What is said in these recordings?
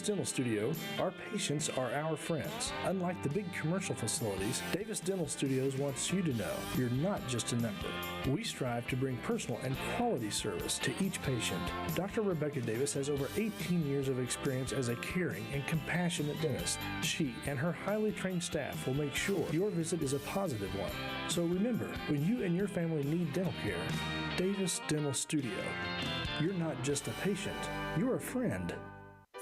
Dental Studio, our patients are our friends. Unlike the big commercial facilities, Davis Dental Studios wants you to know you're not just a number. We strive to bring personal and quality service to each patient. Dr. Rebecca Davis has over 18 years of experience as a caring and compassionate dentist. She and her highly trained staff will make sure your visit is a positive one. So remember, when you and your family need dental care, Davis Dental Studio. You're not just a patient, you're a friend.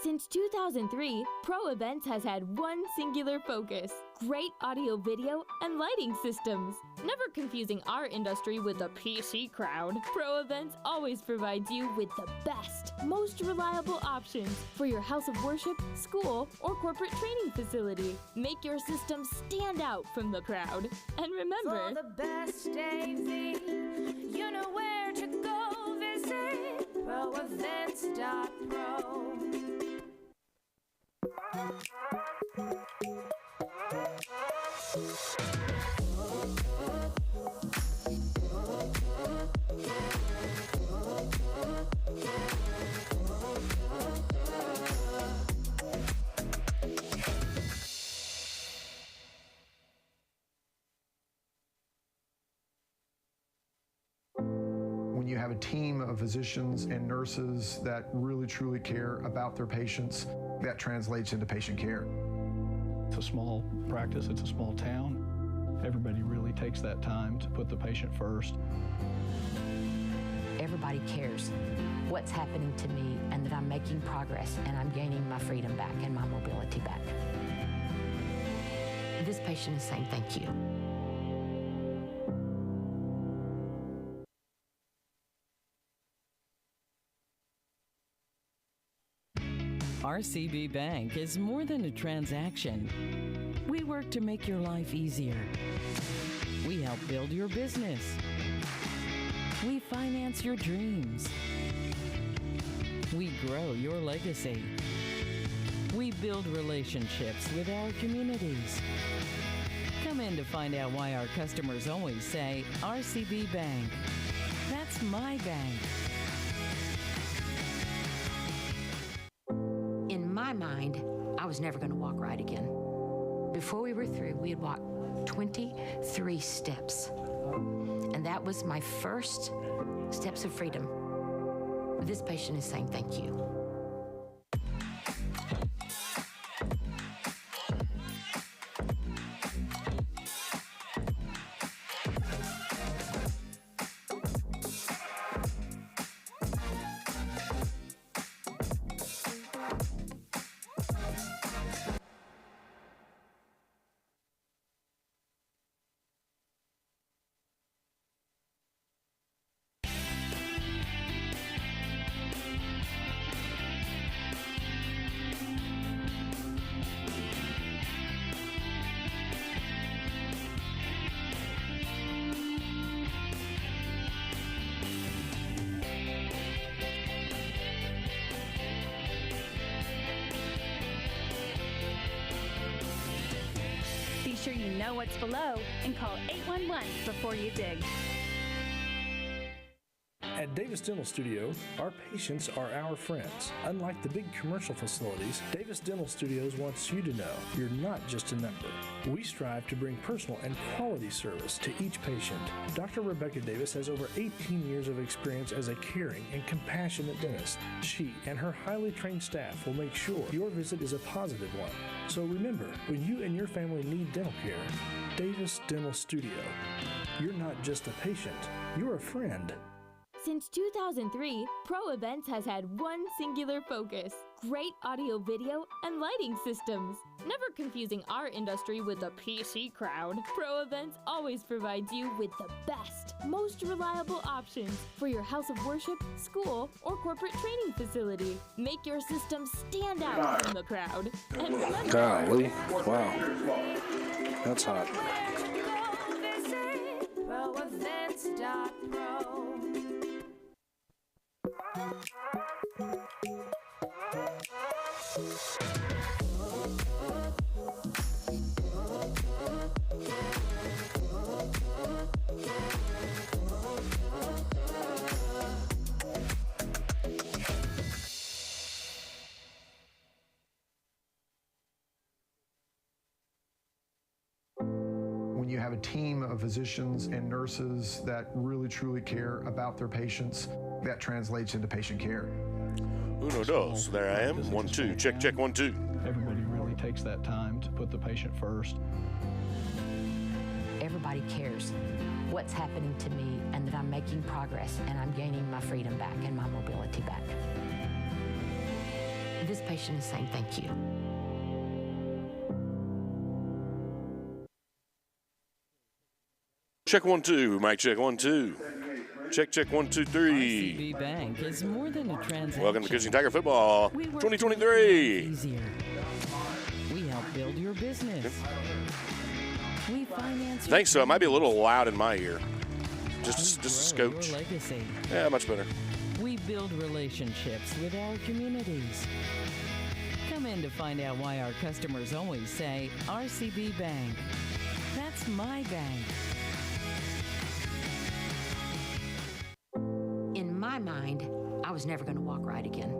Since 2003, Pro Events has had one singular focus: great audio, video, and lighting systems. Never confusing our industry with the PC crowd, Pro Events always provides you with the best, most reliable options for your house of worship, school, or corporate training facility. Make your system stand out from the crowd. And remember, for the best AV, you know where to go visit proevents.pro. When you have a team of physicians and nurses that really truly care about their patients, that translates into patient care. It's a small practice, it's a small town. Everybody really takes that time to put the patient first. Everybody cares what's happening to me and that I'm making progress and I'm gaining my freedom back and my mobility back. This patient is saying thank you. RCB Bank is more than a transaction. We work to make your life easier. We help build your business. We finance your dreams. We grow your legacy. We build relationships with our communities. Come in to find out why our customers always say, RCB Bank. That's my bank. In my mind, I was never going to walk right again. Before we were through, we had walked 23 steps. And that was my first steps of freedom. This patient is saying thank you. Be sure you know what's below and call 811 before you dig. At Davis Dental Studio, our patients are our friends. Unlike the big commercial facilities, Davis Dental Studios wants you to know you're not just a number. We strive to bring personal and quality service to each patient. Dr. Rebecca Davis has over 18 years of experience as a caring and compassionate dentist. She and her highly trained staff will make sure your visit is a positive one. So remember, when you and your family need dental care, Davis Dental Studio. You're not just a patient, you're a friend. Since 2003, Pro Events has had one singular focus: great audio, video, and lighting systems. Never confusing our industry with the PC crowd, Pro Events always provides you with the best, most reliable options for your house of worship, school, or corporate training facility. Make your system stand out from the crowd. And remember, Golly, wow, that's hot. proevents.pro. you have a team of physicians and nurses that really truly care about their patients, that translates into patient care. Uno, dos. There I am. 1, 2. Check, check, 1, 2. Everybody really takes that time to put the patient first. Everybody cares what's happening to me and that I'm making progress and I'm gaining my freedom back and my mobility back. This patient is saying thank you. Check 1, 2. Mic check 1, 2. Check, check 1, 2, 3. RCB Bank is more than a transaction. Welcome to Cushing Tiger Football We work 2023. easier. We help build your business. We finance your Thanks, so it might be a little loud in my ear. Just a grow scotch. your legacy. Yeah, much better. We build relationships with our communities. Come in to find out why our customers always say, RCB Bank. That's my bank. In my mind, I was never going to walk right again.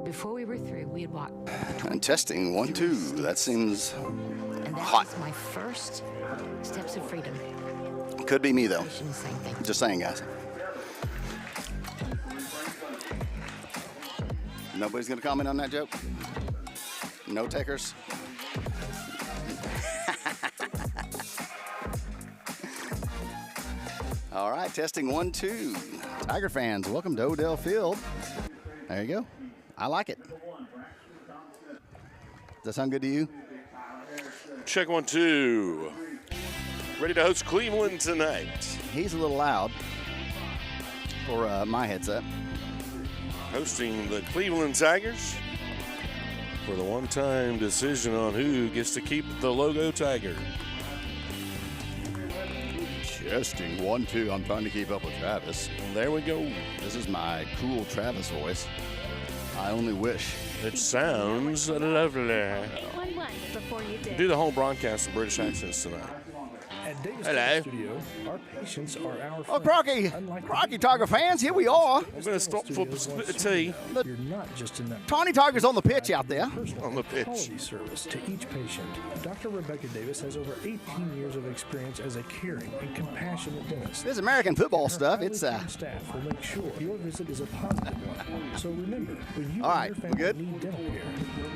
Before we were through, we had walked, And testing 1, 2. That seems and that hot. was my first steps of freedom. Could be me though. Patient is saying thank you. Just saying, guys. Nobody's gonna comment on that joke. No takers. All right, testing 1, 2. Tiger fans, welcome to Odell Field. There you go. I like it. Does that sound good to you? Check 1, 2. Ready to host Cleveland tonight. He's a little loud for my headset. Hosting the Cleveland Tigers for the one-time decision on who gets to keep the logo Tiger. Testing 1, 2. I'm trying to keep up with Travis. There we go. This is my cool Travis voice. I only wish. It sounds lovely. 811 before you dig. Do the whole broadcast in British accents tonight. At Davis Hello. Dental Studio, our patients are our Oh, friends. Crocky! Unlike the Crocky big Tiger fans, here we are. I'm going to stop for a split of tea You're not just a number. Tawny Tiger's on the pitch out there. Personal on the pitch. quality service to each patient. Dr. Rebecca Davis has over 18 years of experience as a caring and compassionate dentist. This American football Her stuff, highly it's trained staff will make sure your visit is a positive one. So remember, when you All and right, your we family good? need dental care,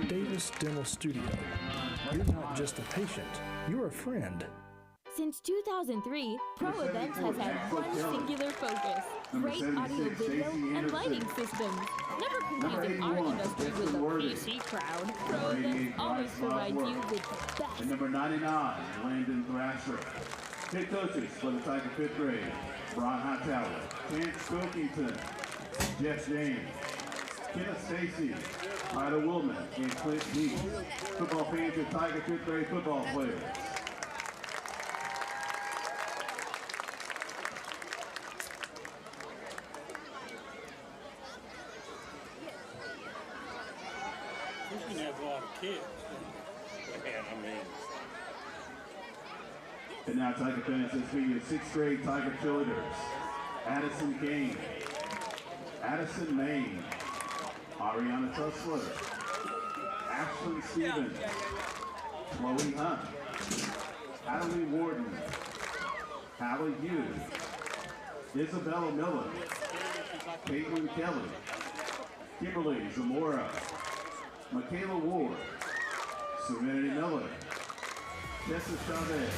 Davis Dental Studio. You're not just a patient, you're a friend. Since 2003, Pro Events has had one singular focus: great audio, video, and lighting systems. Never confusing our industry with the PC crowd, Pro Events always provides you with the best. And number 99, Landon Thrasher. Head coaches for the Tiger 5th grade: Brian Hightower, Chance Pilkington, Jeff James, Kenneth Stacy, Ida Willman, and Clint Dees. Football fans and Tiger 5th grade football players. You can have a lot of kids. Man, I mean. And now Tiger fans, this being 6th grade Tiger cheerleaders: Addison Kane, Addison Main, Ariana Tussler, Ashlyn Stevens, Chloe Hunt, Adelie Warden, Hallie Hughes, Isabella Miller, Caitlin Kelly, Kimberly Zamora, Michaela Ward, Serenity Miller, Tessa Chavez,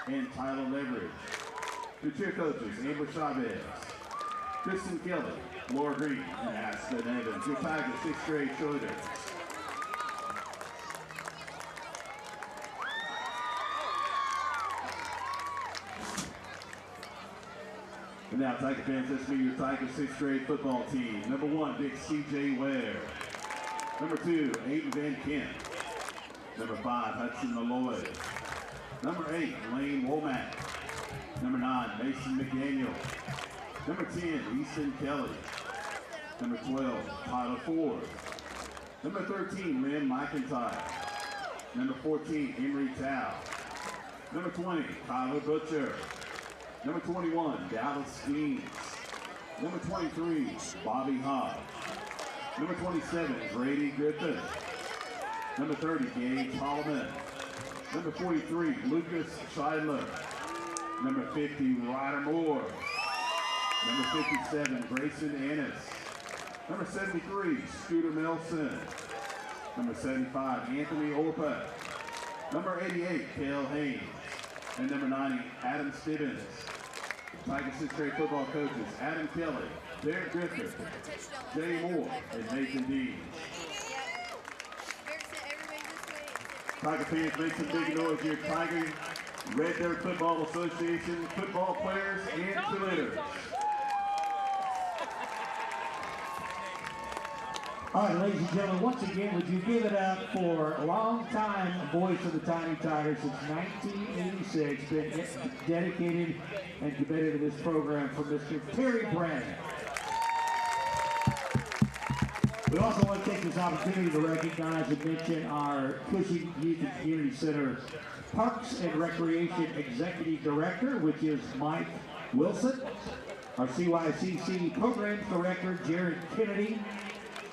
and Tyler Leverage. The cheer coaches: Amber Chavez, Kristen Kelly, Laura Green, and Aspen Evans. Your Tigers 6th grade cheerleaders. And now, Tiger fans, let's meet your Tiger 6th grade football team. Number 1, Big C.J. Ware. Number 2, Aiden Van Kent. Number 5, Hudson Malloy. Number 8, Lane Womack. Number 9, Mason McDaniel. Number 10, Easton Kelly. Number 12, Tyler Ford. Number 13, Lynn McIntyre. Number 14, Henry Tao. Number 20, Tyler Butcher. Number 21, Dallas Skeens. Number 23, Bobby Hobb. Number 27, Brady Griffin. Number 30, Gage Holloman. Number 43, Lucas Scheidler. Number 50, Ryder Moore. Number 57, Grayson Ennis. Number 73, Scooter Nelson. Number 75, Anthony Orpa. Number 88, Cale Haynes. And number 90, Adam Stibbins. Tiger 6th grade football coaches, Adam Kelly, Derek Griffith, Jay Moore, and Nathan Dean. Tiger fans, make some big noise here. Tiger Red Dirt Football Association football players and cheerleaders. All right, ladies and gentlemen, once again, would you give it up for a long-time voice of the Tiny Tigers since 1986, been dedicated and committed to this program for Mr. Terry Brennan. We also want to take this opportunity to recognize and mention our Cushing Youth and Community Center Parks and Recreation Executive Director, which is Mike Wilson, our CYCC Programs Director, Jared Kennedy,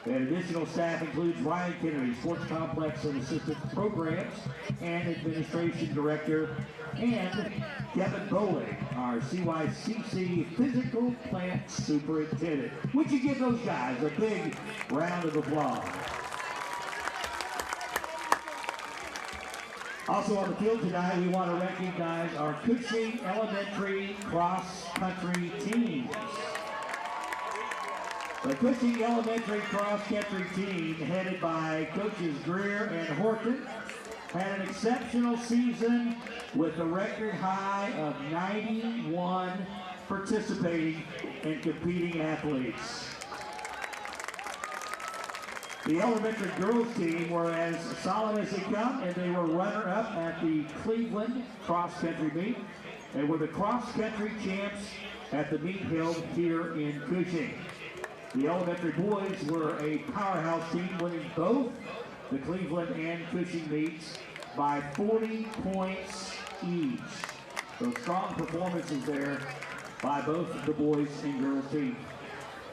and additional staff includes Ryan Kennedy, Sports Complex and Assistant Programs and Administration Director, and Kevin Bowling, our CYCC Physical Plant Superintendent. Would you give those guys a big round of applause? Also on the field tonight, we want to recognize our Cushing Elementary cross-country teams. The Cushing Elementary cross-country team, headed by coaches Greer and Horton, had an exceptional season with a record high of 91 participating and competing athletes. The elementary girls team were as solid as they come, and they were runner-up at the Cleveland cross-country meet, and were the cross-country champs at the meet held here in Cushing. The elementary boys were a powerhouse team, winning both the Cleveland and Cushing meets by 40 points each. So strong performances there by both the boys and girls team.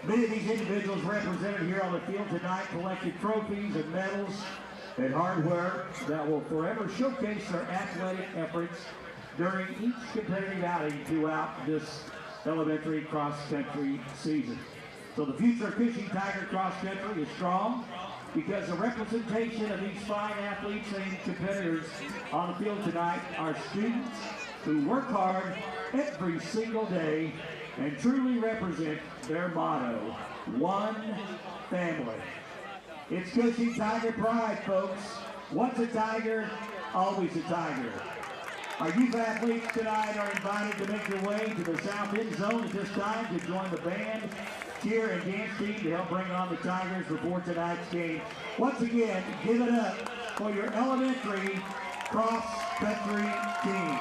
Many of these individuals represented here on the field tonight collected trophies and medals and hardware that will forever showcase their athletic efforts during each competitive outing throughout this elementary cross-country season. So the future of Cushing Tiger Cross Country is strong because the representation of these fine athletes and competitors on the field tonight are students who work hard every single day and truly represent their motto, one family. It's Cushing Tiger Pride, folks. Once a Tiger, always a Tiger. Our youth athletes tonight are invited to make their way to the south end zone at this time to join the band, cheer, and dance team to help bring on the Tigers before tonight's game. Once again, give it up for your elementary cross-country team.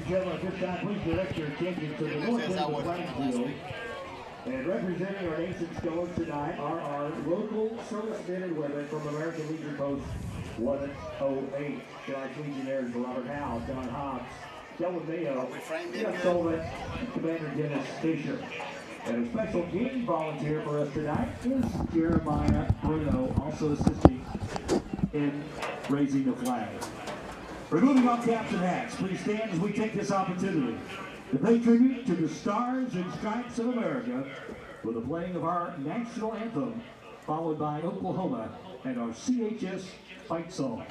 and gentlemen, at this time, please direct your attention to the north end of the playing field. And representing our nation's colors tonight are our local servicemen and women from American Legion Post 108. Tonight's Legionnaires Robert Howe, Don Hobbs, Dylan Mayo, Jeff Sullivan, and Commander Dennis Fisher. And a special game volunteer for us tonight is Jeremiah Bruno, also assisting in raising the flag. Removing all caps and hats, please stand as we take this opportunity to pay tribute to the Stars and Stripes of America with the playing of our national anthem, followed by Oklahoma and our CHS fight song.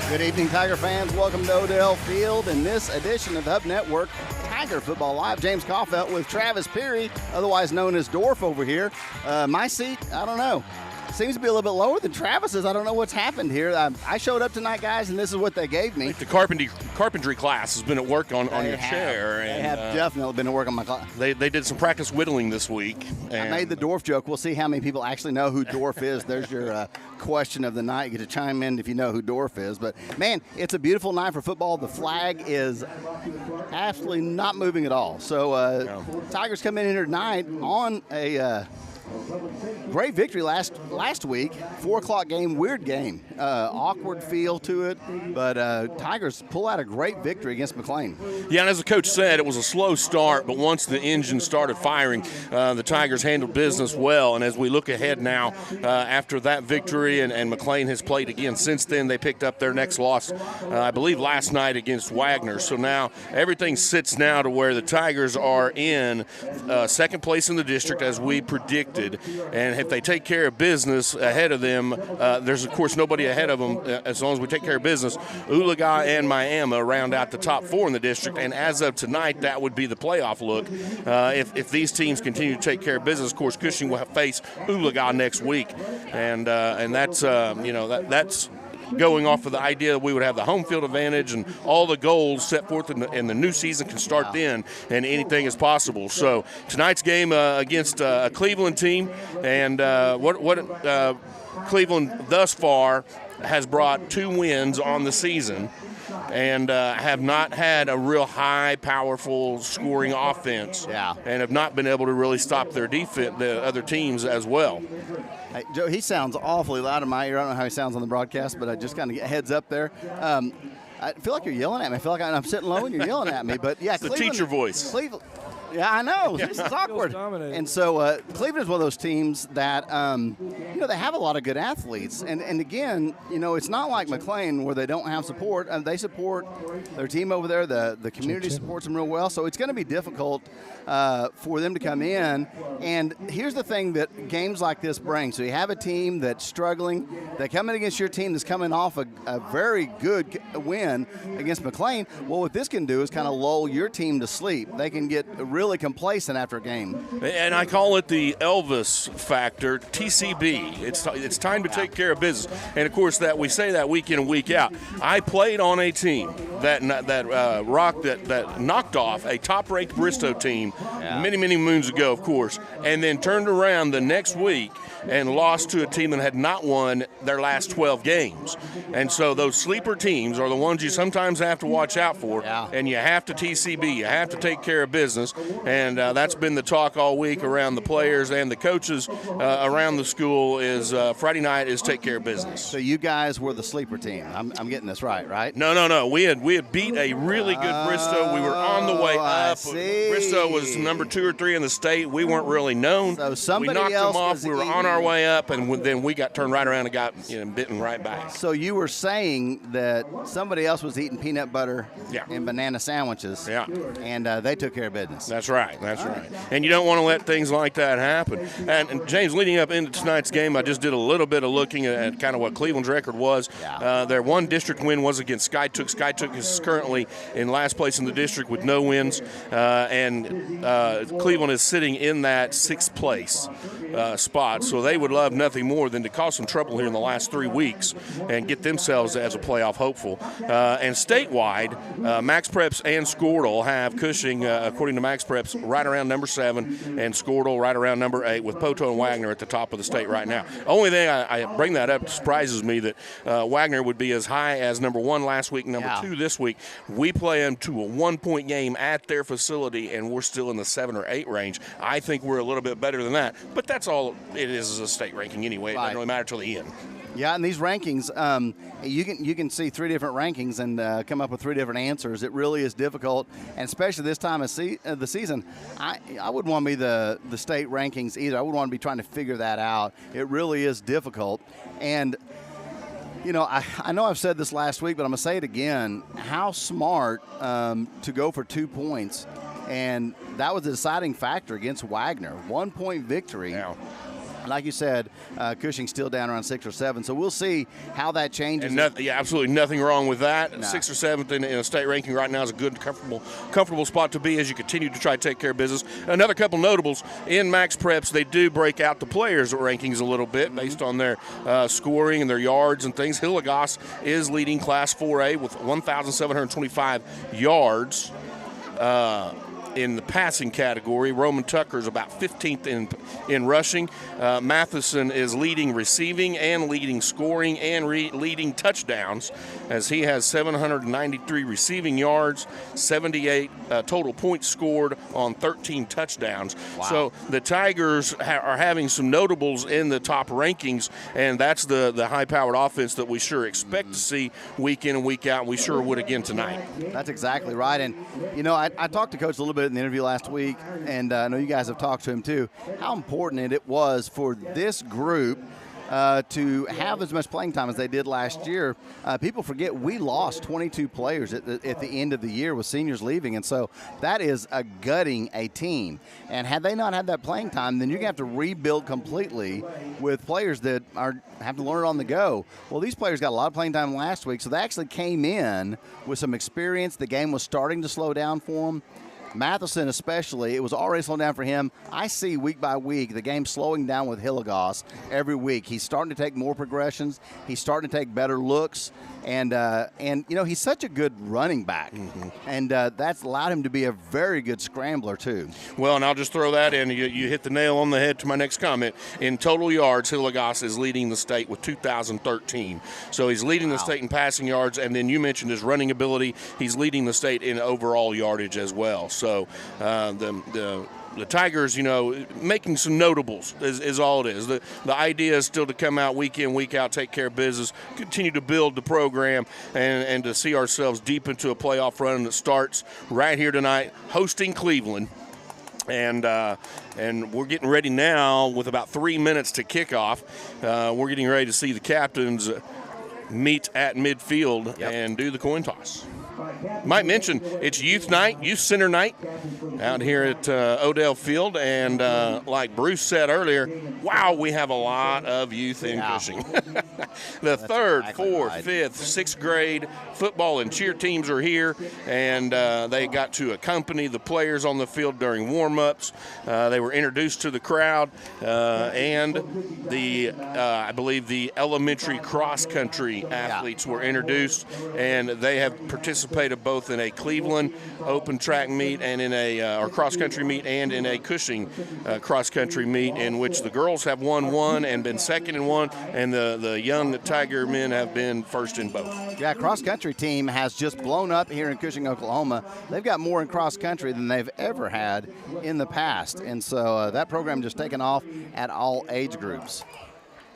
Good evening, Tiger fans. Welcome to Odell Field. In this edition of the Hub Network, Tiger Football Live, James Caulfield with Travis Peary, otherwise known as Dorf over here. My seat, I don't know. seems to be a little bit lower than Travis's. I don't know what's happened here. I showed up tonight, guys, and this is what they gave me. The carpentry class has been at work on your chair. They have definitely been at work on my class. They did some practice whittling this week. I made the dwarf joke. We'll see how many people actually know who dwarf is. There's your question of the night. You get to chime in if you know who dwarf is. But, man, it's a beautiful night for football. The flag is absolutely not moving at all. So Tigers come in here tonight on a great victory last week. 4 o'clock game, weird game. Awkward feel to it. But Tigers pull out a great victory against McLean. Yeah, and as the coach said, it was a slow start, but once the engine started firing, the Tigers handled business well. And as we look ahead now, after that victory, and McLean has played again since then, they picked up their next loss, I believe, last night against Wagner. So now everything sits now to where the Tigers are in second place in the district, as we predicted. And if they take care of business ahead of them, there's, of course, nobody ahead of them as long as we take care of business. Oologah and Miami round out the top 4 in the district, and as of tonight, that would be the playoff look. If these teams continue to take care of business, of course, Cushing will face Oologah next week, and that's that's going off of the idea that we would have the home field advantage and all the goals set forth in the new season can start then, and anything is possible. So tonight's game against a Cleveland team, and what Cleveland thus far has brought 2 wins on the season, and have not had a real high, powerful scoring offense, and have not been able to really stop their defense, the other teams as well. Hey, Joe, he sounds awfully loud in my ear. I don't know how he sounds on the broadcast, but I just kind of get heads up there. I feel like you're yelling at me. I feel like I'm sitting low and you're yelling at me. But yeah, it's the teacher voice. Cleveland. Yeah, I know. This is awkward. And so Cleveland is one of those teams that, they have a lot of good athletes. And again, it's not like McLean where they don't have support. They support their team over there. The community supports them real well. So it's going to be difficult for them to come in. And here's the thing that games like this bring. So you have a team that's struggling. They come in against your team that's coming off a very good win against McLean. Well, what this can do is kind of lull your team to sleep. They can get really complacent after a game. And I call it the Elvis factor, TCB. It's time to take care of business. And, of course, that we say that week in and week out. I played on a team that knocked off a top-ranked Bristow team many, many moons ago, of course, and then turned around the next week and lost to a team that had not won their last 12 games. And so those sleeper teams are the ones you sometimes have to watch out for, and you have to TCB. You have to take care of business, and that's been the talk all week around the players and the coaches around the school is Friday night is take care of business. So you guys were the sleeper team. I'm getting this right? No. We had beat a really good Bristow. We were on the way up. Bristow was number 2 or 3 in the state. We weren't really known. So somebody we knocked else them off. was We were on our way up, and then we got turned right around and got bitten right back. So you were saying that somebody else was eating peanut butter and banana sandwiches, and they took care of business. That's right. And you don't want to let things like that happen. And James, leading up into tonight's game, I just did a little bit of looking at kind of what Cleveland's record was. Their one district win was against Skytook. Skytook is currently in last place in the district with no wins, and Cleveland is sitting in that 6th place spot. So they would love nothing more than to cause some trouble here in the last 3 weeks and get themselves as a playoff hopeful. And statewide, Max Preps and Squirtle have Cushing, according to Max Preps, right around number 7, and Squirtle right around number 8, with Poto and Wagner at the top of the state right now. Only thing I bring that up surprises me that Wagner would be as high as number 1 last week, number 2 this week. We play them to a 1-point game at their facility, and we're still in the 7 or 8 range. I think we're a little bit better than that, but that's all it is a state ranking anyway. It doesn't really matter till the end. Yeah, and these rankings, you can see 3 different rankings and come up with 3 different answers. It really is difficult, and especially this time of the season, I wouldn't want to be the state rankings either. I wouldn't want to be trying to figure that out. It really is difficult, and I know I've said this last week, but I'm going to say it again. How smart to go for 2 points, and that was the deciding factor against Wagner. 1-point victory. Like you said, Cushing's still down around 6th or 7th, so we'll see how that changes. And absolutely nothing wrong with that. Nah. 6th or 7th in a state ranking right now is a good, comfortable spot to be as you continue to try to take care of business. Another couple notables in Max Preps, they do break out the players' rankings a little bit based on their scoring and their yards and things. Hillegas is leading Class 4A with 1,725 yards. In the passing category. Roman Tucker is about 15th in rushing. Matheson is leading receiving and leading scoring and leading touchdowns as he has 793 receiving yards, 78 total points scored on 13 touchdowns. Wow. So the Tigers are having some notables in the top rankings, and that's the high-powered offense that we sure expect to see week in and week out, and we sure would again tonight. That's exactly right. And, you know, I talked to Coach a little bit in the interview last week, and I know you guys have talked to him too, how important it was for this group to have as much playing time as they did last year. People forget we lost 22 players at the end of the year with seniors leaving, and so that is gutting a team. And had they not had that playing time, then you're going to have to rebuild completely with players that have to learn on the go. Well, these players got a lot of playing time last week, so they actually came in with some experience. The game was starting to slow down for them. Matheson especially, it was already slowing down for him. I see week by week the game slowing down with Hillegas every week. He's starting to take more progressions. He's starting to take better looks. And you know, he's such a good running back. Mm-hmm. And that's allowed him to be a very good scrambler, too. Well, and I'll just throw that in. You hit the nail on the head to my next comment. In total yards, Hillegas is leading the state with 2,013. So he's leading the state in passing yards. And then you mentioned his running ability. He's leading the state in overall yardage as well. So the Tigers, you know, making some notables is all it is. The idea is still to come out week in, week out, take care of business, continue to build the program, and to see ourselves deep into a playoff run that starts right here tonight, hosting Cleveland. And we're getting ready now with about 3 minutes to kick off. We're getting ready to see the captains meet at midfield and do the coin toss. Might mention it's youth night, youth center night out here at Odell Field, and like Bruce said earlier, wow, we have a lot of youth in Cushing. The third, fourth, fifth, sixth grade football and cheer teams are here, and they got to accompany the players on the field during warm-ups. They were introduced to the crowd, and I believe the elementary cross-country athletes were introduced, and they have participated both in a Cleveland open track meet and in or cross-country meet and in a Cushing cross-country meet, in which the girls have won one and been second in one, and the young Tiger men have been first in both. Yeah, cross-country team has just blown up here in Cushing, Oklahoma. They've got more in cross-country than they've ever had in the past, and so that program just taken off at all age groups.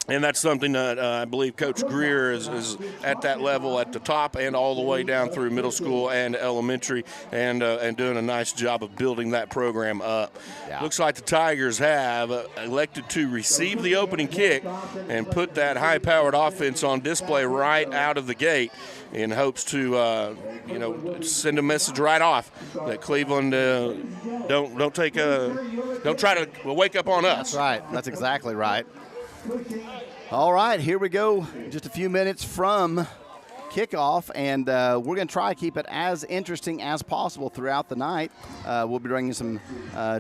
And that's something that I believe Coach Greer is at that level at the top and all the way down through middle school and elementary, and doing a nice job of building that program up. Yeah. Looks like the Tigers have elected to receive the opening kick and put that high-powered offense on display right out of the gate in hopes to send a message right off that Cleveland don't try to wake up on us. That's right. That's exactly right. All right, here we go. Just a few minutes from kickoff, and we're going to try to keep it as interesting as possible throughout the night. We'll be bringing some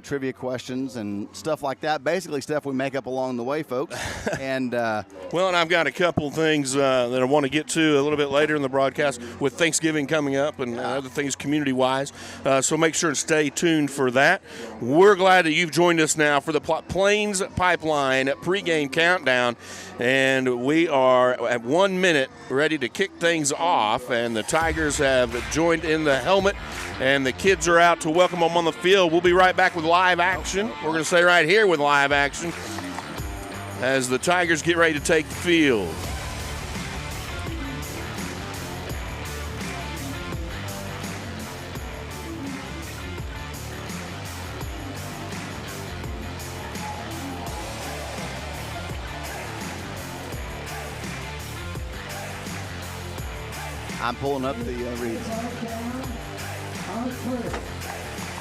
trivia questions and stuff like that. Basically stuff we make up along the way, folks. And well, and I've got a couple things that I want to get to a little bit later in the broadcast with Thanksgiving coming up and other things community-wise. So make sure to stay tuned for that. We're glad that you've joined us now for the Plains Pipeline pregame countdown, and we are at 1 minute ready to kick things off, and the Tigers have joined in the helmet, and the kids are out to welcome them on the field. We'll be right back with live action. We're going to stay right here with live action as the Tigers get ready to take the field. I'm pulling up the reads.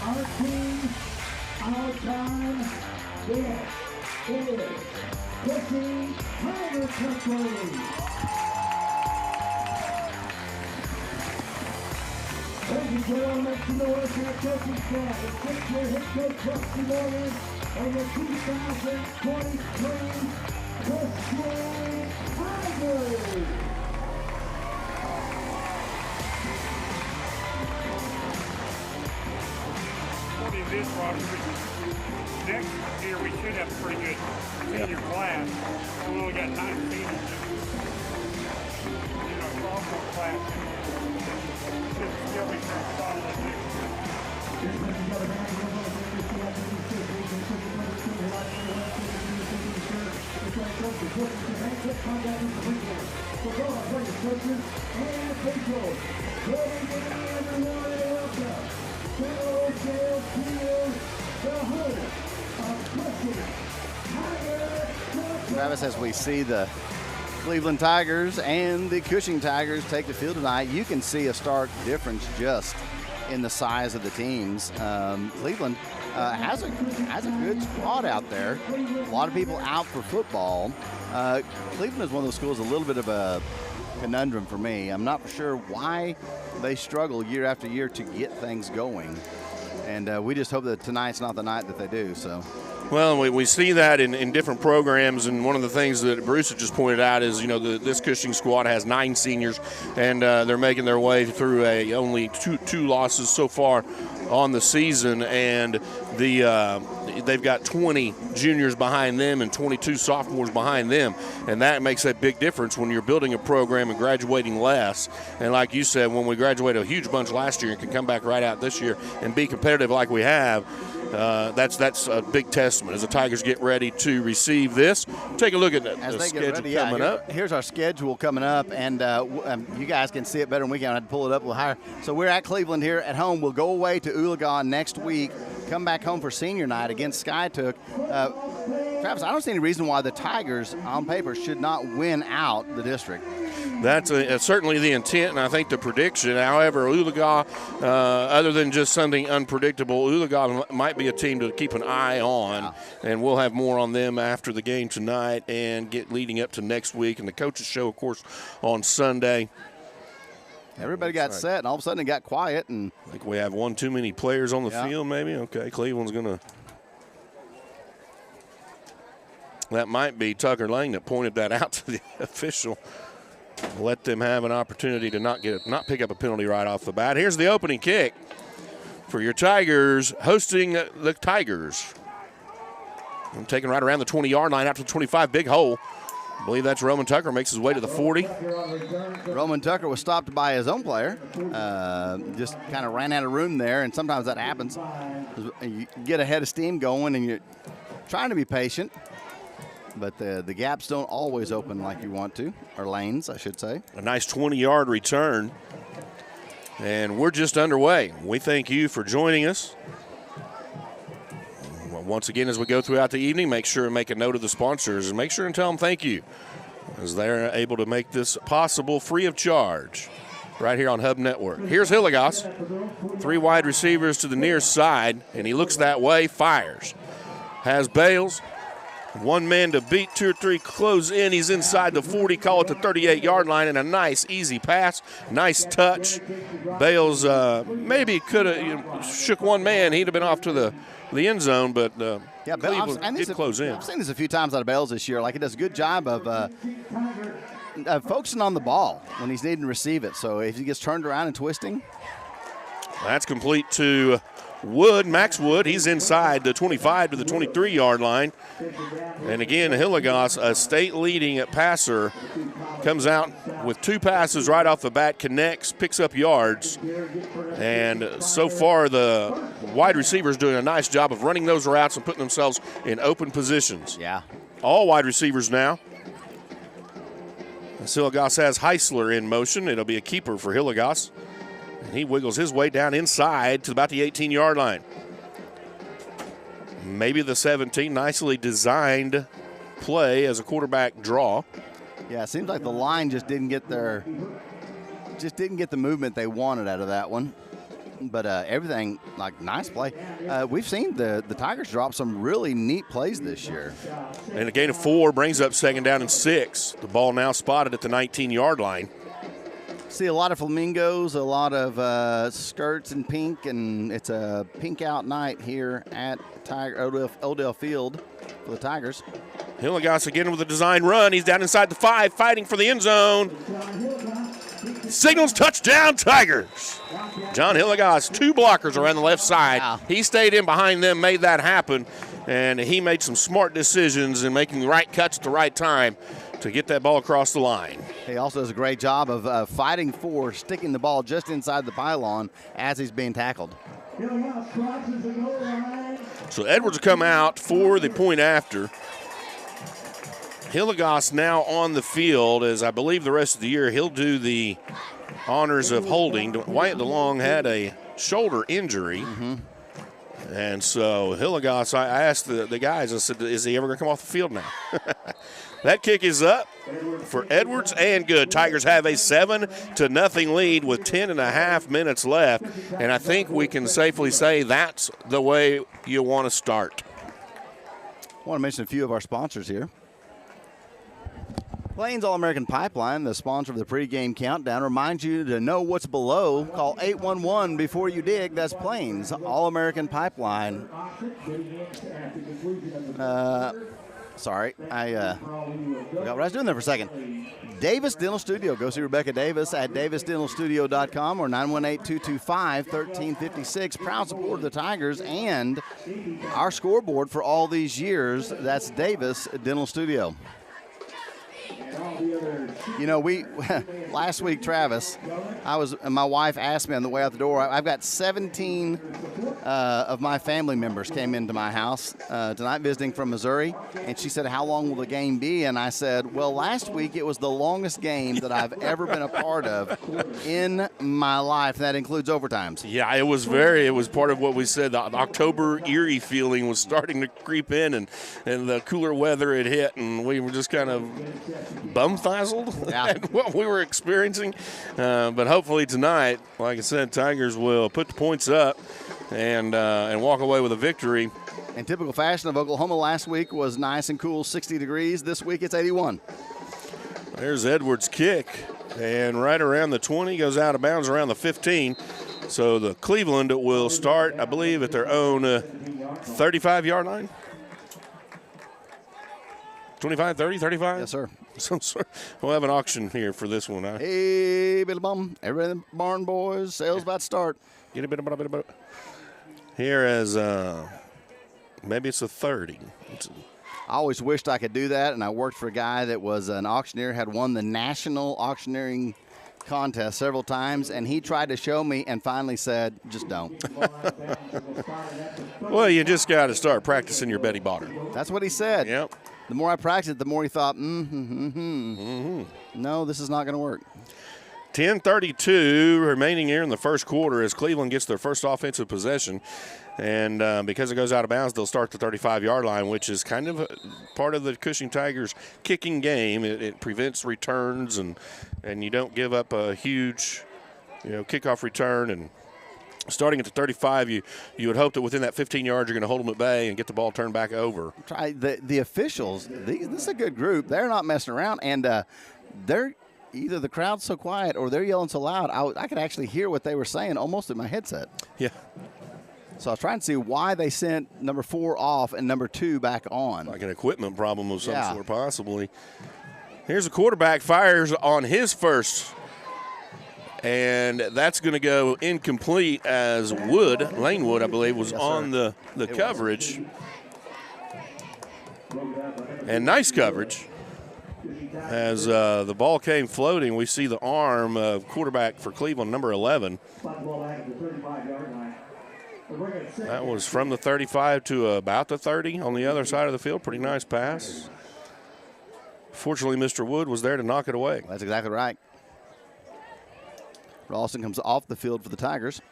Our team, our time, yes. is Cushing Tiger Country. Ladies and gentlemen, make some noise for the coaching staff. The six-year head coach Rusty Morgan and the 2023 Cushing Tigers. According to this roster, next year we should have a pretty good senior class. We only got 9 seniors. You know, sophomore class should still be pretty solid next year. Travis, as we see the Cleveland Tigers and the Cushing Tigers take the field tonight, you can see a stark difference just in the size of the teams. Cleveland has a good squad out there. A lot of people out for football. Cleveland is one of those schools, a little bit of a conundrum for me. I'm not sure why they struggle year after year to get things going. And we just hope that tonight's not the night that they do. So. Well, we see that in different programs, and one of the things that Bruce had just pointed out is, you know, this Cushing squad has 9 seniors, and they're making their way through only two losses so far on the season, and they've got 20 juniors behind them and 22 sophomores behind them, and that makes a big difference when you're building a program and graduating less. And like you said, when we graduated a huge bunch last year and can come back right out this year and be competitive like we have, that's a big testament as the Tigers get ready to receive this. Take a look at the schedule coming up. Here's our schedule coming up, and you guys can see it better than we can. I had to pull it up a little higher. So we're at Cleveland here at home. We'll go away to Oologah next week, come back home for senior night against Skytook. Travis, I don't see any reason why the Tigers, on paper, should not win out the district. That's certainly the intent, and I think the prediction. However, Oologah, other than just something unpredictable, Oologah might be a team to keep an eye on, and we'll have more on them after the game tonight and get leading up to next week. And the coaches show, of course, on Sunday. Everybody got set, and all of a sudden it got quiet. And I think we have one too many players on the field, maybe. Okay, Cleveland's going to. That might be Tucker Lang that pointed that out to the official. Let them have an opportunity to not pick up a penalty right off the bat. Here's the opening kick for your Tigers, hosting the Tigers. I'm taking right around the 20-yard line after the 25, big hole. I believe that's Roman Tucker, makes his way to the 40. Roman Tucker was stopped by his own player. Just kind of ran out of room there, and sometimes that happens. You get a head of steam going, and you're trying to be patient. But the gaps don't always open like you want to, or lanes, I should say. A nice 20-yard return. And we're just underway. We thank you for joining us. Once again, as we go throughout the evening, make sure and make a note of the sponsors and make sure and tell them thank you, as they're able to make this possible free of charge right here on Hub Network. Here's Hilligoss. 3 wide receivers to the near side, and he looks that way, fires. Has Bales. 1 man to beat, 2 or 3 close in. He's inside the 40, call it the 38-yard line, and a nice, easy pass. Nice touch. Bales maybe could have shook 1 man. He'd have been off to the end zone, but Cleveland did close in. I've seen this a few times out of Bales this year. Like, he does a good job of focusing on the ball when he's needing to receive it. So if he gets turned around and twisting. That's complete to Wood, Max Wood. He's inside the 25 to the 23-yard line. And again, Hilligoss, a state leading passer, comes out with 2 passes right off the bat, connects, picks up yards. And so far, the wide receivers doing a nice job of running those routes and putting themselves in open positions. Yeah. All wide receivers now. Hilligoss has Heisler in motion. It'll be a keeper for Hilligoss. And he wiggles his way down inside to about the 18-yard line. Maybe the 17, nicely designed play as a quarterback draw. Yeah, it seems like the line just didn't get the movement they wanted out of that one. But everything, like, nice play. We've seen the Tigers drop some really neat plays this year. And a gain of 4 brings up 2nd down and 6. The ball now spotted at the 19-yard line. See a lot of flamingos, a lot of skirts in pink, and it's a pink out night here at Odell Field for the Tigers. Hillegas again with a design run. He's down inside the 5, fighting for the end zone. Signals touchdown Tigers. John Hillegas, 2 blockers around the left side. Wow. He stayed in behind them, made that happen, and he made some smart decisions in making the right cuts at the right time to get that ball across the line. He also does a great job of fighting for sticking the ball just inside the pylon as he's being tackled. So Edwards will come out for the point after. Hillegas now on the field, as I believe the rest of the year he'll do the honors of holding. Wyatt DeLong had a shoulder injury. And so Hillegas, I asked the guys, I said, is he ever going to come off the field now? That kick is up for Edwards and good. Tigers have a 7-0 lead with 10.5 minutes left. And I think we can safely say that's the way you want to start. I want to mention a few of our sponsors here. Plains All-American Pipeline, the sponsor of the pregame countdown, reminds you to know what's below. Call 811 before you dig. That's Plains All-American Pipeline. Sorry, I forgot what I was doing there for a second. Davis Dental Studio. Go see Rebecca Davis at davisdentalstudio.com or 918-225-1356. Proud supporter of the Tigers and our scoreboard for all these years. That's Davis Dental Studio. You know, last week, Travis, my wife asked me on the way out the door, I've got 17 of my family members came into my house tonight visiting from Missouri, and she said, how long will the game be? And I said, well, last week it was the longest game that I've ever been a part of in my life. That includes overtimes. Yeah, it was part of what we said. The October eerie feeling was starting to creep in, and the cooler weather had hit, and we were just kind of bum-frazzled at what we were experiencing. But hopefully tonight, like I said, Tigers will put the points up and walk away with a victory. In typical fashion of Oklahoma, last week was nice and cool, 60 degrees. This week it's 81. There's Edwards' kick, and right around the 20, goes out of bounds around the 15. So the Cleveland will start, I believe, at their own 35-yard line. 25, 30, 35? Yes, sir. We'll have an auction here for this one. Hey, Billy Bum. Everybody, Barn Boys, sales about to start. Get a bit of here as maybe it's a 30. I always wished I could do that, and I worked for a guy that was an auctioneer, had won the national auctioneering contest several times, and he tried to show me and finally said, just don't. Well, you just got to start practicing your Betty Botter. That's what he said. Yep. The more I practiced, the more he thought, no, this is not going to work. 10:32 remaining here in the first quarter as Cleveland gets their first offensive possession. And because it goes out of bounds, they'll start the 35-yard line, which is kind of part of the Cushing Tigers kicking game. It prevents returns, and you don't give up a huge, kickoff return. And starting at the 35, you would hope that within that 15 yards you're going to hold them at bay and get the ball turned back over. Try the officials. This is a good group. They're not messing around, and they're either the crowd's so quiet or they're yelling so loud. I could actually hear what they were saying almost in my headset. Yeah. So I was trying to see why they sent number 4 off and number 2 back on. Like an equipment problem of some sort, possibly. Here's the quarterback, fires on his first. And that's going to go incomplete as Lane Wood, I believe, was on the coverage. And nice coverage. As the ball came floating, we see the arm of quarterback for Cleveland, number 11. That was from the 35 to about the 30 on the other side of the field. Pretty nice pass. Fortunately, Mr. Wood was there to knock it away. That's exactly right. Ralston comes off the field for the Tigers.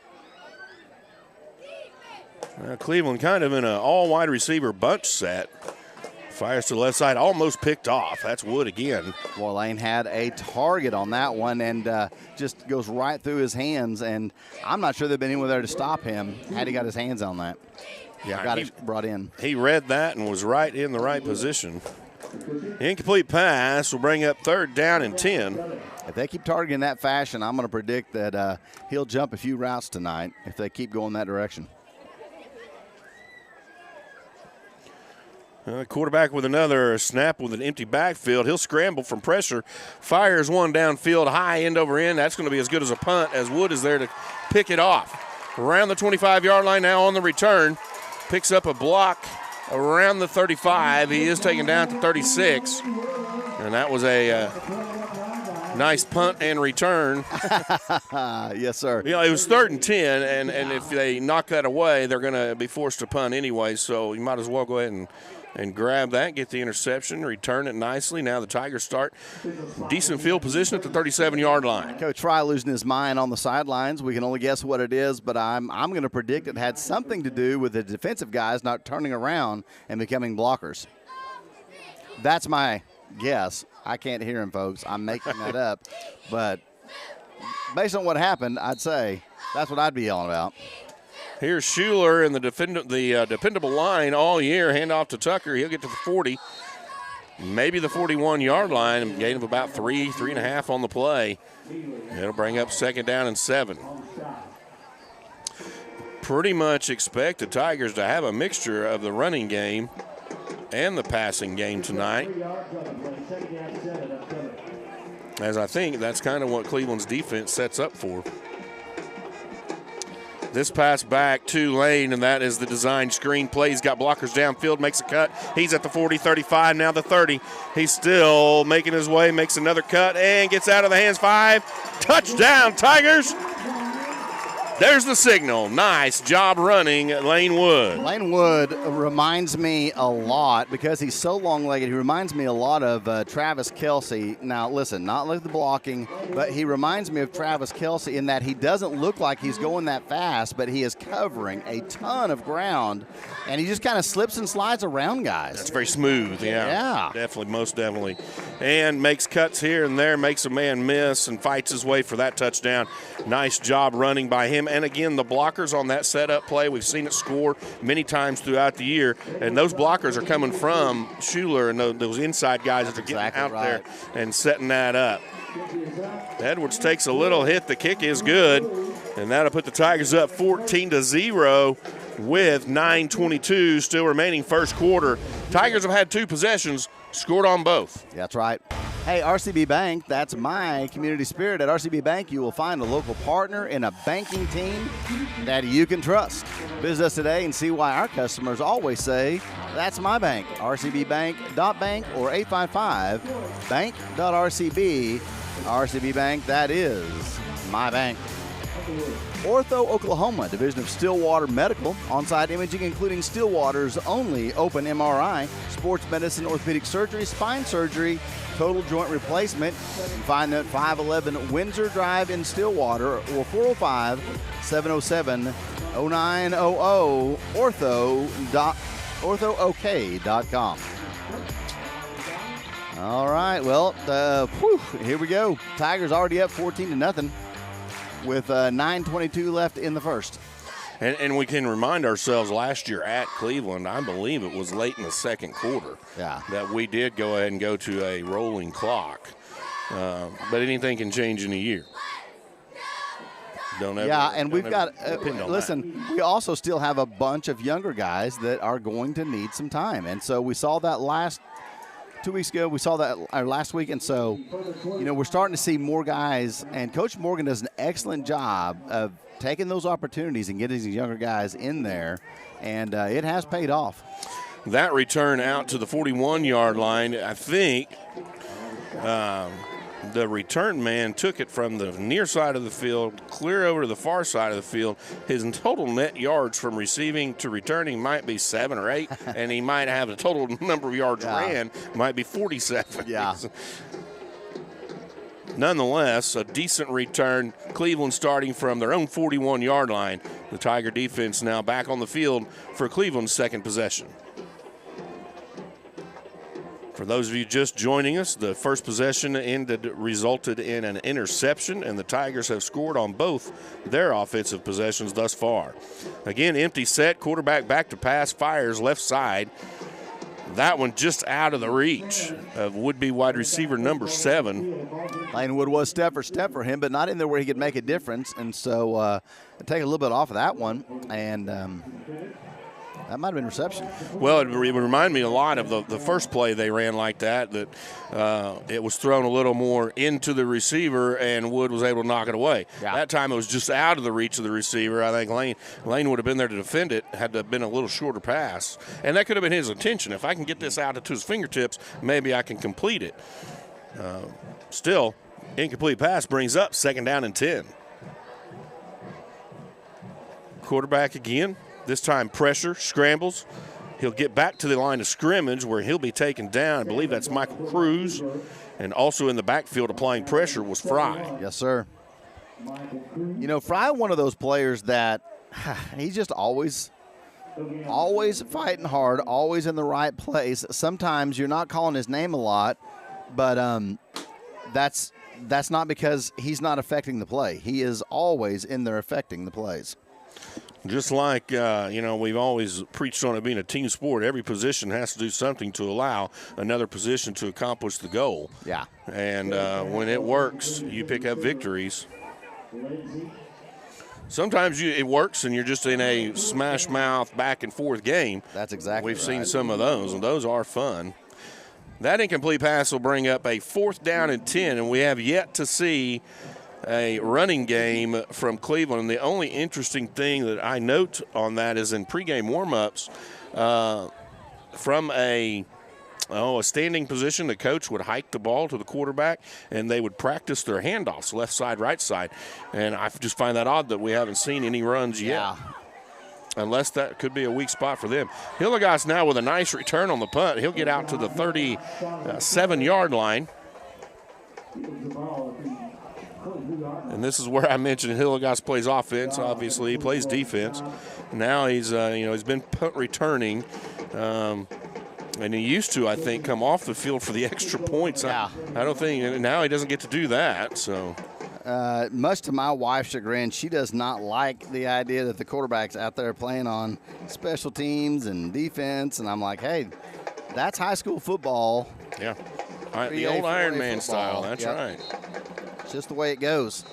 Cleveland kind of in an all-wide receiver bunch set. Fires to the left side, almost picked off. That's Wood again. Well, Lane had a target on that one and just goes right through his hands, and I'm not sure there'd been anyone there to stop him had he got his hands on that. Yeah, got it brought in. He read that and was right in the right position. Incomplete pass will bring up 3rd down and 10. If they keep targeting that fashion, I'm going to predict that he'll jump a few routes tonight if they keep going that direction. Quarterback with another snap with an empty backfield. He'll scramble from pressure, fires one downfield, high end over end. That's going to be as good as a punt as Wood is there to pick it off. Around the 25-yard line now on the return. Picks up a block around the 35. He is taken down to 36. And that was a nice punt and return. Yes, sir. You know, it was 3rd and 10, and if they knock that away, they're going to be forced to punt anyway. So you might as well go ahead and grab that, get the interception, return it nicely. Now the Tigers start decent field position at the 37-yard line. Coach Fry losing his mind on the sidelines. We can only guess what it is, but I'm going to predict it had something to do with the defensive guys not turning around and becoming blockers. That's my guess. I can't hear him, folks. I'm making that up. But based on what happened, I'd say that's what I'd be yelling about. Here's Schuler in the dependable line all year. Hand off to Tucker. He'll get to the 40, maybe the 41-yard line. A gain of about 3.5 on the play. It'll bring up 2nd down and 7. Pretty much expect the Tigers to have a mixture of the running game and the passing game tonight, as I think that's kind of what Cleveland's defense sets up for. This pass back to Lane, and that is the design screen play. He's got blockers downfield, makes a cut. He's at the 40, 35, now the 30. He's still making his way, makes another cut, and gets out of the hands. 5. Touchdown, Tigers! There's the signal. Nice job running, Lane Wood. Lane Wood reminds me a lot, because he's so long-legged, he reminds me a lot of Travis Kelce. Now, listen, not like the blocking, but he reminds me of Travis Kelce in that he doesn't look like he's going that fast, but he is covering a ton of ground, and he just kind of slips and slides around guys. That's very smooth, yeah. Definitely, most definitely. And makes cuts here and there, makes a man miss, and fights his way for that touchdown. Nice job running by him. And again, the blockers on that setup play, we've seen it score many times throughout the year, and those blockers are coming from Schuler and those inside guys that are getting out there and setting that up. Edwards takes a little hit. The kick is good, and that'll put the Tigers up 14-0 with 9:22 still remaining first quarter. Tigers have had 2 possessions, scored on both. That's right. Hey, RCB Bank, that's my community spirit. At RCB Bank, you will find a local partner in a banking team that you can trust. Visit us today and see why our customers always say, that's my bank. RCBbank.bank or 855-bank.rcb. RCB Bank, that is my bank. Ortho Oklahoma, division of Stillwater Medical, on-site imaging including Stillwater's only open MRI, sports medicine, orthopedic surgery, spine surgery, total joint replacement. You can find them at 511 Windsor Drive in Stillwater or 405-707-0900, orthook.com. All right, well, here we go. Tigers already up 14-0 with 9:22 left in the first. And we can remind ourselves last year at Cleveland, I believe it was late in the second quarter, that we did go ahead and go to a rolling clock. But anything can change in a year. We've got, listen, we also still have a bunch of younger guys that are going to need some time. And so we saw that 2 weeks ago, we saw that last week, and so, we're starting to see more guys, and Coach Morgan does an excellent job of taking those opportunities and getting these younger guys in there, and it has paid off. That return out to the 41-yard line, I think the return man took it from the near side of the field, clear over to the far side of the field. His total net yards from receiving to returning might be 7 or 8, and he might have the total number of yards ran might be 47. Yeah. Nonetheless, a decent return. Cleveland starting from their own 41-yard line. The Tiger defense now back on the field for Cleveland's second possession. For those of you just joining us, the first possession resulted in an interception, and the Tigers have scored on both their offensive possessions thus far. Again, empty set, quarterback back to pass, fires left side. That one just out of the reach of would-be wide receiver number 7. Lane Wood was step for him, but not in there where he could make a difference. And so take a little bit off of that one, and that might have been reception. Well, it would remind me a lot of the first play they ran like that it was thrown a little more into the receiver, and Wood was able to knock it away. Yeah. That time it was just out of the reach of the receiver. I think Lane would have been there to defend it had to been a little shorter pass. And that could have been his intention. If I can get this out to his fingertips, maybe I can complete it. Still, incomplete pass brings up 2nd down and 10. Quarterback again. This time pressure, scrambles. He'll get back to the line of scrimmage where he'll be taken down. I believe that's Michael Cruz. And also in the backfield applying pressure was Fry. Yes, sir. You know, Fry, one of those players that he's just always fighting hard, always in the right place. Sometimes you're not calling his name a lot, but that's not because he's not affecting the play. He is always in there affecting the plays. Just like, we've always preached on it being a team sport, every position has to do something to allow another position to accomplish the goal. Yeah. And when it works, you pick up victories. Sometimes it works and you're just in a smash mouth back and forth game. That's exactly We've right. seen some of those, and those are fun. That incomplete pass will bring up a 4th down and 10, and we have yet to see a running game from Cleveland. And the only interesting thing that I note on that is in pregame warm-ups, from a standing position, the coach would hike the ball to the quarterback, and they would practice their handoffs, left side, right side. And I just find that odd that we haven't seen any runs yet. Yeah. Unless that could be a weak spot for them. Hillegas now with a nice return on the punt. He'll get out to the 37-yard line. And this is where I mentioned Hillegas plays offense. Obviously, he plays defense. Now he's been punt returning, and he used to, I think, come off the field for the extra points. Yeah. I don't think now he doesn't get to do that. So, much to my wife's chagrin, she does not like the idea that the quarterback's out there playing on special teams and defense. And I'm like, hey, that's high school football. Yeah, the old Iron Man style. That's yep. right. Just the way it goes.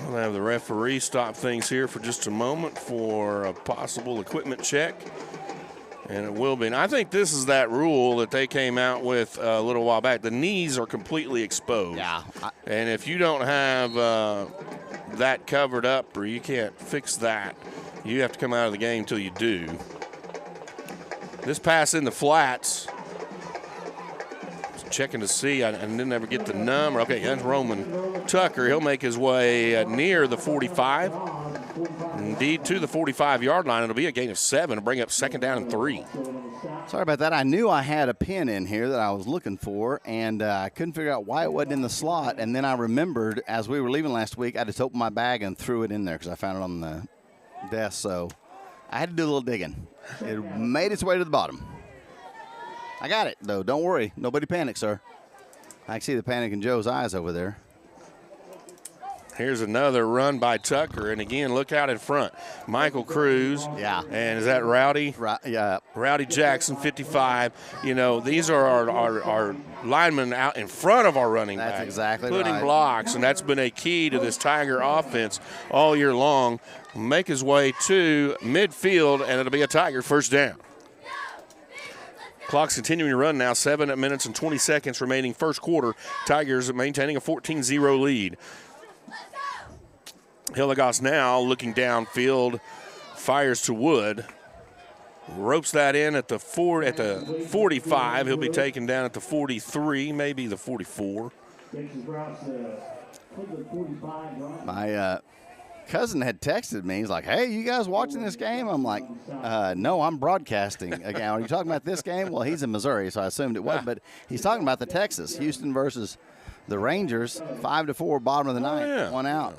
We'll have the referee stop things here for just a moment for a possible equipment check. And it will be. And I think this is that rule that they came out with a little while back. The knees are completely exposed. Yeah. And if you don't have that covered up or you can't fix that, you have to come out of the game until you do. This pass in the flats. Checking to see. I didn't ever get the number. Okay, that's Roman Tucker. He'll make his way near the 45. Indeed, to the 45-yard line. It'll be a gain of 7 to bring up 2nd down and 3. Sorry about that. I knew I had a pin in here that I was looking for, and I couldn't figure out why it wasn't in the slot. And then I remembered as we were leaving last week, I just opened my bag and threw it in there because I found it on the desk. So I had to do a little digging. It made its way to the bottom. I got it, though. Don't worry. Nobody panic, sir. I can see the panic in Joe's eyes over there. Here's another run by Tucker. And, again, look out in front. Michael Cruz. Yeah. And is that Rowdy? Yeah. Rowdy Jackson, 55. These are our linemen out in front of our running back. That's exactly putting right. blocks, and that's been a key to this Tiger offense all year long. Make his way to midfield, and it'll be a Tiger first down. Clock's continuing to run now, 7 minutes and 20 seconds remaining first quarter. Tigers maintaining a 14-0 lead. Hillegas now looking downfield, fires to Wood. Ropes that in at the 45. He'll be taken down at the 43, maybe the 44. My cousin had texted me. He's like, hey, you guys watching this game? I'm like, no, I'm broadcasting. Again, are you talking about this game? Well, he's in Missouri, so I assumed it was. But he's talking about the Texas, Houston versus the Rangers, 5-4, bottom of the ninth, 1 out.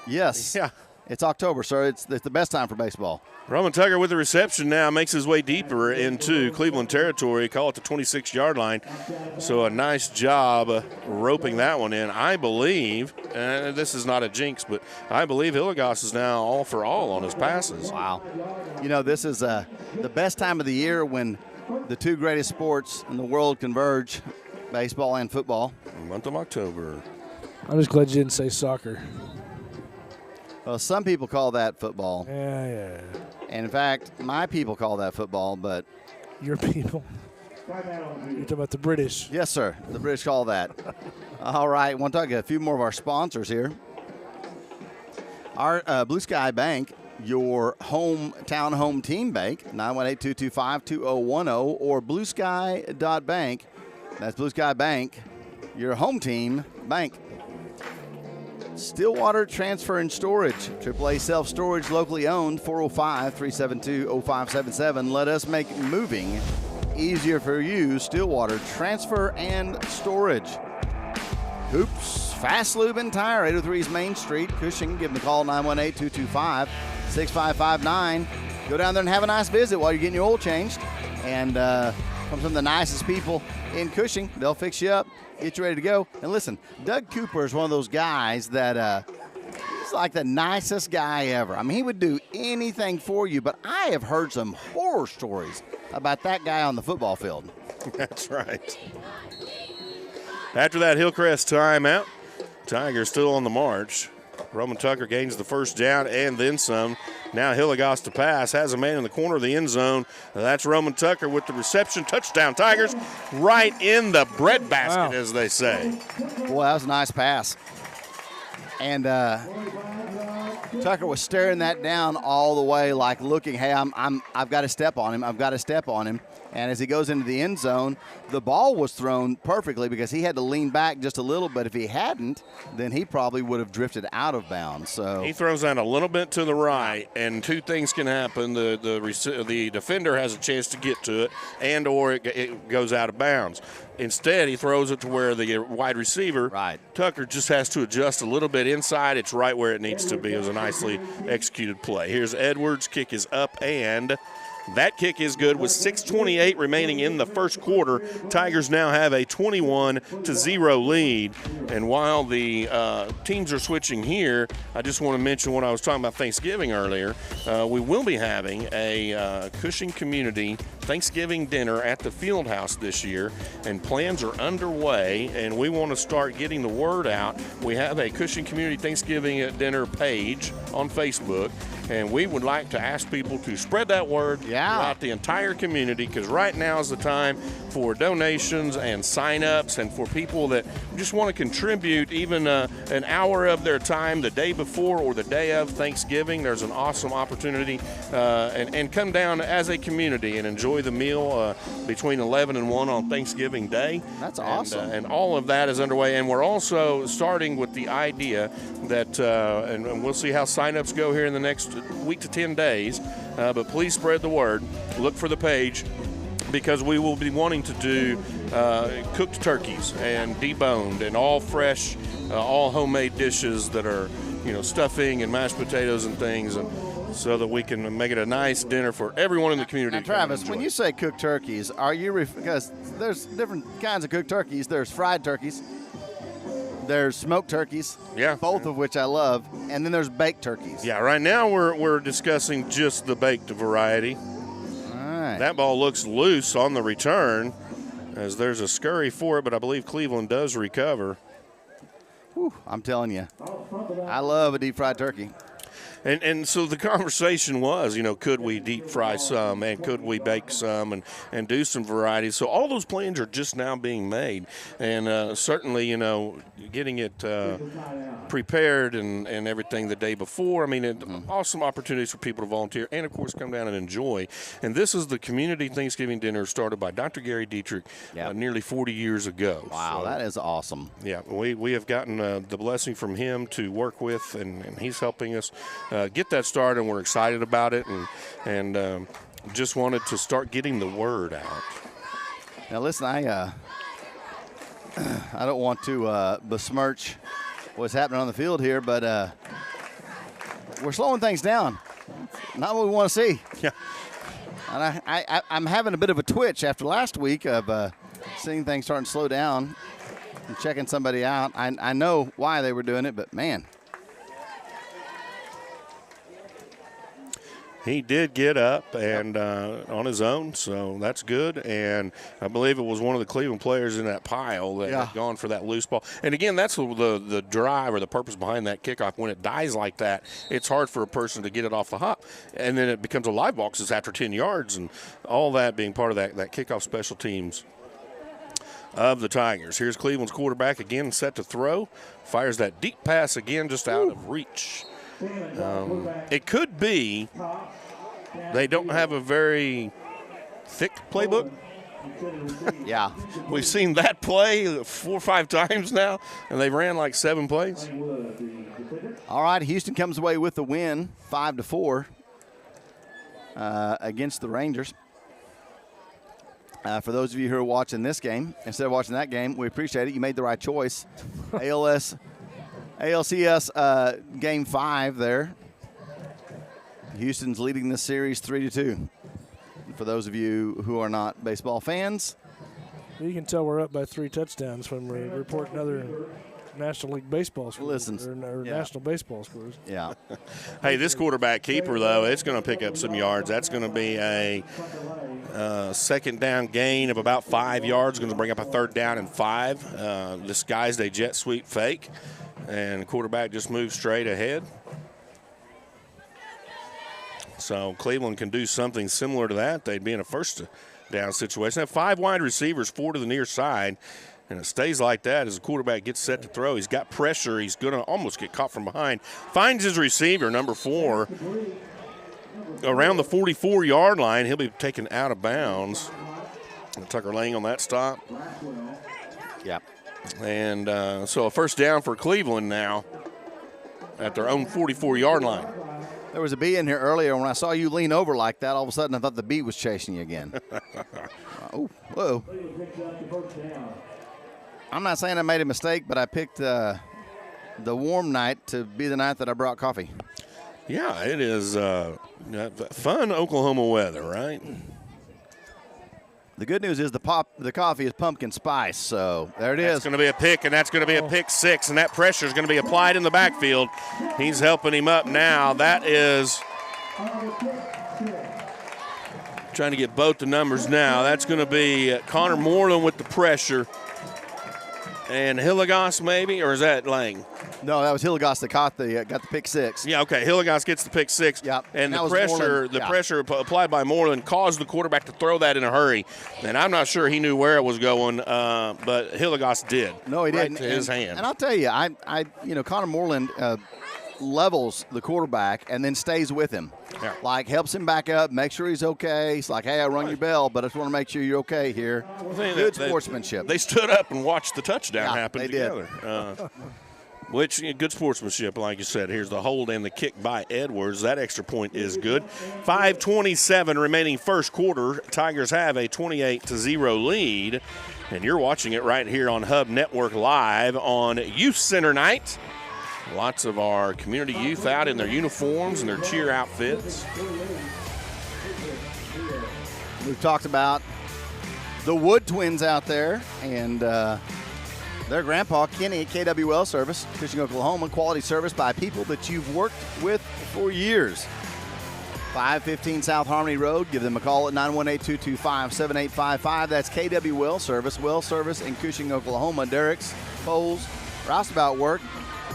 Yes. Yeah. It's October, sir. It's the best time for baseball. Roman Tucker with the reception now makes his way deeper into Cleveland territory. Call it the 26-yard line. So a nice job roping that one in. I believe, and this is not a jinx, but I believe Hilligoss is now all for all on his passes. Wow. You know, this is the best time of the year when the two greatest sports in the world converge, baseball and football. Month of October. I'm just glad you didn't say soccer. Well, some people call that football. Yeah. And in fact, my people call that football, but your people. You're talking about the British. Yes, sir. The British call that. All right. Want to talk a few more of our sponsors here. Our Blue Sky Bank, your hometown home team bank, 918-225-2010 or bluesky.bank. That's Blue Sky Bank, your home team bank. Stillwater Transfer and Storage, AAA Self-Storage, locally owned, 405-372-0577. Let us make moving easier for you. Stillwater Transfer and Storage. Hoops, Fast Lube and Tire, 803 East Main Street, Cushing. Give them a call, 918-225-6559. Go down there and have a nice visit while you're getting your oil changed. And from some of the nicest people in Cushing. They'll fix you up, get you ready to go. And listen, Doug Cooper is one of those guys that he's like the nicest guy ever. I mean, he would do anything for you, but I have heard some horror stories about that guy on the football field. That's right. After that Hillcrest timeout, Tigers still on the march. Roman Tucker gains the first down and then some. Now Hilligoss to pass, has a man in the corner of the end zone. That's Roman Tucker with the reception. Touchdown Tigers, right in the breadbasket, as they say. Boy, that was a nice pass. And Tucker was staring that down all the way, like looking, hey, I've got to step on him. I've got to step on him. And as he goes into the end zone, the ball was thrown perfectly because he had to lean back just a little bit. If he hadn't, then he probably would have drifted out of bounds. So he throws that a little bit to the right, and two things can happen: the defender has a chance to get to it, and or it goes out of bounds. Instead, he throws it to where the wide receiver, Tucker, just has to adjust a little bit inside. It's right where it needs to be. It was a nicely executed play. Here's Edwards. Kick is up, and that kick is good with 6:28 remaining in the first quarter. Tigers now have a 21-0 lead. And while the teams are switching here, I just want to mention what I was talking about Thanksgiving earlier. We will be having a Cushing Community Thanksgiving dinner at the Fieldhouse this year, and plans are underway, and we want to start getting the word out. We have a Cushing Community Thanksgiving dinner page on Facebook, and we would like to ask people to spread that word throughout the entire community, because right now is the time for donations and sign-ups, and for people that just want to contribute even an hour of their time the day before or the day of Thanksgiving. There's an awesome opportunity, and come down as a community and enjoy the meal between 11 and 1 on Thanksgiving Day. That's awesome. And all of that is underway, and we're also starting with the idea that, and we'll see how sign-ups go here in the next week to 10 days, but please spread the word. Look for the page, because we will be wanting to do cooked turkeys and deboned and all fresh, all homemade dishes that are, stuffing and mashed potatoes and things, and so that we can make it a nice dinner for everyone in the community. Now, Travis, when you say cooked turkeys, are you because there's different kinds of cooked turkeys. There's fried turkeys. There's smoked turkeys, both of which I love, and then there's baked turkeys. Yeah, right now we're discussing just the baked variety. All right. That ball looks loose on the return, as there's a scurry for it, but I believe Cleveland does recover. Whew, I'm telling you, I love a deep fried turkey. And so the conversation was, could we deep fry some, and could we bake some, and do some varieties? So all those plans are just now being made, and certainly, getting it prepared and everything the day before. I mean, awesome opportunities for people to volunteer and, of course, come down and enjoy. And this is the community Thanksgiving dinner started by Dr. Gary Dietrich nearly 40 years ago. Wow, that is awesome. Yeah, we have gotten the blessing from him to work with, and he's helping us get that started, and we're excited about it, and just wanted to start getting the word out. Now, listen, I don't want to besmirch what's happening on the field here, but we're slowing things down. Not what we want to see. Yeah. And I'm having a bit of a twitch after last week of seeing things starting to slow down and checking somebody out. I know why they were doing it, but man. He did get up and on his own, so that's good. And I believe it was one of the Cleveland players in that pile that had gone for that loose ball. And, again, that's the drive or the purpose behind that kickoff. When it dies like that, it's hard for a person to get it off the hop. And then it becomes a live ball because it's after 10 yards, and all that being part of that kickoff special teams of the Tigers. Here's Cleveland's quarterback again set to throw. Fires that deep pass again just out of reach. It could be they don't have a very thick playbook. Yeah. We've seen that play 4 or 5 times now, and they've ran like 7 plays. All right, Houston comes away with the win, 5-4 against the Rangers. For those of you who are watching this game, instead of watching that game, we appreciate it. You made the right choice. ALCS Game 5 there. Houston's leading this series 3-2. For those of you who are not baseball fans. You can tell we're up by 3 touchdowns when we report another National League Baseball scores. Or National Baseball scores. Yeah. Hey, this quarterback keeper, though, it's going to pick up some yards. That's going to be a second down gain of about 5 yards. Going to bring up a third down and 5. Disguised a jet sweep fake. And the quarterback just moves straight ahead. So Cleveland can do something similar to that. They'd be in a first down situation. They have 5 wide receivers, 4 to the near side. And it stays like that as the quarterback gets set to throw. He's got pressure. He's going to almost get caught from behind. Finds his receiver, number 4, around the 44-yard line. He'll be taken out of bounds. Tucker Lang on that stop. Yeah. And so a first down for Cleveland now at their own 44-yard line. There was a bee in here earlier. When I saw you lean over like that, all of a sudden I thought the bee was chasing you again. Oh, whoa. I'm not saying I made a mistake, but I picked the warm night to be the night that I brought coffee. Yeah, it is fun Oklahoma weather, right? The good news is the coffee is pumpkin spice, so there it is. That's going to be a pick, and that's going to be a pick 6, and that pressure is going to be applied in the backfield. He's helping him up now. That is trying to get both the numbers now. That's going to be Connor Moreland with the pressure. And Hilligoss maybe, or is that Lang? No, that was Hilligoss that got the pick 6. Yeah, okay. Hilligoss gets the pick 6. Yep. And the pressure applied by Moreland caused the quarterback to throw that in a hurry. And I'm not sure he knew where it was going, but Hilligoss did. No, he right didn't. To his hand. And I'll tell you, Connor Moreland levels the quarterback and then stays with him. Yeah. Like helps him back up, make sure he's okay. He's like, hey, I rung your bell, but I just want to make sure you're okay here. Good sportsmanship. They stood up and watched the touchdown happen they together. Which, good sportsmanship, like you said. Here's the hold and the kick by Edwards. That extra point is good. 5:27 remaining first quarter. Tigers have a 28-0 lead. And you're watching it right here on Hub Network Live on Youth Center night. Lots of our community youth out in their uniforms and their cheer outfits. We've talked about the Wood twins out there and their grandpa, Kenny, at KWL Service, Cushing, Oklahoma. Quality service by people that you've worked with for years. 515 South Harmony Road. Give them a call at 918-225-7855. That's KWL Service. Well Service in Cushing, Oklahoma. Derricks, Poles, roustabout work.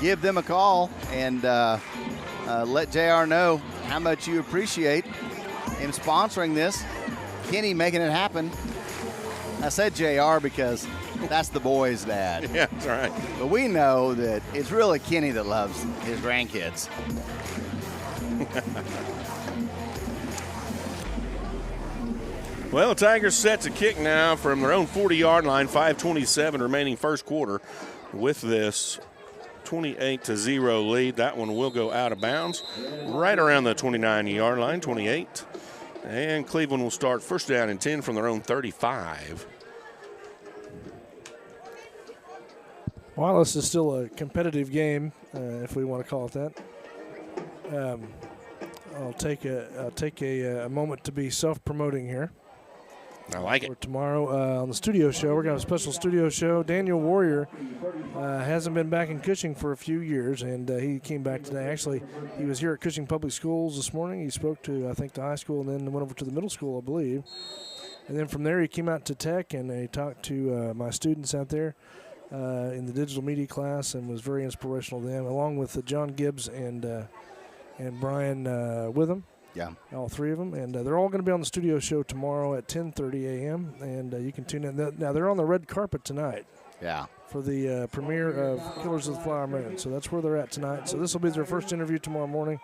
Give them a call and let JR know how much you appreciate him sponsoring this. Kenny making it happen. I said JR because that's the boys' dad. Yeah, that's right. But we know that it's really Kenny that loves his grandkids. Well, the Tigers set to kick now from their own 40-yard line, 5:27 remaining first quarter with this 28-0 lead. That one will go out of bounds right around the 29-yard line, 28. And Cleveland will start first down and 10 from their own 35. While this is still a competitive game, if we want to call it that, I'll take a moment to be self-promoting here. I like it. For tomorrow on the studio show, we're going to have a special studio show. Daniel Warrior hasn't been back in Cushing for a few years, and he came back today. Actually, he was here at Cushing Public Schools this morning. He spoke to, I think, the high school and then went over to the middle school, I believe. And then from there, he came out to Tech, and he talked to my students out there in the digital media class and was very inspirational to them, along with John Gibbs and Brian Witham. Yeah. All three of them. And they're all going to be on the studio show tomorrow at 10:30 a.m. And you can tune in. Now, they're on the red carpet tonight. Yeah. For the premiere of Killers of the Flower Moon. So that's where they're at tonight. So this will be their first interview tomorrow morning.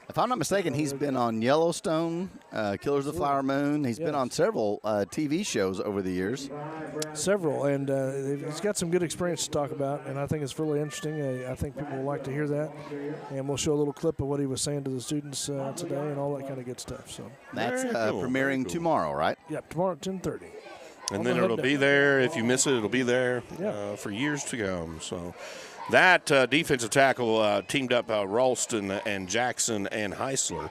If I'm not mistaken, he's been on Yellowstone, Killers of the Flower Moon. He's been on several TV shows over the years. Several, and he's got some good experience to talk about, and I think it's really interesting. I think people will like to hear that, and we'll show a little clip of what he was saying to the students today and all that kind of good stuff. So that's premiering tomorrow, right? Yep, tomorrow at 10:30. And then it'll be there. If you miss it, it'll be there for years to come. So that defensive tackle teamed up Ralston and Jackson and Heisler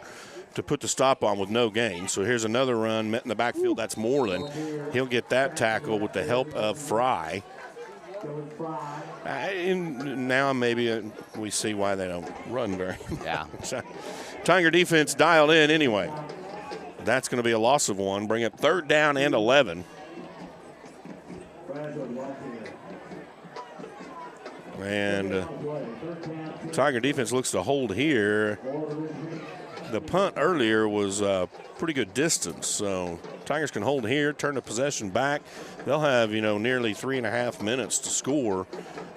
to put the stop on with no gain. So here's another run met in the backfield. That's Moreland. He'll get that tackle with the help of Fry. Now maybe we see why they don't run very much. Yeah. Tiger defense dialed in anyway. That's going to be a loss of one. Bring it 3rd down and 11. And Tiger defense looks to hold here. The punt earlier was pretty good distance, so Tigers can hold here, turn the possession back. They'll have, nearly 3.5 minutes to score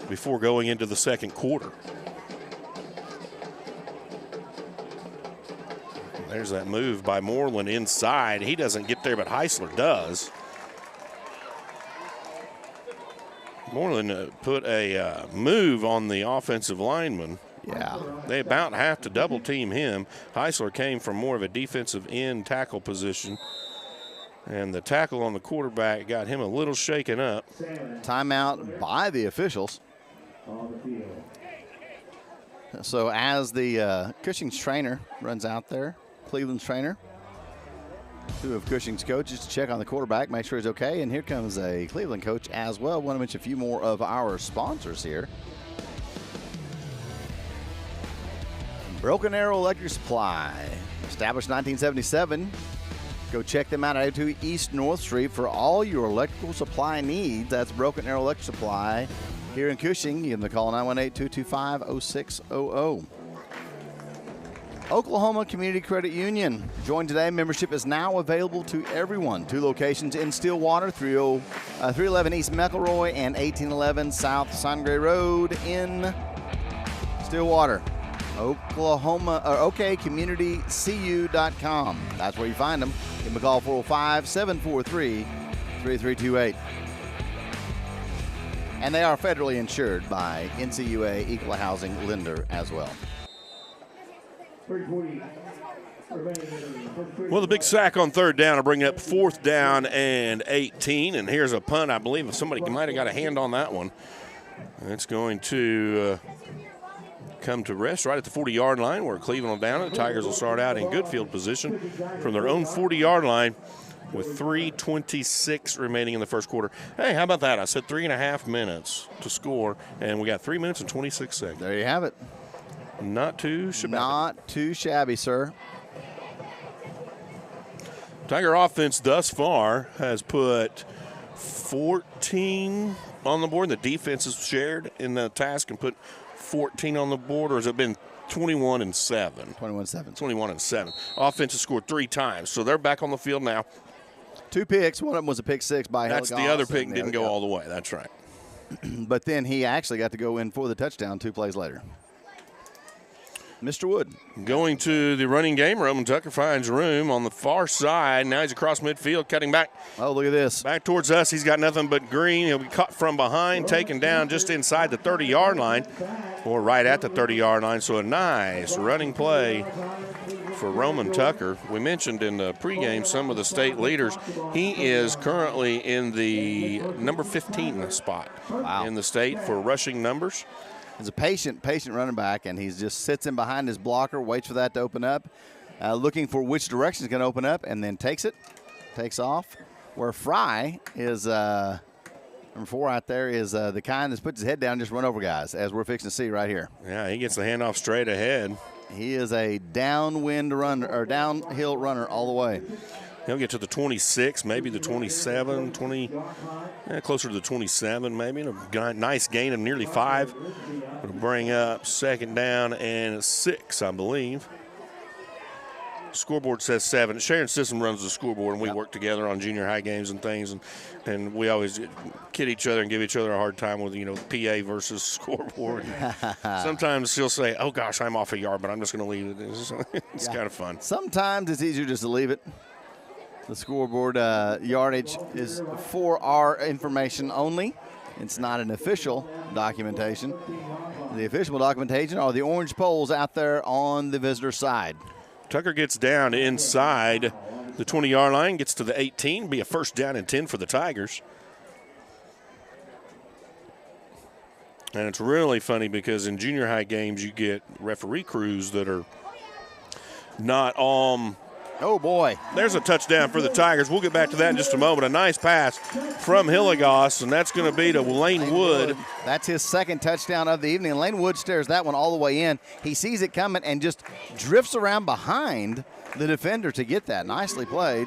before going into the second quarter. There's that move by Moreland inside. He doesn't get there, but Heisler does. Moreland put a move on the offensive lineman. Yeah. They about have to double team him. Heisler came from more of a defensive end tackle position. And the tackle on the quarterback got him a little shaken up. Timeout by the officials. So as the Cushing's trainer runs out there, Cleveland's trainer, 2 of Cushing's coaches to check on the quarterback, make sure he's okay. And here comes a Cleveland coach as well. Want to mention a few more of our sponsors here. Broken Arrow Electric Supply, established 1977. Go check them out at 82 East North Street for all your electrical supply needs. That's Broken Arrow Electric Supply here in Cushing. Give them a call, 918-225-0600. Oklahoma Community Credit Union. Join today. Membership is now available to everyone. 2 locations in Stillwater, 311 East McElroy and 1811 South Sangre Road in Stillwater. OKCommunityCU.com. That's where you find them. Give them a call, 405-743-3328. And they are federally insured by NCUA Equal Housing Lender as well. Well, the big sack on 3rd down will bring up 4th down and 18. And here's a punt. I believe somebody might have got a hand on that one. It's going to come to rest right at the 40-yard line where Cleveland will down it. The Tigers will start out in good field position from their own 40-yard line with 3:26 remaining in the first quarter. Hey, how about that? I said 3.5 minutes to score, and we got 3 minutes and 26 seconds. There you have it. Not too shabby. Not too shabby, sir. Tiger offense thus far has put 14 on the board. The defense has shared in the task and put 14 on the board, or has it been 21 and 7? 21-7. 21 and 7. Offense has scored 3 times, so they're back on the field now. 2 picks. One of them was a pick 6 by That's Helgoss, the other pick didn't go all the way. That's right. But then he actually got to go in for the touchdown 2 plays later. Mr. Wood. Going to the running game. Roman Tucker finds room on the far side. Now he's across midfield, cutting back. Oh, look at this. Back towards us. He's got nothing but green. He'll be caught from behind, taken down just inside the 30-yard line, or right at the 30-yard line. So a nice running play for Roman Tucker. We mentioned in the pregame some of the state leaders. He is currently in the number 15 spot in the state for rushing numbers. is a patient running back, and he just sits in behind his blocker, waits for that to open up, looking for which direction is going to open up, and then takes off. Where Fry is number 4 out there is the kind that puts his head down and just run over guys, as we're fixing to see right here. Yeah, he gets the handoff straight ahead. He is a downwind runner or downhill runner all the way. He'll get to the 26, maybe the 27, closer to the 27 maybe. And a nice gain of nearly 5. It'll bring up 2nd down and 6, I believe. Scoreboard says 7. Sharon Sissom runs the scoreboard, and we work together on junior high games and things, and we always kid each other and give each other a hard time with, PA versus scoreboard. Sometimes she'll say, oh, gosh, I'm off a yard, but I'm just going to leave it. It's kind of fun. Sometimes it's easier just to leave it. The scoreboard yardage is for our information only. It's not an official documentation. The official documentation are the orange poles out there on the visitor side. Tucker gets down inside the 20-yard line, gets to the 18, be a 1st down and 10 for the Tigers. And it's really funny because in junior high games you get referee crews that are not oh, boy. There's a touchdown for the Tigers. We'll get back to that in just a moment. A nice pass from Hilligoss, and that's going to be to Lane Wood. That's his 2nd touchdown of the evening. Lane Wood stares that one all the way in. He sees it coming and just drifts around behind the defender to get that. Nicely played,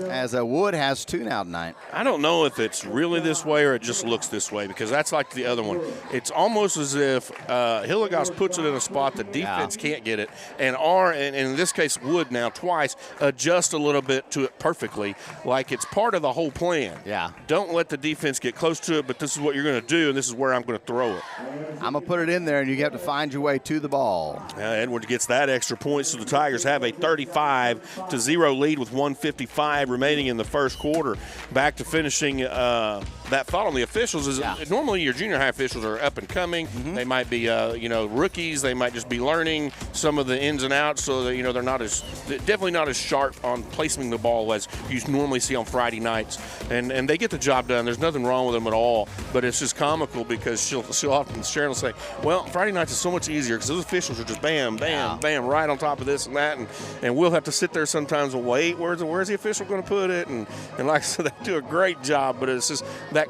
as Wood has 2 now tonight. I don't know if it's really this way or it just looks this way, because that's like the other one. It's almost as if Hilligoss puts it in a spot the defense can't get it, and in this case Wood now twice adjust a little bit to it perfectly, like it's part of the whole plan. Yeah. Don't let the defense get close to it, but this is what you're going to do, and this is where I'm going to throw it. I'm going to put it in there, and you have to find your way to the ball. Edwards gets that extra point, so the Tigers have a 35-0 lead with 1:55 remaining in the first quarter. Back to finishing that thought on the officials is normally your junior high officials are up and coming. Mm-hmm. They might be rookies. They might just be learning some of the ins and outs, so that they're definitely not as sharp on placing the ball as you normally see on Friday nights. And they get the job done. There's nothing wrong with them at all. But it's just comical because she'll often Sharon will say, well, Friday nights is so much easier because those officials are just bam, bam, bam, right on top of this and that, and we'll have to sit there sometimes and wait. Where's the official going to put it? And like I said, they do a great job. But it's just I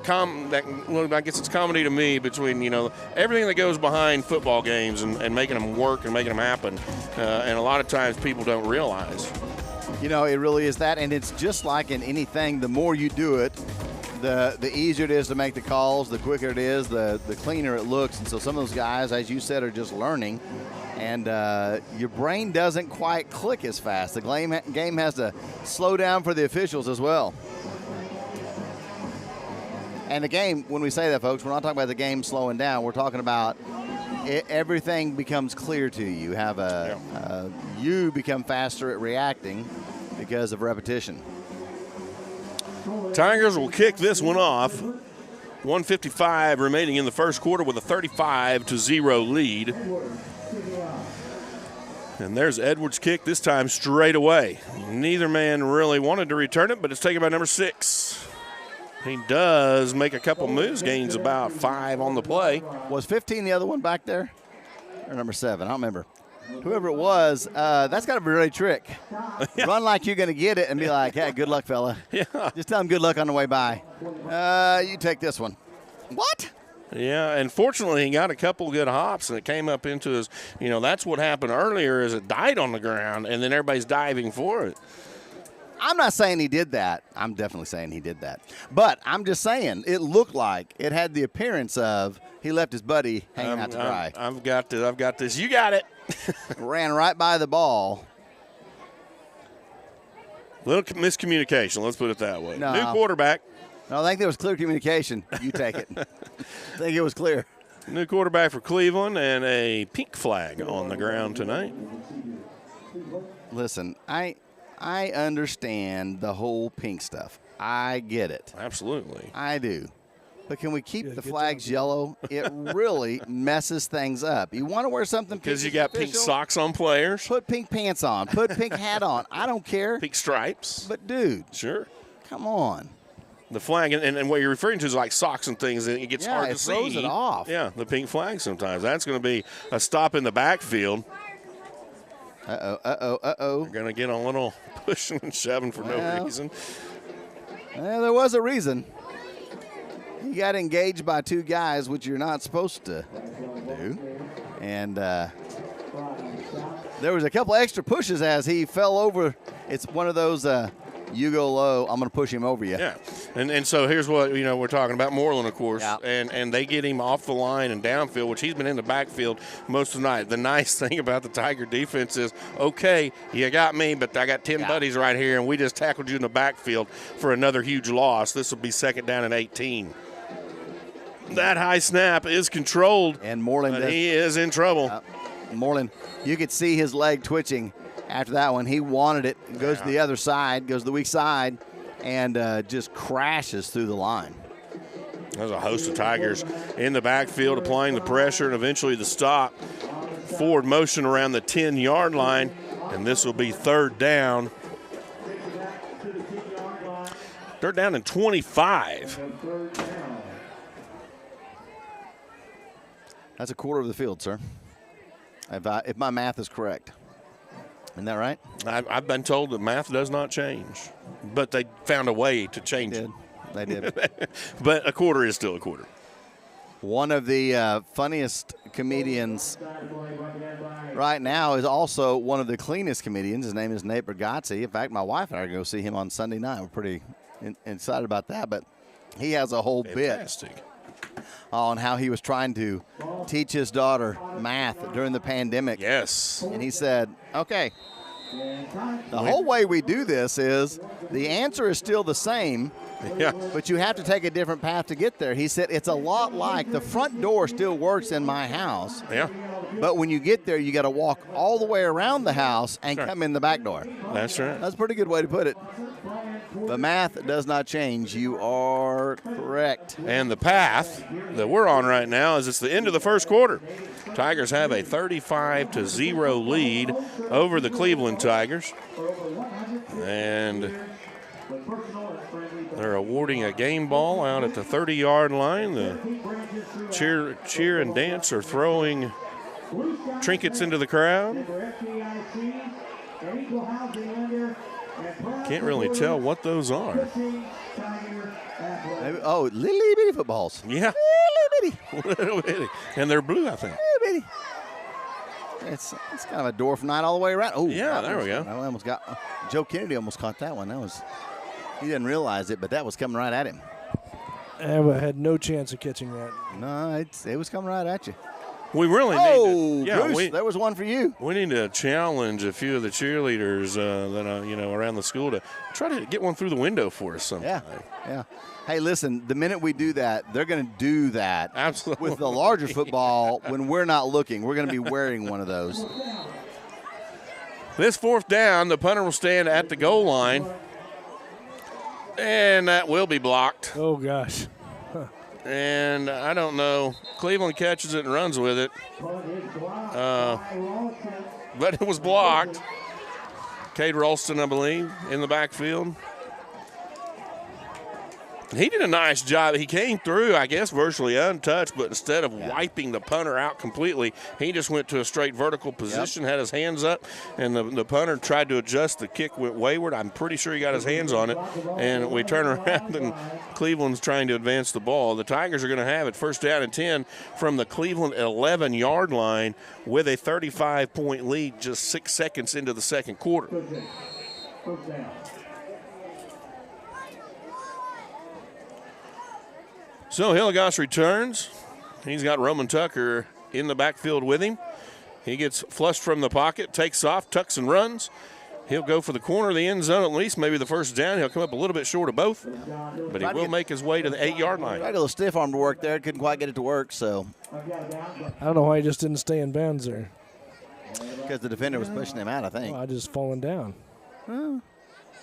guess it's comedy to me between everything that goes behind football games and making them work and making them happen. And a lot of times people don't realize. It really is that, and it's just like in anything. The more you do it, the easier it is to make the calls, the quicker it is, the cleaner it looks. And so some of those guys, as you said, are just learning. And your brain doesn't quite click as fast. The game has to slow down for the officials as well. And the game, when we say that, folks, we're not talking about the game slowing down. We're talking about everything becomes clear to you. You have you become faster at reacting because of repetition. Tigers will kick this one off. 1:55 remaining in the first quarter with a 35-0 lead. And there's Edwards' kick, this time straight away. Neither man really wanted to return it, but it's taken by number 6. He does make a couple moves, gains about 5 on the play. Was 15 the other one back there? Or number 7? I don't remember. Whoever it was, that's got to be a really trick. Run like you're going to get it and be like, hey, good luck, fella. Yeah. Just tell him good luck on the way by. You take this one. What? Yeah, and fortunately he got a couple good hops and it came up into his, that's what happened earlier is it died on the ground and then everybody's diving for it. I'm not saying he did that. I'm definitely saying he did that. But I'm just saying it looked like it had the appearance of he left his buddy hanging out to dry. I've got this. You got it. Ran right by the ball. Little miscommunication, let's put it that way. No. New quarterback. No, I think there was clear communication. You take it. I think it was clear. New quarterback for Cleveland and a pink flag on the ground tonight. Listen, I understand the whole pink stuff. I get it. Absolutely. I do. But can we keep the flags yellow? It really messes things up. You want to wear something because you got pink socks on players. Put pink pants on. Put pink hat on. I don't care. Pink stripes. But, dude. Sure. Come on. The flag, and what you're referring to is like socks and things, and it gets hard to see. Yeah, it throws it off. Yeah, the pink flag sometimes. That's going to be a stop in the backfield. Uh-oh. They're going to get a little pushing and shoving for no reason. Well, there was a reason. You got engaged by 2 guys, which you're not supposed to do. And there was a couple extra pushes as he fell over. It's one of those you go low, I'm going to push him over you. Yeah, and so here's what, we're talking about Moreland, of course, and they get him off the line and downfield, which he's been in the backfield most of the night. The nice thing about the Tiger defense is, okay, you got me, but I got 10 buddies right here, and we just tackled you in the backfield for another huge loss. This will be 2nd down and 18. That high snap is controlled, and Moreland he is in trouble. Moreland, you could see his leg twitching after that one. He wanted it, goes to the other side, goes to the weak side, and just crashes through the line. There's a host of Tigers in the backfield applying the pressure and eventually the stop. Forward motion around the 10-yard line, and this will be 3rd down. 3rd down and 25. That's a quarter of the field, sir, if my math is correct. Isn't that right? I've been told that math does not change, but they found a way to change it. They did. But a quarter is still a quarter. One of the funniest comedians right now is also one of the cleanest comedians. His name is Nate Bergazzi. In fact, my wife and I are going to go see him on Sunday night. We're pretty excited about that. But he has a whole bit on how he was trying to teach his daughter math during the pandemic. Yes. And he said, okay, the whole way we do this is the answer is still the same, but you have to take a different path to get there. He said it's a lot like the front door still works in my house. Yeah. But when you get there, you got to walk all the way around the house and come in the back door. That's right. That's a pretty good way to put it. The math does not change. You are correct. And the path that we're on right now is it's the end of the first quarter. Tigers have a 35-0 lead over the Cleveland Tigers. And they're awarding a game ball out at the 30-yard line. The cheer and dance are throwing trinkets into the crowd. Can't really tell what those are. Maybe, little bitty footballs. Yeah. Little bitty. And they're blue, I think. Little bitty. It's kind of a dwarf night all the way around. Oh, yeah, there we go. I almost got Joe Kennedy almost caught that one. He didn't realize it, but that was coming right at him. I had no chance of catching that. No, it was coming right at you. We really need to. Bruce, there was one for you. We need to challenge a few of the cheerleaders that around the school to try to get one through the window for us sometime. Yeah. Hey, listen, the minute we do that, they're going to do that. Absolutely. With the larger football when we're not looking. We're going to be wearing one of those. This 4th down, the punter will stand at the goal line. And that will be blocked. Oh, gosh. And I don't know. Cleveland catches it and runs with it. But it was blocked. Cade Ralston, I believe, in the backfield. He did a nice job. He came through, I guess, virtually untouched, but instead of wiping the punter out completely, he just went to a straight vertical position, had his hands up, and the punter tried to adjust. The kick went wayward. I'm pretty sure he got his hands on it, and we turn around, and Cleveland's trying to advance the ball. The Tigers are going to have it 1st down and 10 from the Cleveland 11-yard line with a 35-point lead just 6 seconds into the second quarter. So Hilligoss returns. He's got Roman Tucker in the backfield with him. He gets flushed from the pocket, takes off, tucks and runs. He'll go for the corner of the end zone at least, maybe the 1st down. He'll come up a little bit short of both, but he will make his way to the 8-yard line. Tried a little stiff arm to work there. Couldn't quite get it to work, so. I don't know why he just didn't stay in bounds there. Because the defender was pushing him out, I think. Well, I just fallen down.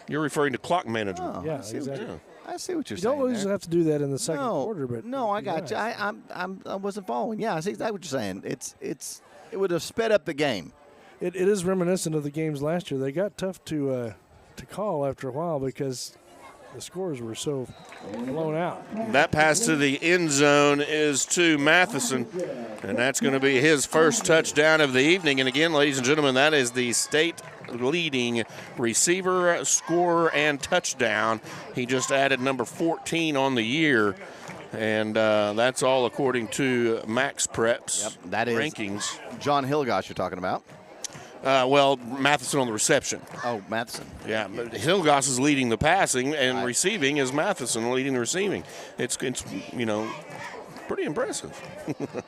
You're referring to clock management. Yeah, exactly. I see what you're you saying. You don't always have to do that in the second No, quarter, but no, I got you. I wasn't following. Yeah, I see exactly what you're saying. It would have sped up the game. It is reminiscent of the games last year. They got tough to call after a while because the scores were so blown out. That pass to the end zone is to Matheson, and that's going to be his first touchdown of the evening. And again, ladies and gentlemen, that is the state leading receiver, scorer, and touchdown. He just added number 14 on the year, and that's all according to Max Prep's that is rankings. John Hilgosh you're talking about. Well, Matheson on the reception. Oh, Matheson. Yeah, but Hilgoss is leading the passing, and receiving is Matheson leading the receiving. It's you know, pretty impressive.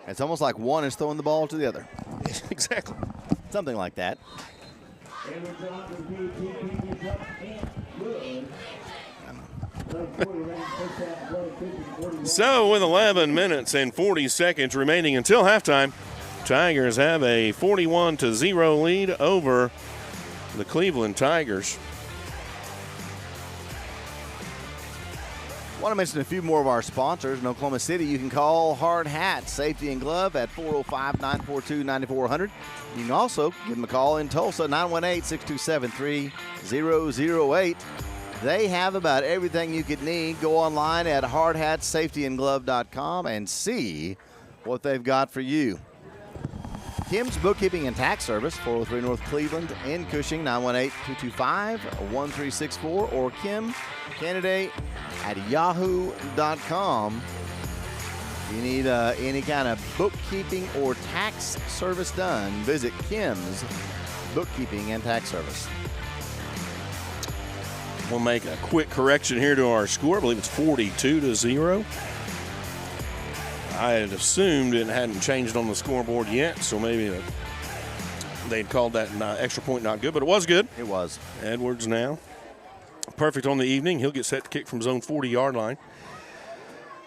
It's almost like one is throwing the ball to the other. Exactly. Something like that. So with 11 minutes and 40 seconds remaining until halftime, Tigers have a 41-0 lead over the Cleveland Tigers. Want to mention a few more of our sponsors. In Oklahoma City, you can call Hard Hat Safety and Glove at 405-942-9400. You can also give them a call in Tulsa, 918-627-3008. They have about everything you could need. Go online at hardhatsafetyandglove.com and see what they've got for you. Kim's Bookkeeping and Tax Service, 403 North Cleveland in Cushing, 918-225-1364, or Kim Candidate at yahoo.com. You need any kind of bookkeeping or tax service done, visit Kim's Bookkeeping and Tax Service. We'll make a quick correction here to our score. I believe it's 42-0. I had assumed it hadn't changed on the scoreboard yet, so maybe they'd called that extra point not good, but it was good. It was. Edwards now perfect on the evening. He'll get set to kick from zone 40-yard line.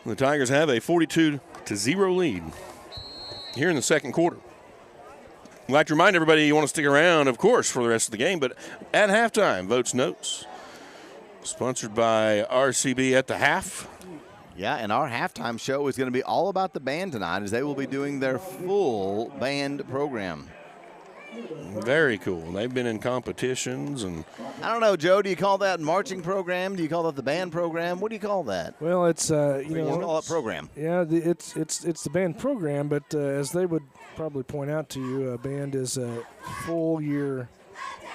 The Tigers have a 42-0 lead here in the second quarter. I'd like to remind everybody you want to stick around, of course, for the rest of the game, but at halftime, Votes Notes, sponsored by RCB at the half. Yeah, and our halftime show is going to be all about the band tonight, as they will be doing their full band program. Very cool. They've been in competitions, and I don't know, Joe. Do you call that marching program? Do you call that the band program? What do you call that? Well, it's you call it program. Yeah, it's the band program, but as they would probably point out to you, a band is a full year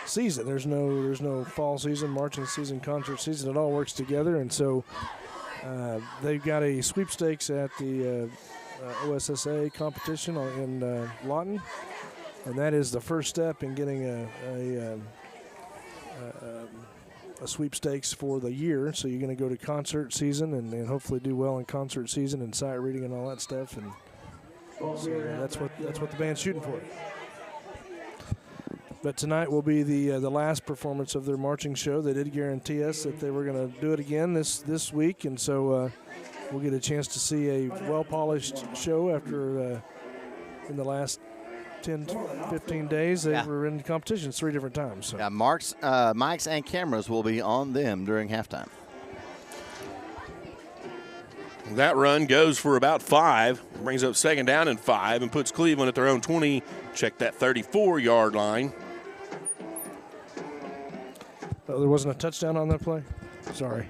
season. There's no fall season, marching season, concert season. It all works together, and so. They've got a sweepstakes at the OSSA competition in Lawton, and that is the first step in getting a sweepstakes for the year. So you're going to go to concert season and hopefully do well in concert season and sight reading and all that stuff. And so that's what the band's shooting for. But tonight will be the last performance of their marching show. They did guarantee us that they were going to do it again this week, and so we'll get a chance to see a well-polished show after in the last 10, 15 days they were in competitions 3 different times. So. Yeah, mics and cameras will be on them during halftime. That run goes for about 5, brings up second down and 5, and puts Cleveland at their own 20. Check that 34-yard line. Oh, there wasn't a touchdown on that play? Sorry.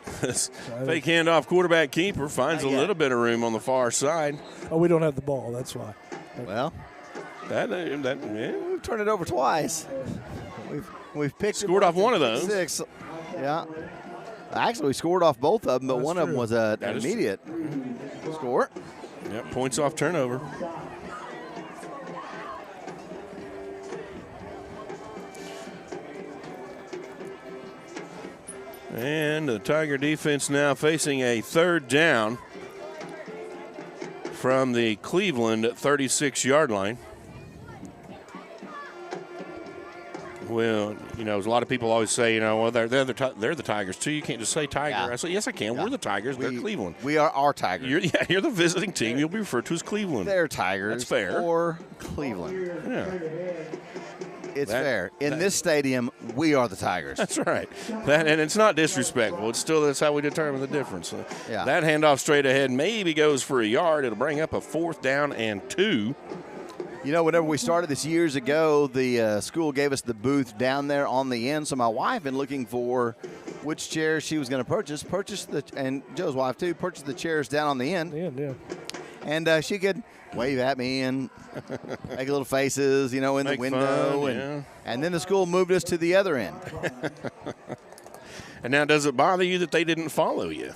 Fake handoff, quarterback keeper finds a little bit of room on the far side. Oh, we don't have the ball. That's why. Well, we've turned it over twice. We've picked scored off one of those. 6. Yeah. Actually, we scored off both of them, but one of them was an immediate score. Yep, points off turnover. And the Tiger defense now facing a third down from the Cleveland 36-yard line. Well, as a lot of people always say, well, they're the Tigers too. You can't just say Tiger. Yeah. I say, yes, I can. Yeah. We're the Tigers. They're Cleveland. We are our Tigers. You're the visiting team. You'll be referred to as Cleveland. They're Tigers. That's fair. Or Cleveland. Yeah. It's fair. In this stadium, we are the Tigers. That's right. And it's not disrespectful. It's still, that's how we determine the difference. Yeah. That handoff straight ahead maybe goes for a yard. It'll bring up a 4th down and 2. Whenever we started this years ago, the school gave us the booth down there on the end. So my wife been looking for which chair she was going to purchase, and Joe's wife too, purchased the chairs down on the end. Yeah. And she could wave at me and make little faces, in the window. And then the school moved us to the other end. And now, does it bother you that they didn't follow you?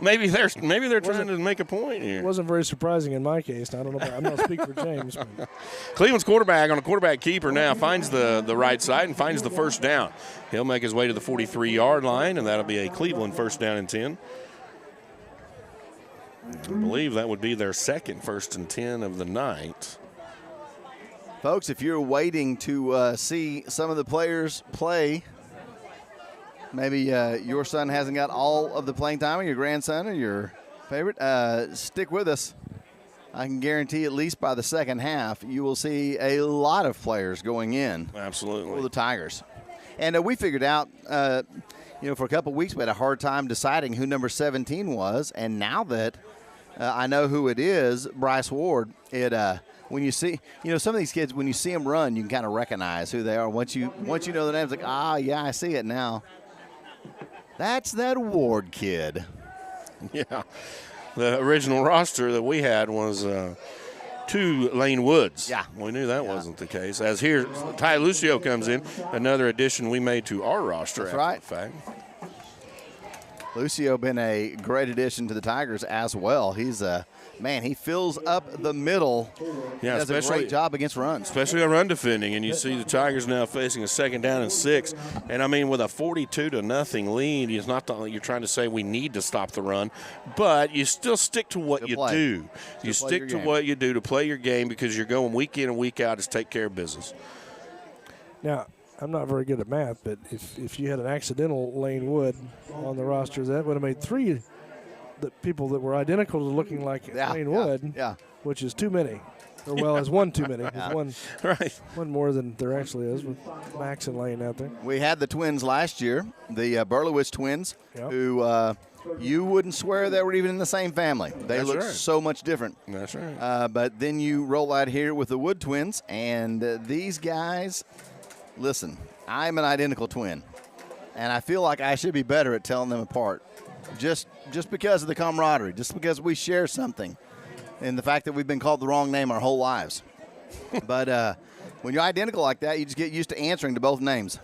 Maybe they're trying to make a point here. It wasn't very surprising in my case. I don't know. I'm not speaking for James. But. Cleveland's quarterback on a quarterback keeper now finds the right side and finds the first down. He'll make his way to the 43-yard line, and that'll be a Cleveland first down and 10. I believe that would be their second 1st and 10 of the night. Folks, if you're waiting to see some of the players play, maybe your son hasn't got all of the playing time, or your grandson, or your favorite, stick with us. I can guarantee at least by the second half, you will see a lot of players going in. Absolutely. For the Tigers. And we figured out, for a couple weeks we had a hard time deciding who number 17 was, and now that I know who it is, Bryce Ward, when you see, some of these kids, when you see them run, you can kind of recognize who they are. Once you know the names, like, yeah, I see it now. That's that Ward kid. Yeah. The original roster that we had was 2 Lane Woods. Yeah. We knew that wasn't the case. As here, Ty Lucio comes in, another addition we made to our roster. That's right. Fact. Lucio been a great addition to the Tigers as well. He's he fills up the middle. Yeah, he does a great job against runs. Especially on run defending. And you see the Tigers now facing a 2nd down and 6. And, with a 42-0 lead, it's not that you're trying to say we need to stop the run, but you still stick to what you do. You stick to what you do to play your game because you're going week in and week out to take care of business. Now, I'm not very good at math, but if you had an accidental Lane Wood on the roster, that would have made 3 people that were identical to looking like Lane Wood, which is too many. Or, well, as one too many. One more than there actually is with Max and Lane out there. We had the twins last year, the Berlowitz twins, who you wouldn't swear they were even in the same family. They look so much different. That's right. But then you roll out here with the Wood twins, and these guys – listen, I'm an identical twin, and I feel like I should be better at telling them apart just because of the camaraderie, just because we share something, and the fact that we've been called the wrong name our whole lives. But when you're identical like that, you just get used to answering to both names.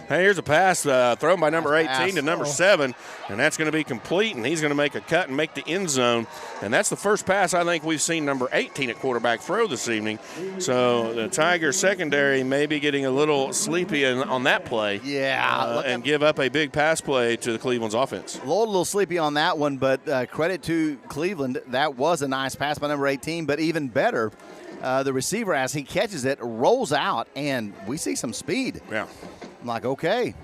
Hey, here's a pass thrown by number 18 to number 7, and that's going to be complete, and he's going to make a cut and make the end zone. And that's the first pass I think we've seen number 18 at quarterback throw this evening. So the Tigers secondary may be getting a little sleepy on that play. Yeah. And give up a big pass play to the Cleveland's offense. A little sleepy on that one, but credit to Cleveland. That was a nice pass by number 18, but even better, the receiver, as he catches it, rolls out, and we see some speed. Yeah. I'm like, okay.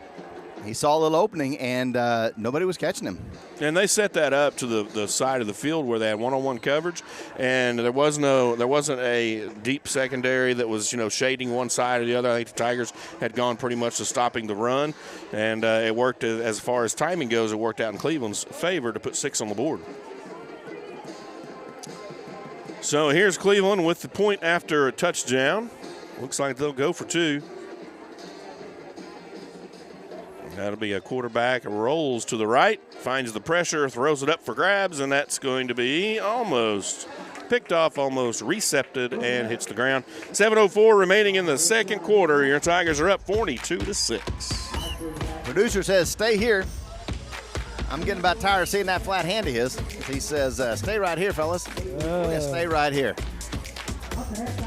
He saw a little opening, and nobody was catching him. And they set that up to the side of the field where they had one-on-one coverage, and there wasn't a deep secondary that was shading one side or the other. I think the Tigers had gone pretty much to stopping the run, and it worked as far as timing goes. It worked out in Cleveland's favor to put 6 on the board. So here's Cleveland with the point after a touchdown. Looks like they'll go for 2. That'll be a quarterback, rolls to the right, finds the pressure, throws it up for grabs, and that's going to be almost picked off, almost recepted, and hits the ground. 7:04 remaining in the second quarter. Your Tigers are up 42-6. Producer says, stay here. I'm getting about tired of seeing that flat hand of his. He says, stay right here, fellas. Yeah, stay right here.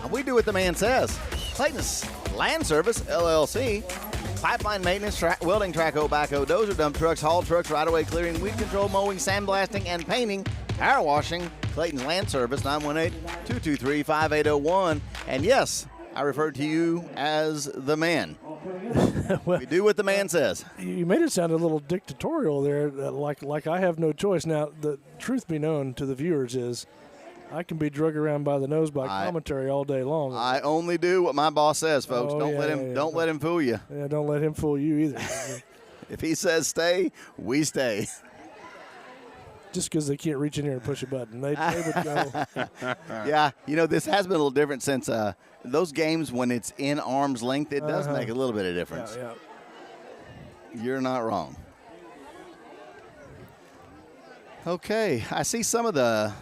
And we do what the man says. Clayton's Land Service, LLC. Pipeline maintenance, welding, track, backhoe, dozer, dump trucks, haul trucks, right-of-way clearing, weed control, mowing, sandblasting, and painting, power washing. Clayton's Land Service, 918-223-5801. And yes, I referred to you as the man. Well, we do what the man says. You made it sound a little dictatorial there, like I have no choice. Now, the truth be known to the viewers is I can be drug around by the nose by commentary all day long. I only do what my boss says, folks. Don't let him fool you. Yeah, don't let him fool you either. If he says stay, we stay. Just because they can't reach in here and push a button, they would go. Yeah, this has been a little different since those games when it's in arm's length. It does make a little bit of difference. Yeah. You're not wrong. Okay, I see some of the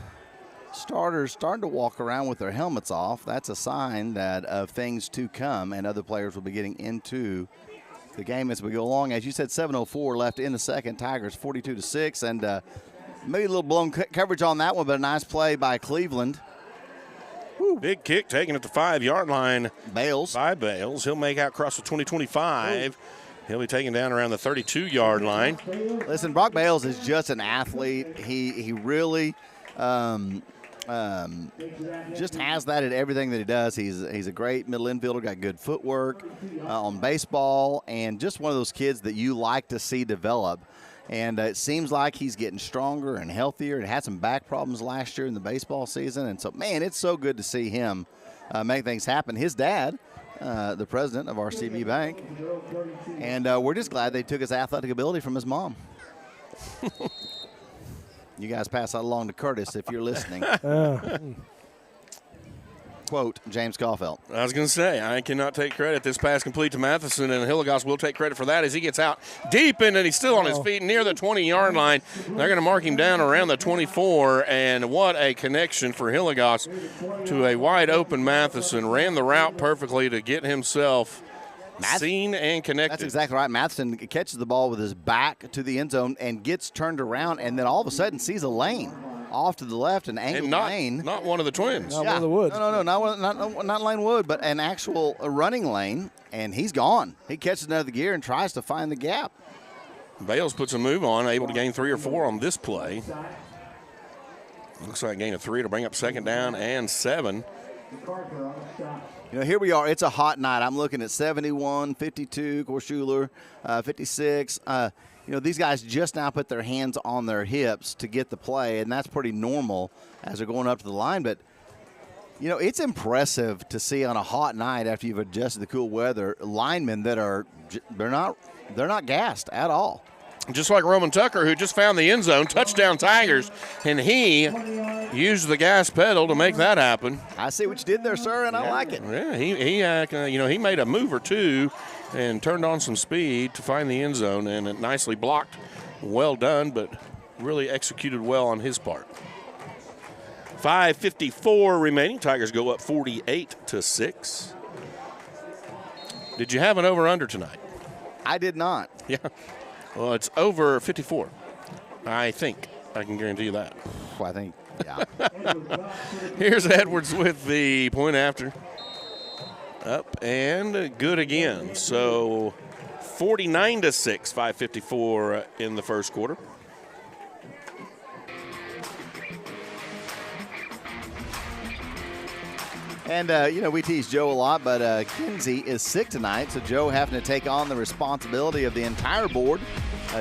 starters starting to walk around with their helmets off. That's a sign that of things to come, and other players will be getting into the game as we go along. As you said, 7:04 left in the second. Tigers 42-6, and maybe a little blown coverage on that one, but a nice play by Cleveland. Woo. Big kick taken at the 5-yard line. Bales. By Bales. He'll make out across the 20-25. He'll be taken down around the 32-yard line. Listen, Brock Bales is just an athlete. He really just has that at everything that he does. He's a great middle infielder, got good footwork on baseball, and just one of those kids that you like to see develop. And it seems like he's getting stronger and healthier, and had some back problems last year in the baseball season. And so, man, it's so good to see him make things happen. His dad, the president of RCB Bank, and we're just glad they took his athletic ability from his mom. You guys pass that along to Curtis if you're listening. Quote, James Caulfield. I was going to say, I cannot take credit. This pass complete to Matheson, and Hilligoss will take credit for that as he gets out deep in, and he's still on his feet near the 20-yard line. They're going to mark him down around the 24, and what a connection for Hilligoss to a wide-open Matheson. Ran the route perfectly to get himself seen and connected. That's exactly right. Matheson catches the ball with his back to the end zone and gets turned around, and then all of a sudden sees a lane off to the left, an angled lane. Not one of the twins. Not one of the Woods. No, not Lane Wood, but an actual running lane, and he's gone. He catches another gear and tries to find the gap. Bales puts a move on, able to gain 3 or 4 on this play. Looks like a gain of 3 to bring up second down and 7. You know, here we are. It's a hot night. I'm looking at 71, 52, Korschuler, 56. You know, these guys just now put their hands on their hips to get the play, and that's pretty normal as they're going up to the line. But, you know, it's impressive to see on a hot night after you've adjusted the cool weather, linemen that are they're not gassed at all. Just like Roman Tucker, who just found the end zone, touchdown Tigers, and he used the gas pedal to make that happen. I see what you did there, sir, and I like it. Yeah, he made a move or two and turned on some speed to find the end zone, and it nicely blocked. Well done, but really executed well on his part. 5:54 remaining. Tigers go up 48-6. Did you have an over-under tonight? I did not. Yeah. Well, it's over 54. I think. I can guarantee you that. I think, yeah. Here's Edwards with the point after. Up and good again. So 49-6, 5:54 in the first quarter. And, you know, we tease Joe a lot, but Kinsey is sick tonight, so Joe having to take on the responsibility of the entire board,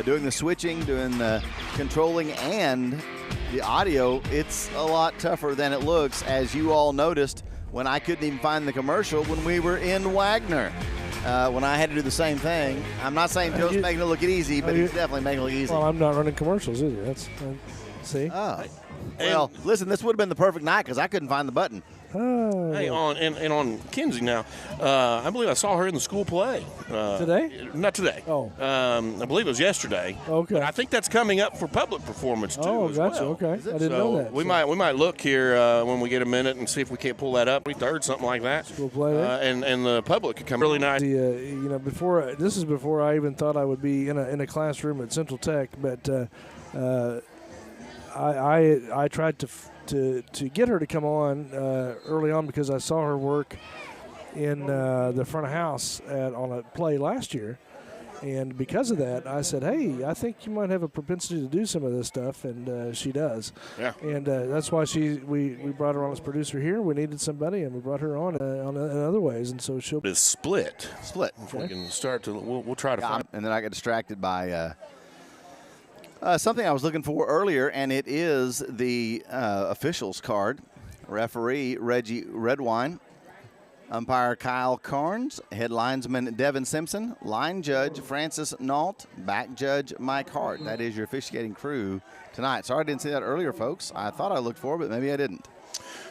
doing the switching, doing the controlling, and the audio. It's a lot tougher than it looks, as you all noticed when I couldn't even find the commercial when we were in Wagner. When I had to do the same thing. I'm not saying Joe's making it look easy, but he's definitely making it look easy. Well, I'm not running commercials either. That's see. Oh. Well, listen, this would have been the perfect night because I couldn't find the button. Oh. Hey, on Kinsey now, I believe I saw her in the school play. Today? Not today. Oh. I believe it was yesterday. Okay. But I think that's coming up for public performance, too, Oh, as gotcha. well. Okay. I didn't know that. We might look here when we get a minute and see if we can't pull that up. 3/3, something like that. School play there? And the public could come really nice. You know, this is before I even thought I would be in a classroom at Central Tech, but I tried to get her to come on early on because I saw her work in the front of house on a play last year. And because of that, I said, hey, I think you might have a propensity to do some of this stuff, and she does. Yeah. And that's why we brought her on as producer here. We needed somebody, and we brought her on in other ways. And so she'll – It's split. If we can start to – we'll try to find – And then I got distracted by something I was looking for earlier, and it is the officials card. Referee Reggie Redwine, umpire Kyle Carnes, head linesman Devin Simpson, line judge Francis Nault, back judge Mike Hart. That is your officiating crew tonight. Sorry I didn't see that earlier, folks. I thought I looked for it, but maybe I didn't.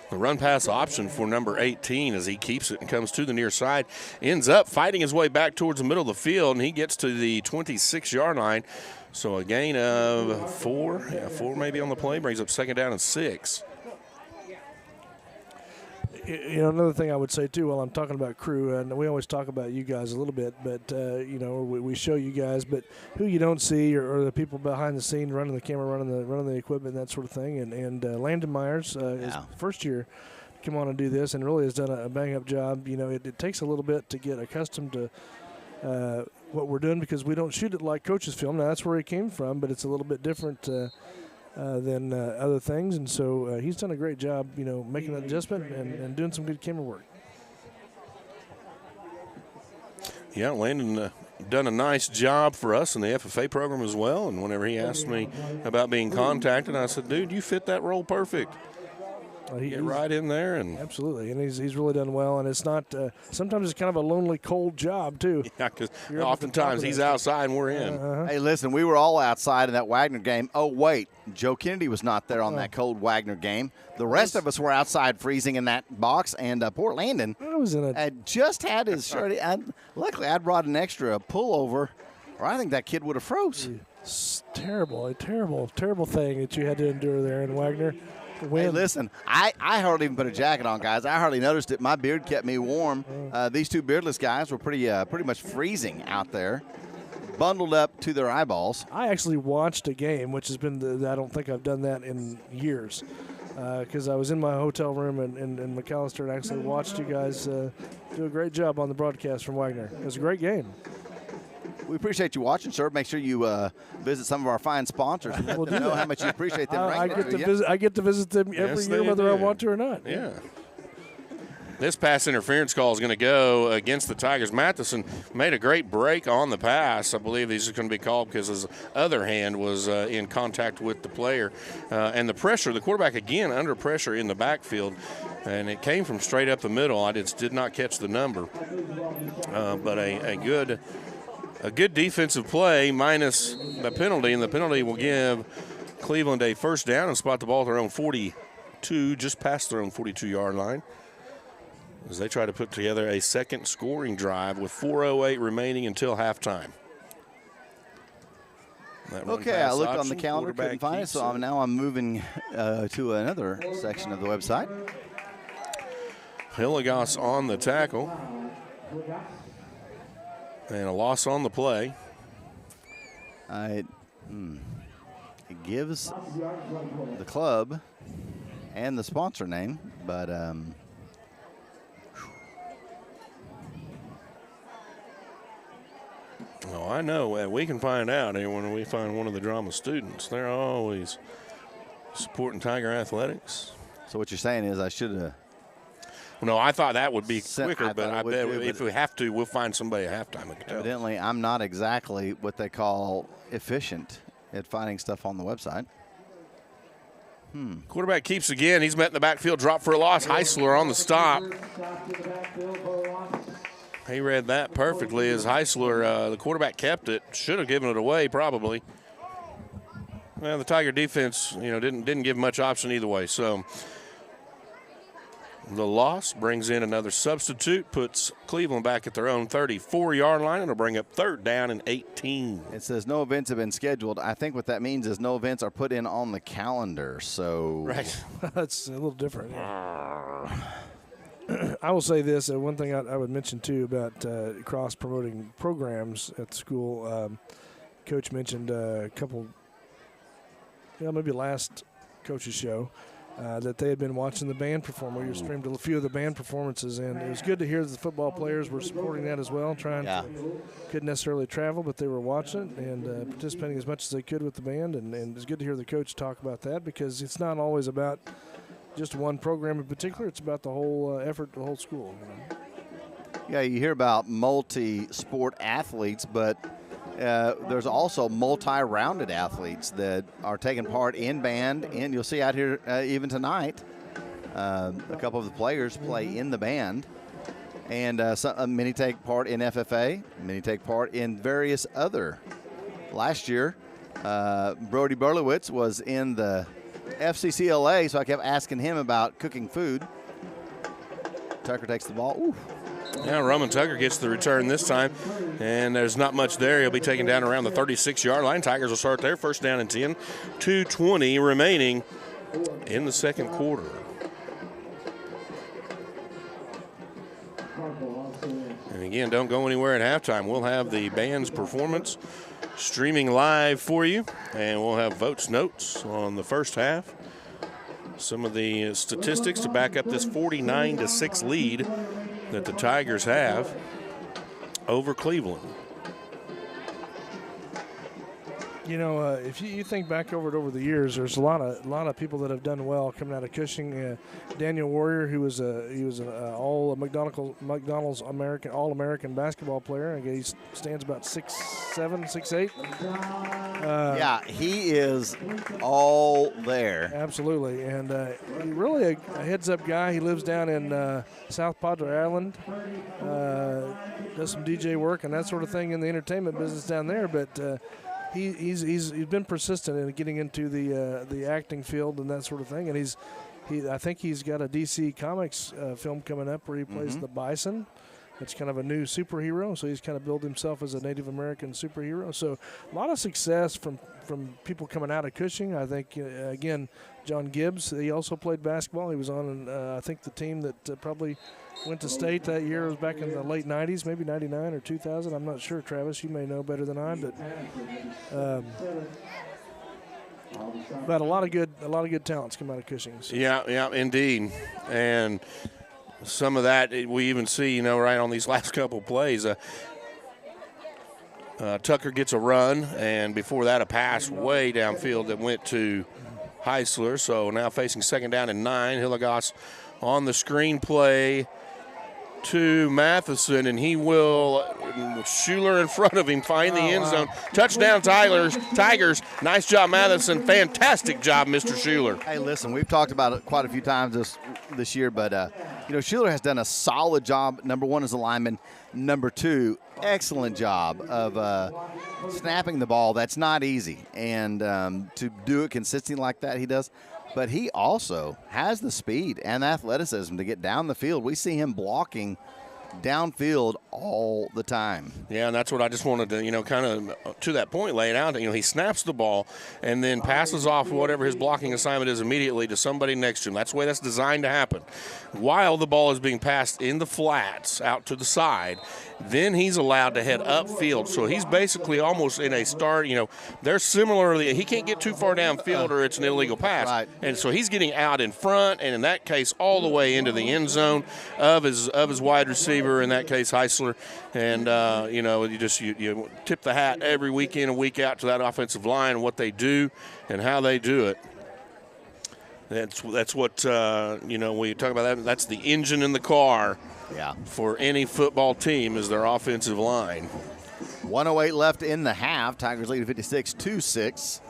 The run pass option for number 18 as he keeps it and comes to the near side. Ends up fighting his way back towards the middle of the field, and he gets to the 26-yard line. So a gain of 4. Yeah, 4 maybe on the play. Brings up 2nd down and 6. You know, another thing I would say, too, while I'm talking about crew, and we always talk about you guys a little bit, but, you know, we show you guys, but who you don't see are the people behind the scene running the camera, running the equipment, that sort of thing. And Landon Myers, his first year, come on and do this, and really has done a bang-up job. You know, it takes a little bit to get accustomed to what we're doing because we don't shoot it like coaches film. Now, that's where he came from, but it's a little bit different than other things. And so he's done a great job, you know, making that adjustment and doing some good camera work. Yeah, Landon done a nice job for us in the FFA program as well. And whenever he asked me about being contacted, I said, dude, you fit that role perfect. Get right in there. And absolutely, and he's really done well, and it's not sometimes it's kind of a lonely, cold job too. Yeah, because oftentimes he's outside and we're in. Hey, listen, we were all outside in that Wagner game. Oh, wait, Joe Kennedy was not there on that cold Wagner game. The rest of us were outside freezing in that box, and poor Landon had just had his shirt. Luckily, I'd brought an extra pullover, or I think that kid would have froze. It's terrible, a terrible, terrible thing that you had to endure there in Wagner. Hey, listen, I hardly even put a jacket on, guys. I hardly noticed it. My beard kept me warm. These two beardless guys were pretty much freezing out there, bundled up to their eyeballs. I actually watched a game, which has been I don't think I've done that in years, because I was in my hotel room in McAllister and actually watched you guys do a great job on the broadcast from Wagner. It was a great game. We appreciate you watching, sir. Make sure you visit some of our fine sponsors and let them know how much you appreciate them. I get to visit them every year, whether I want to or not. Yeah. This pass interference call is going to go against the Tigers. Matheson made a great break on the pass. I believe these are going to be called because his other hand was in contact with the player. And the pressure, the quarterback again under pressure in the backfield. And it came from straight up the middle. I just did not catch the number. But a good defensive play minus the penalty, and the penalty will give Cleveland a first down and spot the ball at their own 42, just past their own 42-yard line, as they try to put together a second scoring drive with 4:08 remaining until halftime. Okay, I looked on the calendar, couldn't find it, so I'm moving to another section of the website. Hilligoss on the tackle. And a loss on the play. It gives the club and the sponsor name, but oh, I know. We can find out here when we find one of the drama students. They're always supporting Tiger athletics. So what you're saying is I should have. No, I thought that would be quicker, but I bet if we have to, we'll find somebody at halftime. Evidently, I'm not exactly what they call efficient at finding stuff on the website. Quarterback keeps again. He's met in the backfield, drop for a loss. Heisler on the stop. He read that perfectly as Heisler, the quarterback kept it. Should have given it away probably. Well, the Tiger defense, didn't give much option either way. So the loss brings in another substitute, puts Cleveland back at their own 34-yard line, and it'll bring up 3rd down and 18. It says no events have been scheduled. I think what that means is no events are put in on the calendar. So right, that's a little different. I will say this: one thing I would mention too about cross-promoting programs at the school. Coach mentioned a couple, maybe last coach's show. That they had been watching the band perform. We streamed a few of the band performances, and it was good to hear that the football players were supporting that as well. Couldn't necessarily travel, but they were watching it and participating as much as they could with the band. And it's good to hear the coach talk about that because it's not always about just one program in particular. It's about the whole effort, the whole school. Yeah, you hear about multi-sport athletes, but there's also multi-rounded athletes that are taking part in band, and you'll see out here even tonight, a couple of the players play in the band, and many take part in FFA, many take part in various other. Last year, Brody Berlowitz was in the FCCLA, so I kept asking him about cooking food. Tucker takes the ball. Ooh. Yeah, Roman Tucker gets the return this time, and there's not much there. He'll be taken down around the 36-yard line. Tigers will start there, first down and 10. 2:20 remaining in the second quarter. And again, don't go anywhere at halftime. We'll have the band's performance streaming live for you, and we'll have votes notes on the first half. Some of the statistics to back up this 49-6 lead that the Tigers have over Cleveland. You know, if you think back over the years, there's a lot of people that have done well coming out of Cushing. Daniel Warrior, who was an all McDonald's All-American basketball player. I guess he stands about 6'7", 6'8". Yeah, he is all there. Absolutely, and really a heads-up guy. He lives down in South Padre Island. Does some DJ work and that sort of thing in the entertainment business down there, but. He's been persistent in getting into the acting field and that sort of thing, and I think he's got a DC Comics film coming up where he plays the Bison. It's kind of a new superhero, so he's kind of built himself as a Native American superhero. So a lot of success from people coming out of Cushing. I think again, John Gibbs, he also played basketball. He was on I think the team that probably went to state that year. It was back in the late 90s, maybe 99 or 2000. I'm not sure, Travis. You may know better than I, but a lot of good talents come out of Cushing. So. Yeah, indeed. And some of that we even see, right on these last couple plays. Tucker gets a run, and before that a pass way downfield that went to Heisler. So now facing second down and 9. Hillegas on the screen play to Matheson, and he will, Schuler in front of him, find the end zone. Touchdown, Tigers. Nice job, Matheson. Fantastic job, Mr. Schuler. Hey, listen, we've talked about it quite a few times this year, but, Schuler has done a solid job, number one, as a lineman. Number two, excellent job of snapping the ball. That's not easy, and to do it consistently like that, he does. But he also has the speed and athleticism to get down the field. We see him blocking downfield all the time. Yeah, and that's what I just wanted to, kind of to that point, lay it out. He snaps the ball and then passes off whatever his blocking assignment is immediately to somebody next to him. That's the way that's designed to happen. While the ball is being passed in the flats out to the side, then he's allowed to head upfield. So he's basically almost in a start, they're similarly, he can't get too far downfield or it's an illegal pass. Right. And so he's getting out in front, and in that case, all the way into the end zone of his wide receiver, in that case, Heisler. And, you tip the hat every week in and week out to that offensive line and what they do and how they do it. That's what, we talk about that. That's the engine in the car. Yeah. For any football team is their offensive line. 1:08 left in the half. Tigers lead 56-6.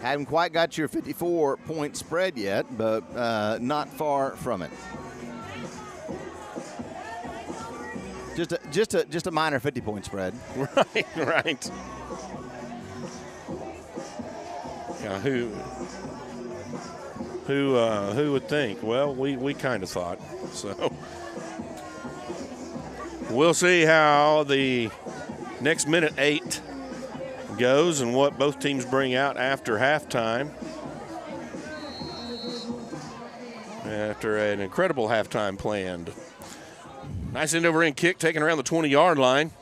Haven't quite got your 54-point spread yet, but not far from it. Just a minor 50-point spread. Right. Yeah, who would think? Well, we kind of thought so. We'll see how the next minute 8 goes and what both teams bring out after halftime. After an incredible halftime planned. Nice end-over-end kick taken around the 20-yard line.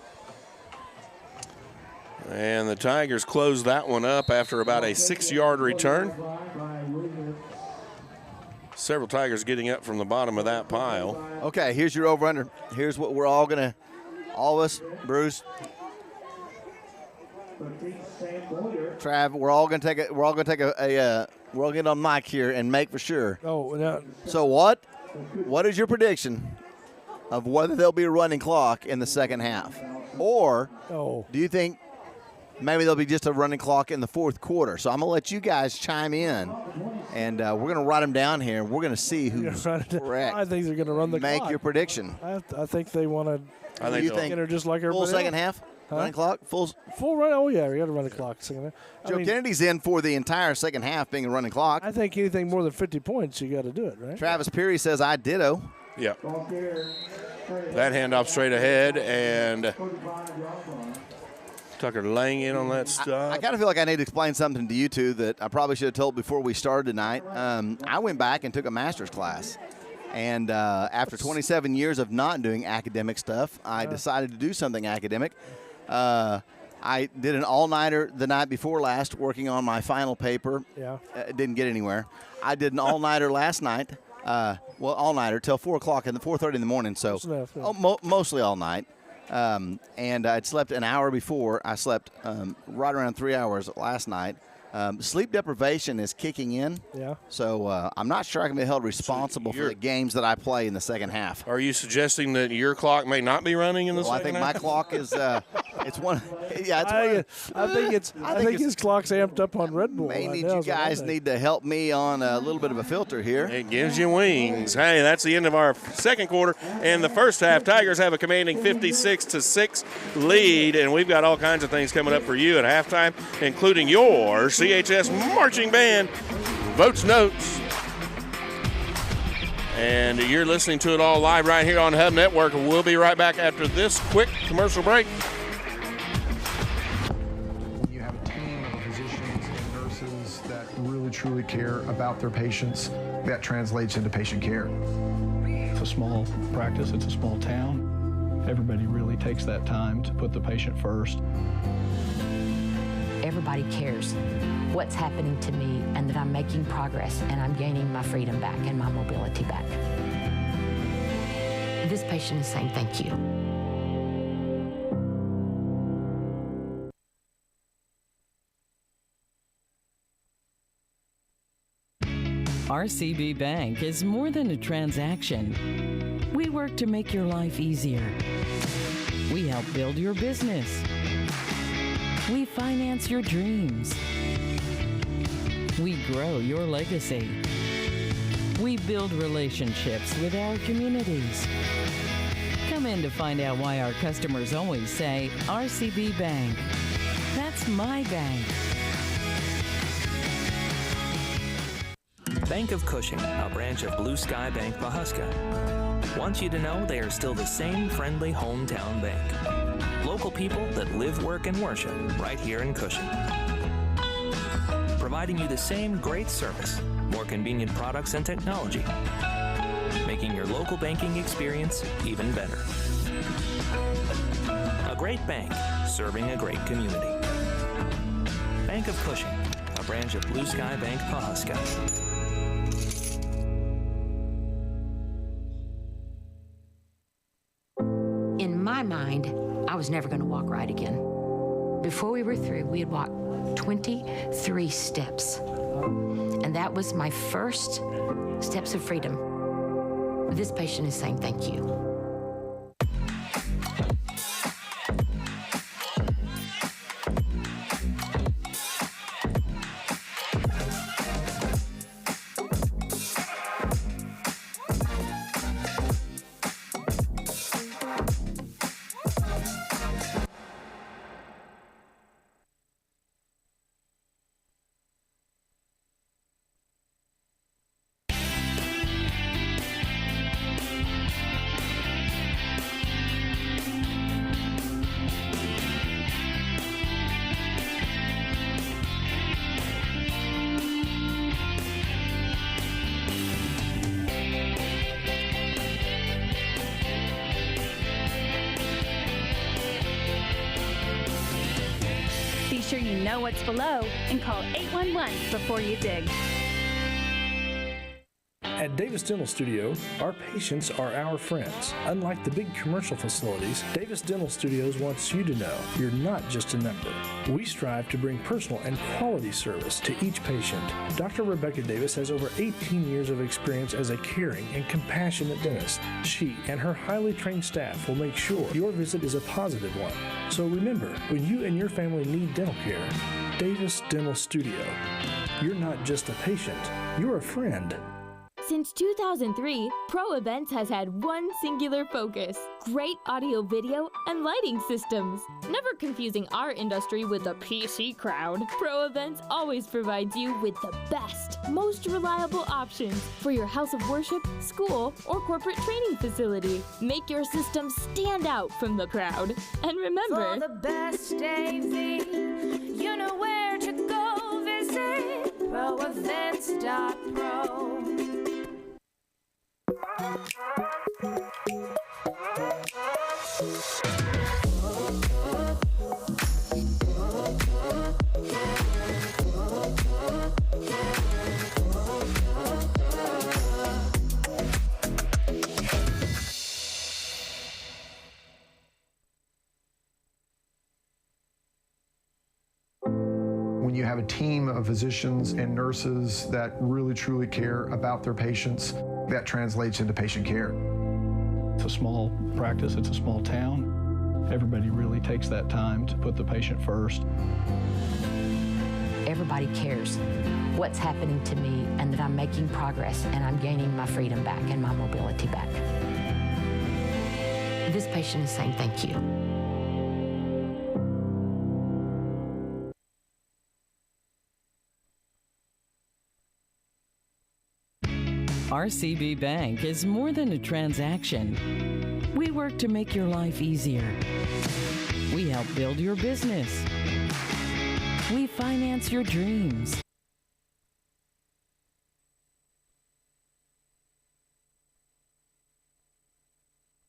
And the Tigers close that one up after about a 6-yard return. Several Tigers getting up from the bottom of that pile. Okay, here's your over-under. Here's what we're all gonna, all of us, Bruce, Trav, we're all gonna get on mic here and make for sure. Oh, no. So what is your prediction of whether there'll be a running clock in the second half, or do you think maybe there'll be just a running clock in the fourth quarter? So I'm going to let you guys chime in, and we're going to write them down here, and we're going to see who's correct. I think they're going to run the clock. Make your prediction. I think they want to. I think just like everybody full second else. half. Running clock? Full run? Oh, yeah, we got to run the clock. Joe Kennedy's in for the entire second half being a running clock. I think anything more than 50 points, you got to do it, right? Travis Peary says, I ditto. Yeah. That handoff straight ahead, and Tucker laying in on that stop. I kind of feel like I need to explain something to you two that I probably should have told before we started tonight. I went back and took a master's class. And after 27 years of not doing academic stuff, I decided to do something academic. I did an all-nighter the night before last working on my final paper. Yeah. Didn't get anywhere. I did an all-nighter last night. All-nighter till 4:30 in the morning. So mostly all night. And I'd slept an hour before. I slept right around 3 hours last night. Sleep deprivation is kicking in. Yeah. So I'm not sure I can be held responsible for the games that I play in the second half. Are you suggesting that your clock may not be running in the second half? I think my clock is it's one. Yeah, it's I think his clock's amped up on Red Bull. You guys need to help me on a little bit of a filter here. It gives you wings. Hey, that's the end of our second quarter and the first half. Tigers have a commanding 56-6 lead, and we've got all kinds of things coming up for you at halftime, including your CHS marching band votes notes. And you're listening to it all live right here on Hub Network. We'll be right back after this quick commercial break. When you have a team of physicians and nurses that really truly care about their patients, that translates into patient care. It's a small practice, it's a small town. Everybody really takes that time to put the patient first. Everybody cares what's happening to me and that I'm making progress and I'm gaining my freedom back and my mobility back. This patient is saying thank you. RCB Bank is more than a transaction. We work to make your life easier. We help build your business. We finance your dreams. We grow your legacy. We build relationships with our communities. Come in to find out why our customers always say, RCB Bank. That's my bank. Bank of Cushing, a branch of Blue Sky Bank Pawhuska, wants you to know they are still the same friendly hometown bank. Local people that live, work, and worship right here in Cushing. Providing you the same great service, more convenient products and technology, making your local banking experience even better. A great bank serving a great community. Bank of Cushing, a branch of Blue Sky Bank Pawhuska. In my mind, I was never going to walk right again. Before we were through, we had walked 23 steps. And that was my first steps of freedom. This patient is saying thank you. Be sure you know what's below and call 811 before you dig. At Davis Dental Studio, our patients are our friends. Unlike the big commercial facilities, Davis Dental Studios wants you to know you're not just a number. We strive to bring personal and quality service to each patient. Dr. Rebecca Davis has over 18 years of experience as a caring and compassionate dentist. She and her highly trained staff will make sure your visit is a positive one. So remember, when you and your family need dental care, Davis Dental Studio. You're not just a patient, you're a friend. Since 2003, Pro Events has had one singular focus: great audio, video, and lighting systems. Never confusing our industry with the PC crowd, Pro Events always provides you with the best, most reliable options for your house of worship, school, or corporate training facility. Make your system stand out from the crowd. And remember, For the best AV, you know where to go visit proevents.pro. When you have a team of physicians and nurses that really truly care about their patients, that translates into patient care. It's a small practice, it's a small town. Everybody really takes that time to put the patient first. Everybody cares what's happening to me and that I'm making progress and I'm gaining my freedom back and my mobility back. This patient is saying thank you. RCB Bank is more than a transaction. We work to make your life easier. We help build your business. We finance your dreams.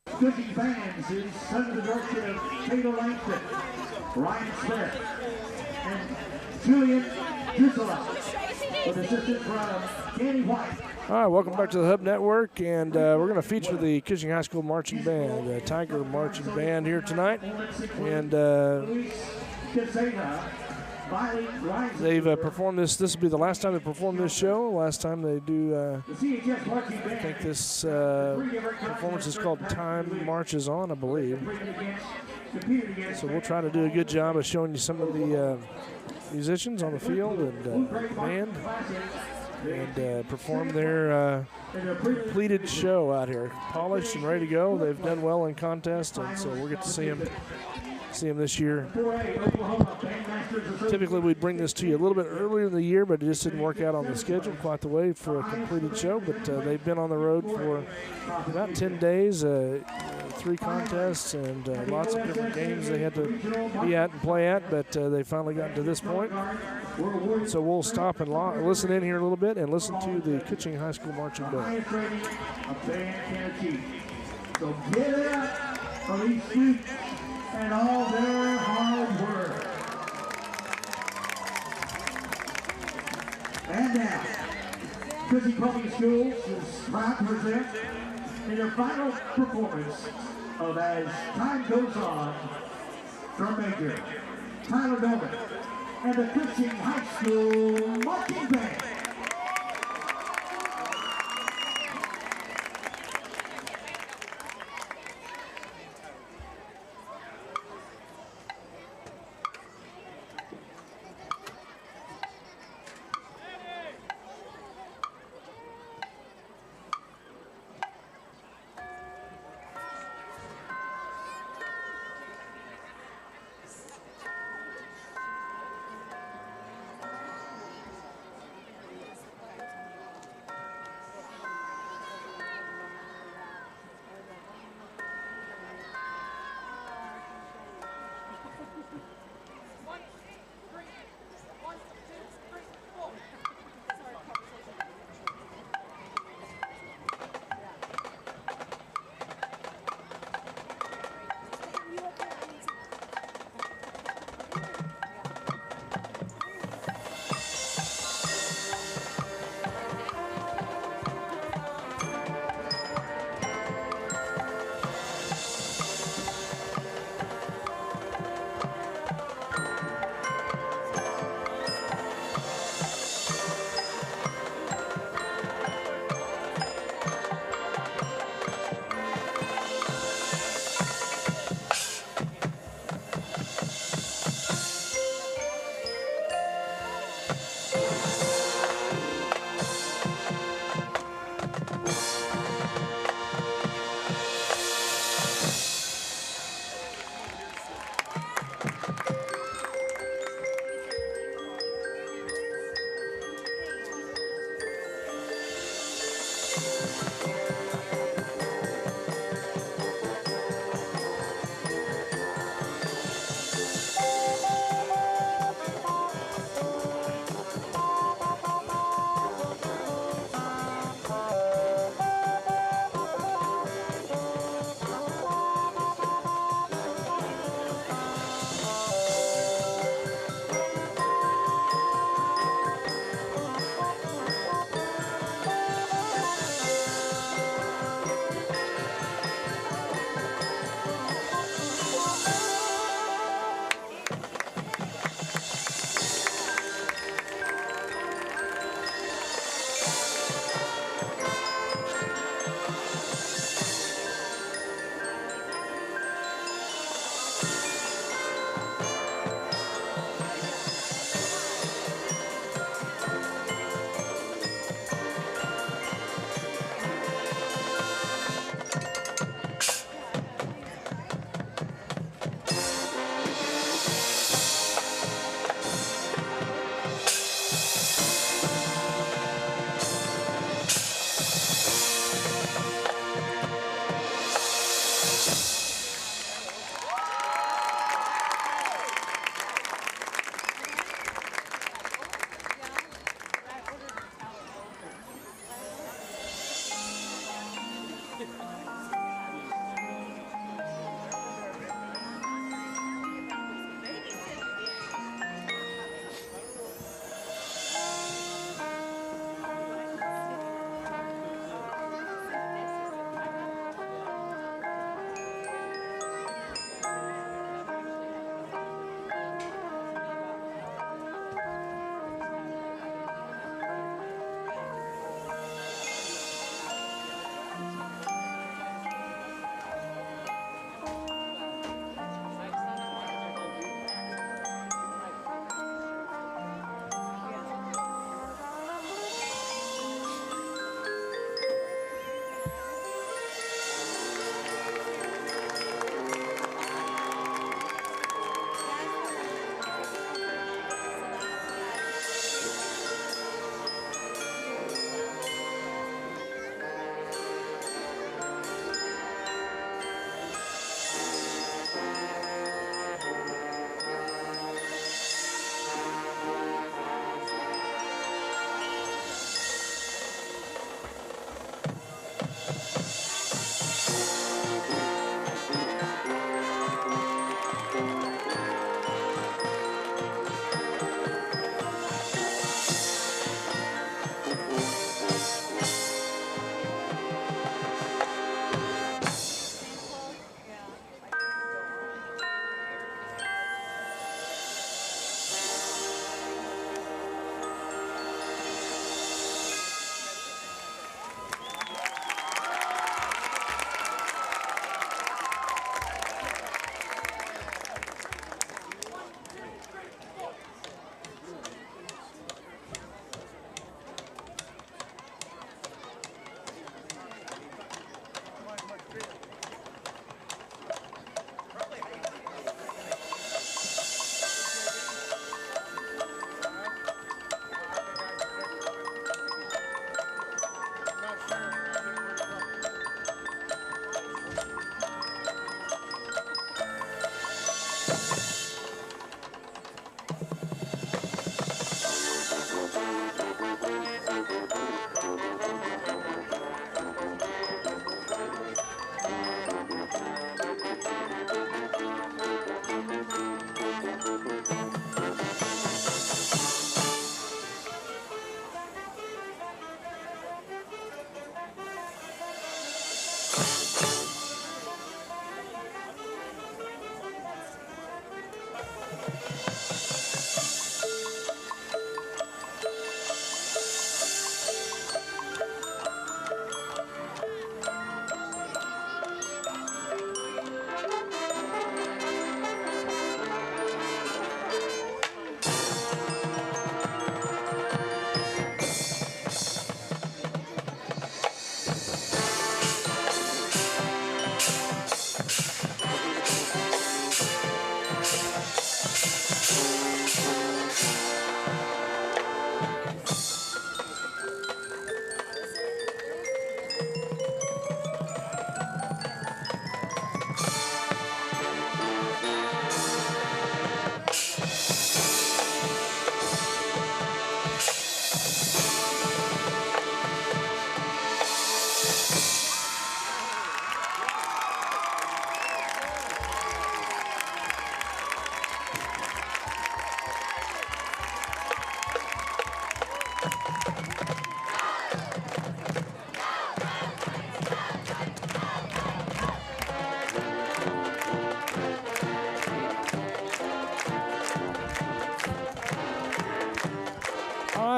Cushing fans is under the direction of Taylor Langston, Ryan Smith, and Julian Drusilla, with assistance from Danny White. All right, welcome back to the Hub Network, and we're going to feature the Cushing High School Marching Band, the Tiger Marching Band here tonight, and they've performed this. This will be the last time they perform this show. Last time they do, I think this performance is called Time Marches On, I believe. So we'll try to do a good job of showing you some of the musicians on the field and band, and perform their completed show out here, polished and ready to go. They've done well in contests, and so we'll get to see them this year. Typically we'd bring this to you a little bit earlier in the year, but it just didn't work out on the schedule quite the way for a completed show. But they've been on the road for about 10 days, 3 contests, and lots of different games they had to be at and play at, but they finally gotten to this point. So we'll stop and listen in here a little bit and listen to the Cushing High School Marching Band. So give it up for these students and all their hard work. And now, Cushing Public Schools is proud to present in their final performance of As Time Goes On, drum major Tyler Doman and the Cushing High School Marching Band.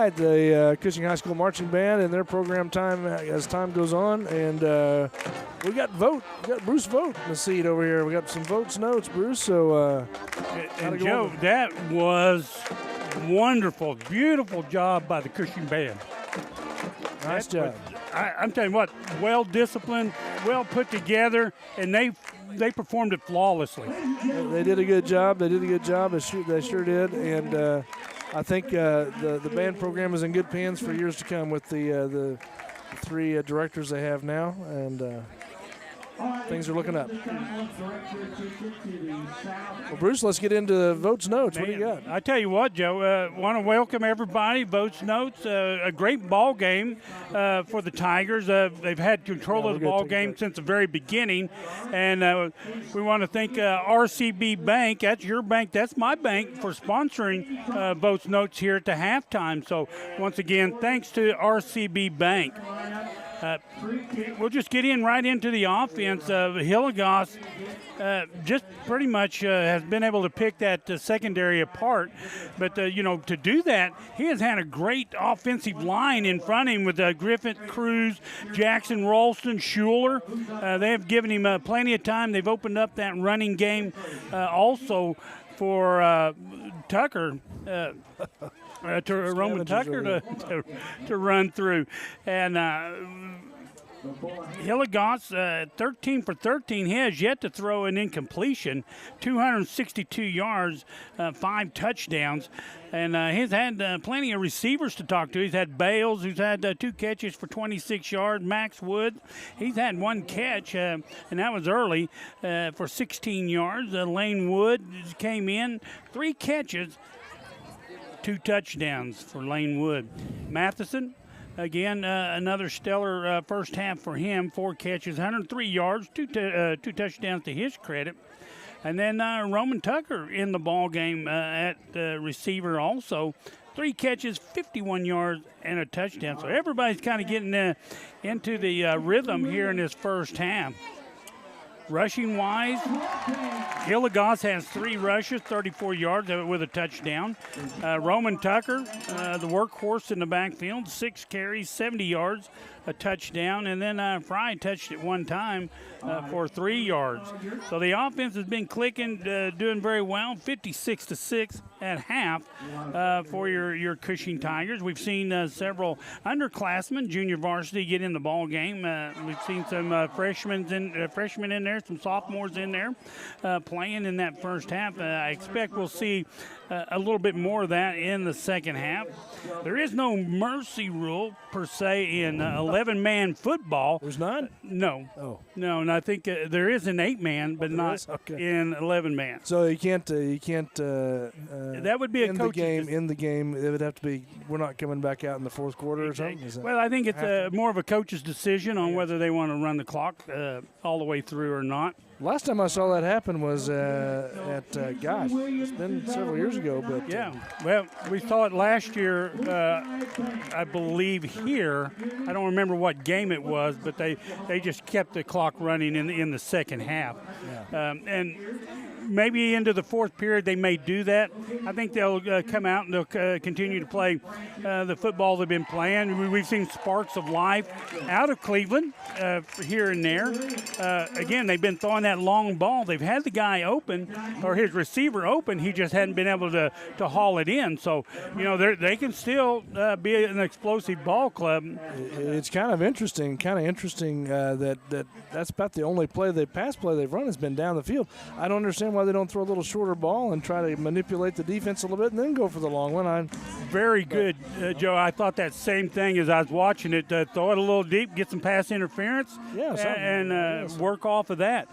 right, the Cushing High School Marching Band and their program time as time goes on. And we got Bruce Vogt in the seat over here. We got some Vogt's notes, Bruce. So, and Joe, that was wonderful, beautiful job by the Cushing Band. Nice job. I'm telling you what, well disciplined, well put together, and they performed it flawlessly. They did a good job. They sure did. And I think the band program is in good hands for years to come with the three directors they have now, and things are looking up. Well, Bruce, let's get into Vogt's notes. What do you got? I tell you what, Joe, want to welcome everybody. Vogt's notes, a great ball game for the Tigers. They've had control of the ball game since the very beginning, and we want to thank RCB Bank. That's your bank. That's my bank for sponsoring Vogt's notes here at the halftime. So once again, thanks to RCB Bank. We'll just get right into the offense. Hillegas just pretty much has been able to pick that secondary apart. But, to do that, he has had a great offensive line in front of him with Griffith, Cruz, Jackson, Ralston, Schuler. They have given him plenty of time. They've opened up that running game also for Tucker. To Roman Tucker to run through. And Hillegas, 13 for 13. He has yet to throw an incompletion. 262 yards, 5 touchdowns. And he's had plenty of receivers to talk to. He's had Bales, who's had 2 catches for 26 yards. Max Wood, he's had 1 catch, and that was early, for 16 yards. Lane Wood came in, 3 catches, 2 touchdowns for Lane Wood. Matheson, again, another stellar first half for him. 4 catches, 103 yards, 2 touchdowns to his credit. And then Roman Tucker in the ball game at receiver also. 3 catches, 51 yards, and a touchdown. So everybody's kind of getting into the rhythm here in this first half. Rushing wise, Hillegas has 3 rushes, 34 yards with a touchdown. Roman Tucker, the workhorse in the backfield, 6 carries, 70 yards, a touchdown. And then Fry touched it 1 time for 3 yards. So the offense has been clicking, doing very well, 56-6 at half for your Cushing Tigers. We've seen several underclassmen, junior varsity, get in the ball game. We've seen some freshmen in there, some sophomores in there playing in that first half. I expect we'll see a little bit more of that in the second half. There is no mercy rule per se in 11-man football. There's not? No. Oh. No, and I think there is an 8-man, but not in 11-man. So you can't. That would be a coach in the game. It would have to be. We're not coming back out in the fourth quarter or something. Well, I think it's more of a coach's decision on whether they want to run the clock all the way through or not. Last time I saw that happen was at gosh, it's been several years ago. But yeah, well, we saw it last year, I believe here. I don't remember what game it was, but they just kept the clock running in the second half, and maybe into the fourth period they may do that. I think they'll come out and they'll continue to play the football they've been playing. We've seen sparks of life out of Cleveland here and there. Again, they've been throwing that long ball. They've had the guy open, or his receiver open. He just hadn't been able to haul it in. So, they can still be an explosive ball club. It's kind of interesting that's about the only pass play they've run has been down the field. I don't understand why they don't throw a little shorter ball and try to manipulate the defense a little bit and then go for the long one. Very good, Joe. I thought that same thing as I was watching it. Throw it a little deep, get some pass interference, and work off of that.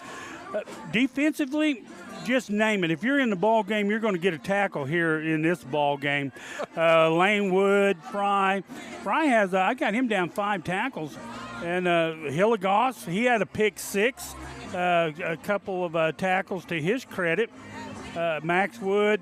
Defensively, just name it. If you're in the ball game, you're going to get a tackle here in this ball game. Lane Wood, Fry has I got him down 5 tackles, and Hillegas, he had a pick 6. A couple of tackles to his credit. Max Wood,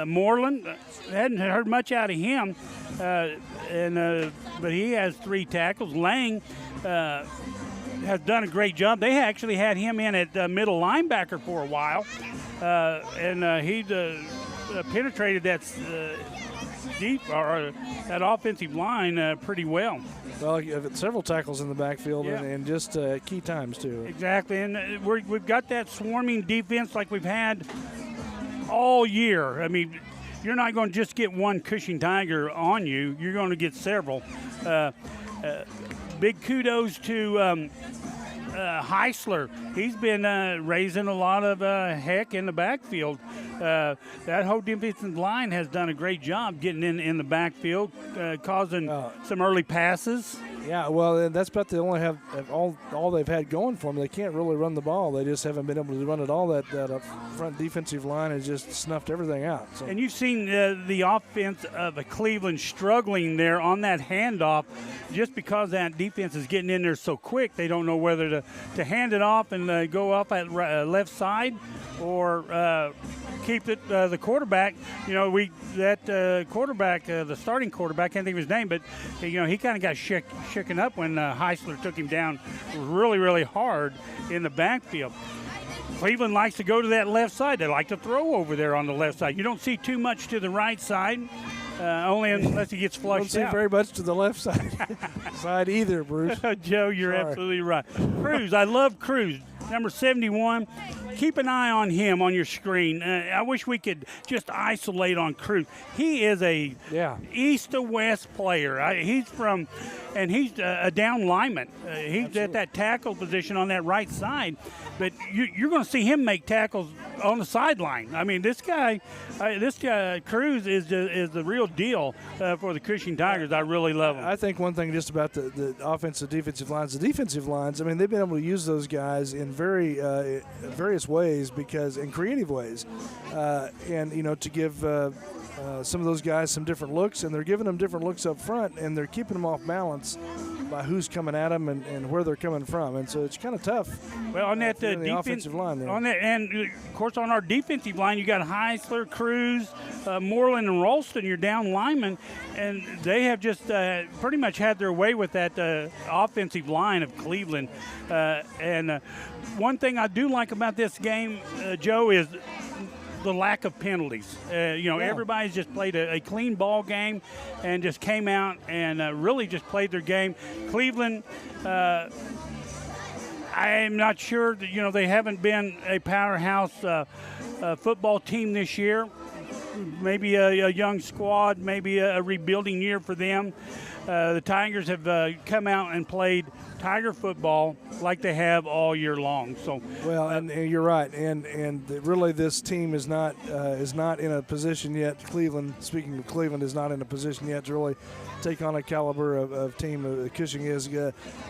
Moreland, hadn't heard much out of him, but he has 3 tackles. Lang has done a great job. They actually had him in at middle linebacker for a while, and he penetrated that that offensive line pretty well. Well, you have several tackles in the backfield and just key times, too. Exactly, and we've got that swarming defense like we've had all year. I mean, you're not going to just get one Cushing Tiger on you. You're going to get several. Big kudos to Heisler. He's been raising a lot of heck in the backfield. That whole defensive line has done a great job getting in the backfield, causing some early passes. Yeah, well, and that's about they only have all they've had going for them. They can't really run the ball. They just haven't been able to run it all. That front defensive line has just snuffed everything out. So. And you've seen the offense of Cleveland struggling there on that handoff just because that defense is getting in there so quick. They don't know whether to hand it off and go off at left side or keep it the quarterback. You know, quarterback, the starting quarterback, I can't think of his name, but you know he kind of got shaken up when Heisler took him down really, really hard in the backfield. Cleveland likes to go to that left side. They like to throw over there on the left side. You don't see too much to the right side, only unless he gets flushed out. Don't see very much to the left side either, Bruce. Joe, you're absolutely right. Cruz, I love Cruz. Number 71, keep an eye on him on your screen. I wish we could just isolate on Cruz. He is a east to west player. He's a down lineman. He's at that tackle position on that right side. But you're going to see him make tackles on the sideline. I mean, this guy Cruz is the real deal for the Cushing Tigers. I really love him. I think one thing just about the offensive defensive lines, the defensive lines, I mean, they've been able to use those guys in various ways in creative ways, and you know, to give some of those guys some different looks, and they're giving them different looks up front, and they're keeping them off balance by who's coming at them and where they're coming from, and so it's kind of tough. Well, on that offensive line there. And of course on our defensive line, you got Heisler, Cruz, Moreland, and Ralston, your down linemen, and they have just pretty much had their way with that offensive line of Cleveland. And one thing I do like about this game, Joe, is the lack of penalties. Everybody's just played a clean ball game and just came out and really just played their game. Cleveland, I am not sure that, they haven't been a powerhouse football team this year. Maybe a young squad, maybe a rebuilding year for them. The Tigers have come out and played Tiger football like they have all year long. So well, and you're right, and really this team is not in a position yet. Cleveland, speaking of Cleveland, is not in a position yet to really take on a caliber of team Cushing is.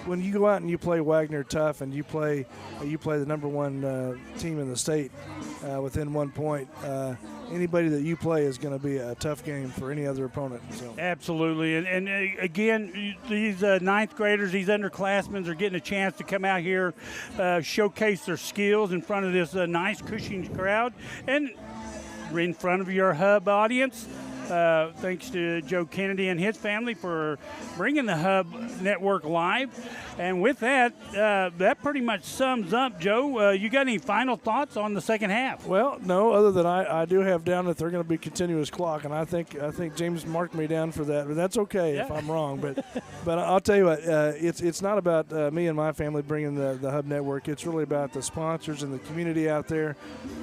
When you go out and you play Wagner tough, and you play the number one team in the state within 1 point. Anybody that you play is going to be a tough game for any other opponent. So. Absolutely. And again, these ninth graders, these underclassmen are getting a chance to come out here, showcase their skills in front of this nice Cushing crowd and in front of your Hub audience. Thanks to Joe Kennedy and his family for bringing the Hub Network live. And with that, that pretty much sums up, Joe. You got any final thoughts on the second half? Well, no, other than I do have down that they're going to be continuous clock, and I think James marked me down for that, but that's okay if I'm wrong. But I'll tell you what, it's not about me and my family bringing the Hub Network. It's really about the sponsors and the community out there.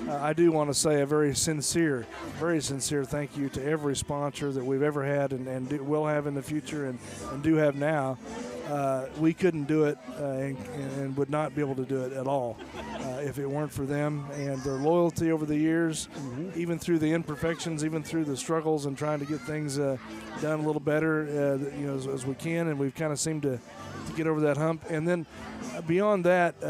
I do want to say a very sincere thank you to every sponsor that we've ever had and will have in the future and do have now. We couldn't do it and would not be able to do it at all if it weren't for them and their loyalty over the years, even through the imperfections, even through the struggles and trying to get things done a little better as we can, and we've kind of seemed to get over that hump. And then beyond that,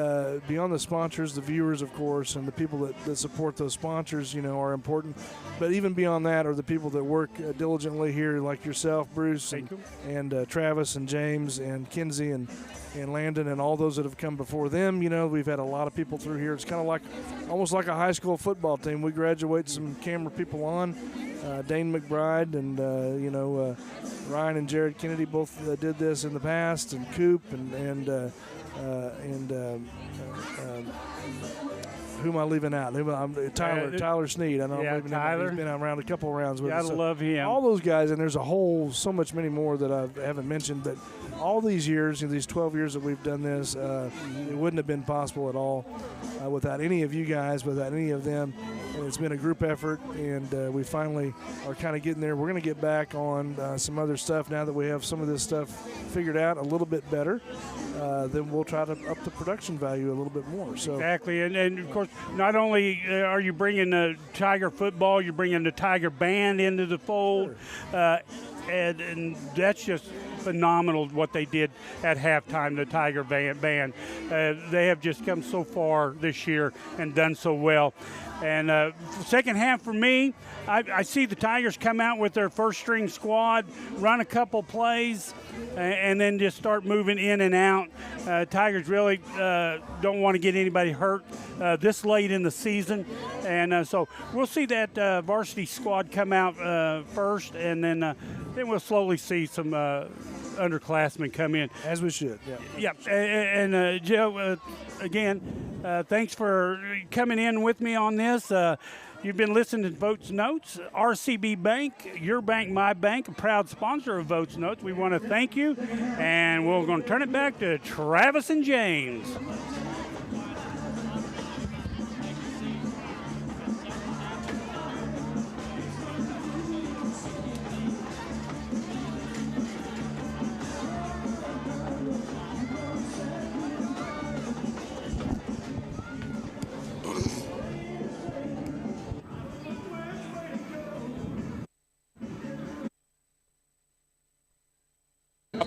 beyond the sponsors, the viewers, of course, and the people that support those sponsors, are important. But even beyond that are the people that work diligently here, like yourself, Bruce, and Travis and James and Kinsey and Landon and all those that have come before them. We've had a lot of people through here. It's kind of almost like a high school football team. We graduate some camera people on. Dane McBride and Ryan and Jared Kennedy both did this in the past, and Coop and Who am I leaving out? Tyler Sneed. I know I'm leaving Tyler. him out. He's been around a couple of rounds with us. Gotta love him. All those guys, and there's so much many more that I haven't mentioned. That all these years, these 12 years that we've done this, it wouldn't have been possible at all without any of you guys, without any of them. And it's been a group effort, and we finally are kind of getting there. We're going to get back on some other stuff now that we have some of this stuff figured out a little bit better. Then we'll try to up the production value a little bit more. So exactly, and of course, not only are you bringing the Tiger football, you're bringing the Tiger band into the fold, and that's just phenomenal what they did at halftime. The Tiger band, they have just come so far this year and done so well. And second half for me, I see the Tigers come out with their first string squad, run a couple plays, and then just start moving in and out. Tigers really don't want to get anybody hurt this late in the season. And so we'll see that varsity squad come out first, and then we'll slowly see some underclassmen come in. As we should, yeah. And Joe, again, thanks for coming in with me on this. You've been listening to Votes Notes. RCB Bank, your bank, my bank, a proud sponsor of Votes Notes. We want to thank you, and we're going to turn it back to Travis and James.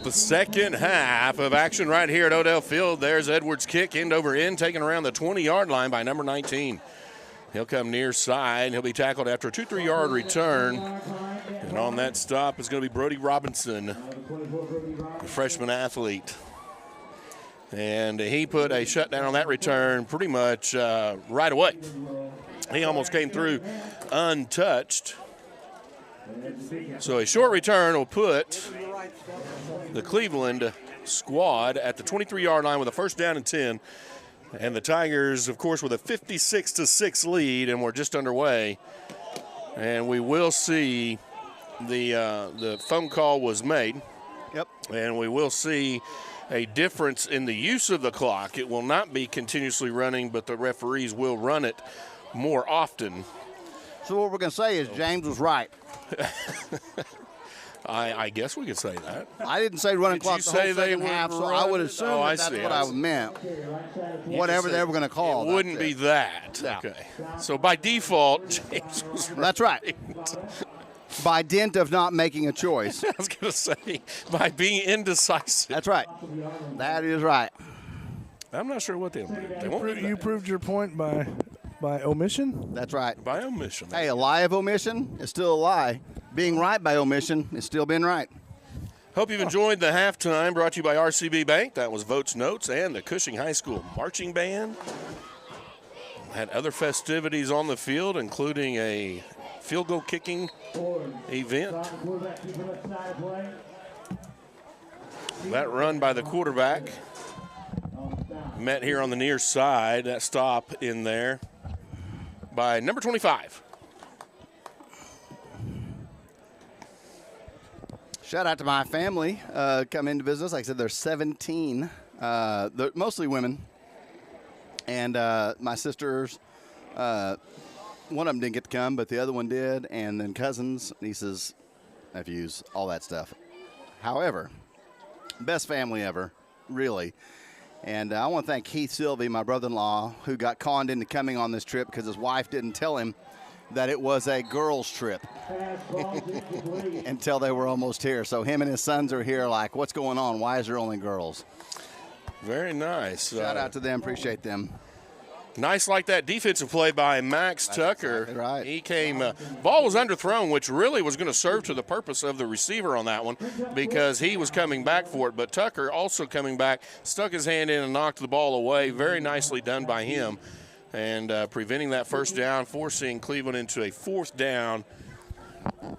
The second half of action right here at Odell Field. There's Edwards' kick, end over end, taken around the 20-yard line by number 19. He'll come near side. He'll be tackled after a 2-3-yard return. And on that stop is going to be Brody Robinson, the freshman athlete. And he put a shutdown on that return pretty much right away. He almost came through untouched. So a short return will put the Cleveland squad at the 23-yard line with a first down and 10. And the Tigers, of course, with a 56-6 lead, and we're just underway. And we will see the phone call was made. Yep. And we will see a difference in the use of the clock. It will not be continuously running, but the referees will run it more often. So what we're going to say is James was right. I guess we could say that. I didn't say running clock the whole second half, so I would assume that's what I meant. Whatever they were going to call. It wouldn't be that. Yeah. Okay. So by default, James was right. That's right. By dint of not making a choice. I was going to say, by being indecisive. That's right. That is right. I'm not sure what they'll do. They won't do that. You proved your point by omission? That's right. By omission. Hey, a lie of omission is still a lie. Being right by omission is still being right. Hope you've enjoyed the halftime, brought to you by RCB Bank. That was Votes Notes and the Cushing High School Marching Band. Had other festivities on the field, including a field goal kicking event. That run by the quarterback met here on the near side. That stop in there by number 25. Shout out to my family coming to visit us. Like I said, there's 17, they're mostly women. And my sisters, one of them didn't get to come, but the other one did. And then cousins, nieces, nephews, all that stuff. However, best family ever, really. And I want to thank Keith Sylvie, my brother-in-law, who got conned into coming on this trip because his wife didn't tell him that it was a girls' trip until they were almost here. So him and his sons are here like, what's going on? Why is there only girls? Very nice. Shout out to them. Appreciate them. Nice like that defensive play by Max Tucker. Exactly right. He came, ball was underthrown, which really was going to serve to the purpose of the receiver on that one because he was coming back for it. But Tucker also coming back, stuck his hand in and knocked the ball away. Very nicely done by him. And preventing that first down, forcing Cleveland into a fourth down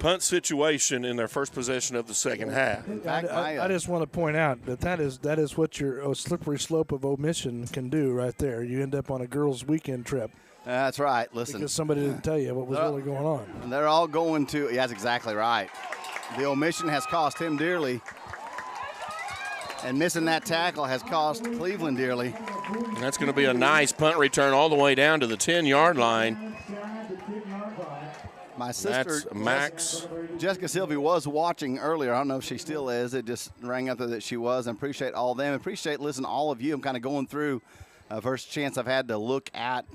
punt situation in their first possession of the second half. I just want to point out that is what your slippery slope of omission can do right there. You end up on a girls' weekend trip. That's right. Listen. Because somebody didn't tell you what was really going on. And they're all going to – that's exactly right. The omission has cost him dearly. And missing that tackle has cost Cleveland dearly. And that's going to be a nice punt return all the way down to the 10-yard line. My sister, that's Max. Jessica Sylvie, was watching earlier. I don't know if she still is. It just rang up there that she was. I appreciate all of them. I appreciate listening to all of you. I'm kind of going through first chance I've had to look at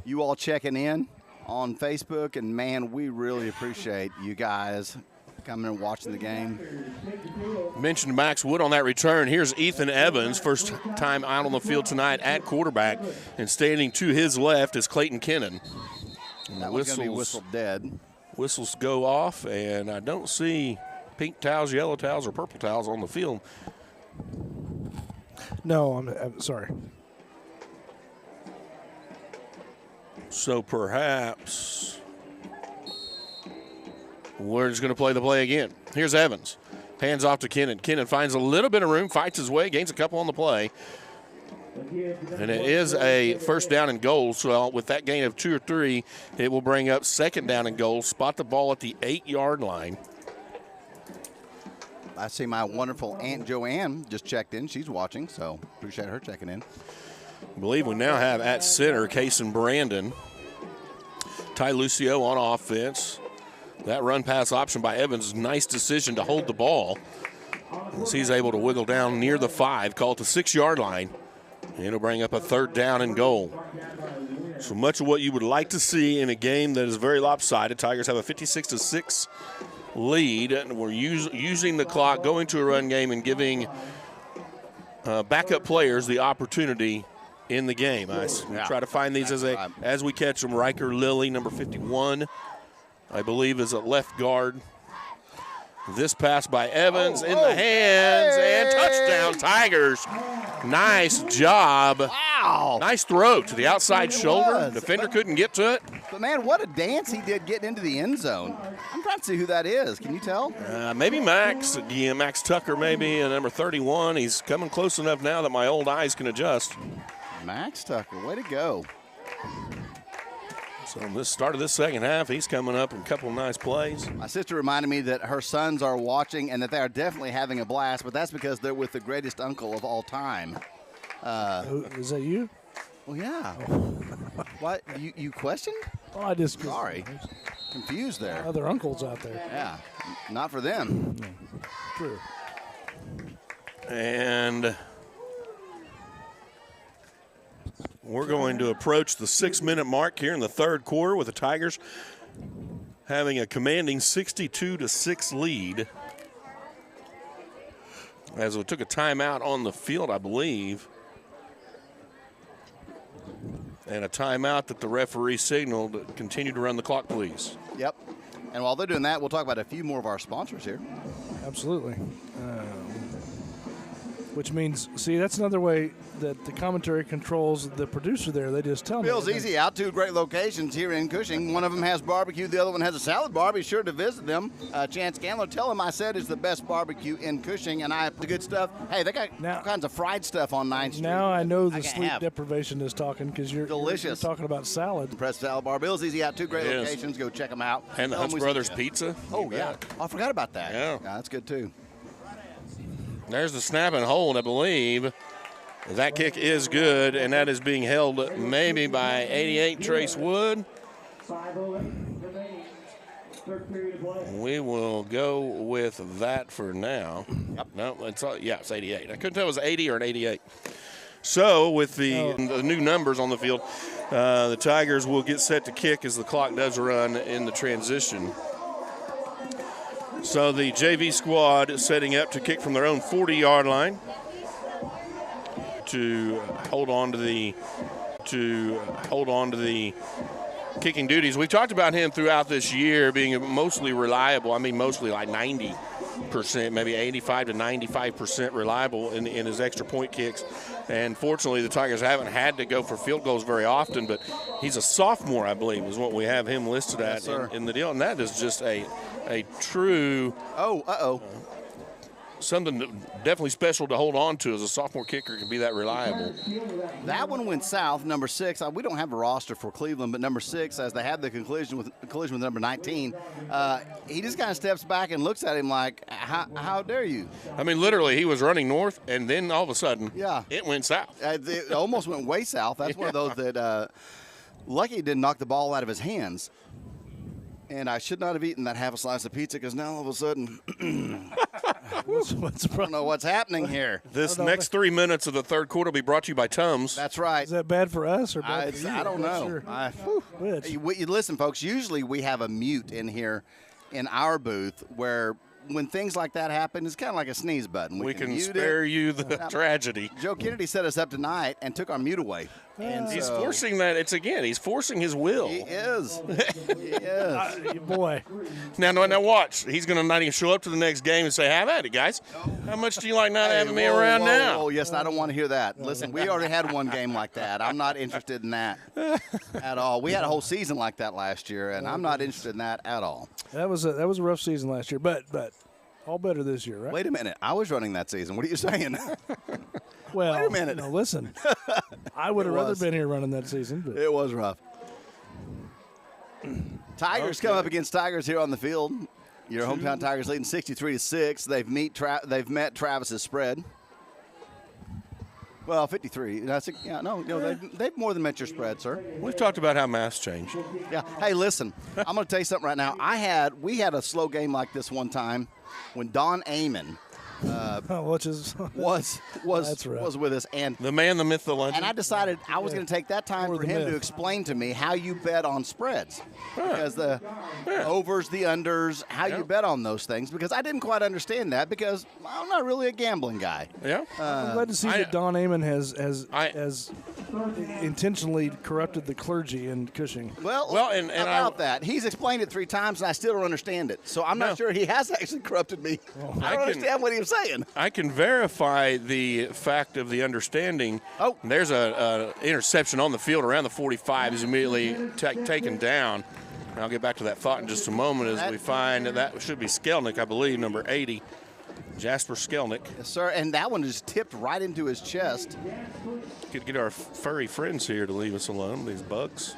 you all checking in on Facebook. And, man, we really appreciate you guys coming and watching the game. Mentioned Max Wood on that return. Here's Ethan Evans, first time out on the field tonight at quarterback. And standing to his left is Clayton Kennan. That was going to be whistled dead. Whistles go off, and I don't see pink towels, yellow towels, or purple towels on the field. No, I'm sorry. So perhaps we're just going to play the play again. Here's Evans. Hands off to Kennan. Kennan finds a little bit of room, fights his way, gains a couple on the play. And it is a first down and goal. So with that gain of 2 or 3, it will bring up second down and goal. Spot the ball at the 8-yard line. I see my wonderful Aunt Joanne just checked in. She's watching, so appreciate her checking in. I believe we now have at center Cason Brandon. Ty Lucio on offense. That run pass option by Evans, nice decision to hold the ball. As he's able to wiggle down near the 5, call it the 6-yard line. It'll bring up a third down and goal. So much of what you would like to see in a game that is very lopsided. Tigers have a 56-6 lead. And we're using the clock, going to a run game, and giving backup players the opportunity in the game. I try to find these as we catch them. Riker Lilly, number 51, I believe, is a left guard. This pass by Evans in the hands, and touchdown Tigers. Nice job. Wow. Nice throw to the outside shoulder. Defender couldn't get to it. But, man, what a dance he did getting into the end zone. I'm trying to see who that is. Can you tell? Maybe Max. Yeah, Max Tucker maybe, and number 31. He's coming close enough now that my old eyes can adjust. Max Tucker, way to go. So this start of this second half, he's coming up with a couple of nice plays. My sister reminded me that her sons are watching and that they are definitely having a blast, but that's because they're with the greatest uncle of all time. Is that you? Well, yeah. What? You questioned? Oh, I just sorry. Confused there. Other uncles out there. Yeah. Not for them. No. True. And we're going to approach the 6-minute mark here in the third quarter with the Tigers having a commanding 62-6 lead. As we took a timeout on the field, I believe. And a timeout that the referee signaled to continue to run the clock, please. Yep. And while they're doing that, we'll talk about a few more of our sponsors here. Absolutely. Which means, see, that's another way that the commentary controls the producer there. They just tell me. Bill's Easy Out, 2 great locations here in Cushing. One of them has barbecue, the other one has a salad bar. Be sure to visit them. Chance Candler, tell him I said it's the best barbecue in Cushing, and I have the good stuff. Hey, they got all kinds of fried stuff on 9th Street. Now I know the sleep deprivation is talking because you're delicious. You're talking about salad. Press salad bar. Bill's Easy Out, 2 great locations. Go check them out. And the Hunts Brothers Pizza. Oh, yeah. Oh, I forgot about that. Yeah. That's good, too. There's the snap and hold, I believe. That kick is good, and that is being held maybe by 88 Trace Wood. We will go with that for now. Yep. No, it's 88. I couldn't tell if it was 80 or an 88. So with the new numbers on the field, the Tigers will get set to kick as the clock does run in the transition. So the JV squad is setting up to kick from their own 40-yard line to hold on to the kicking duties. We've talked about him throughout this year being mostly reliable. I mean, mostly like 90%, maybe 85 to 95% reliable in his extra point kicks. And fortunately, the Tigers haven't had to go for field goals very often, but he's a sophomore, I believe, is what we have him listed at in the deal. And that is just a true something definitely special to hold on to as a sophomore kicker can be that reliable. That one went south. Number 6. We don't have a roster for Cleveland, but number 6, as they had the collision with number 19, he just kind of steps back and looks at him like, "How dare you?" I mean, literally, he was running north, and then all of a sudden, it went south. It almost went way south. That's one of those that lucky he didn't knock the ball out of his hands. And I should not have eaten that half a slice of pizza because now all of a sudden, I don't know what's happening here. This next 3 minutes of the third quarter will be brought to you by Tums. That's right. Is that bad for us or bad for you? I don't know. Listen, folks, usually we have a mute in here in our booth where when things like that happen, it's kind of like a sneeze button. We can spare you the tragedy. Joe Kennedy set us up tonight and took our mute away. And he's forcing that. He's forcing his will. He is. He is. Boy. Now watch. He's going to not even show up to the next game and say, "Have at it, guys. How much do you like not having me around now?" Oh, yes, I don't want to hear that. Listen, we already had one game like that. I'm not interested in that at all. We had a whole season like that last year, and I'm not interested in that at all. That was a rough season last year, but all better this year, right? Wait a minute. I was running that season. What are you saying? Well, wait a minute. Listen, I would have rather been here running that season. But. It was rough. Tigers come up against Tigers here on the field. Your hometown Tigers leading 63-6. They've met Travis's spread. Well, 53. They've more than met your spread, sir. We've talked about how math's changed. Yeah. Hey, listen, I'm going to tell you something right now. We had a slow game like this one time when Don Amon was with us, and the man, the myth, the legend. And I decided I was going to take that time for him to explain to me how you bet on spreads, because the overs, the unders, how you bet on those things, because I didn't quite understand that because I'm not really a gambling guy. Yeah, I'm glad to see that Don Amon has intentionally corrupted the clergy in Cushing. Well, and about that, he's explained it 3 times, and I still don't understand it. So I'm not sure he has actually corrupted me. I don't understand what he was saying. I can verify the fact of the understanding. Oh, there's a interception on the field around the 45. He's immediately taken down. And I'll get back to that thought in just a moment as we find that should be Skelnick, I believe, number 80. Jasper Skelnick. Yes, sir, and that one just tipped right into his chest. Could get our furry friends here to leave us alone, these bugs.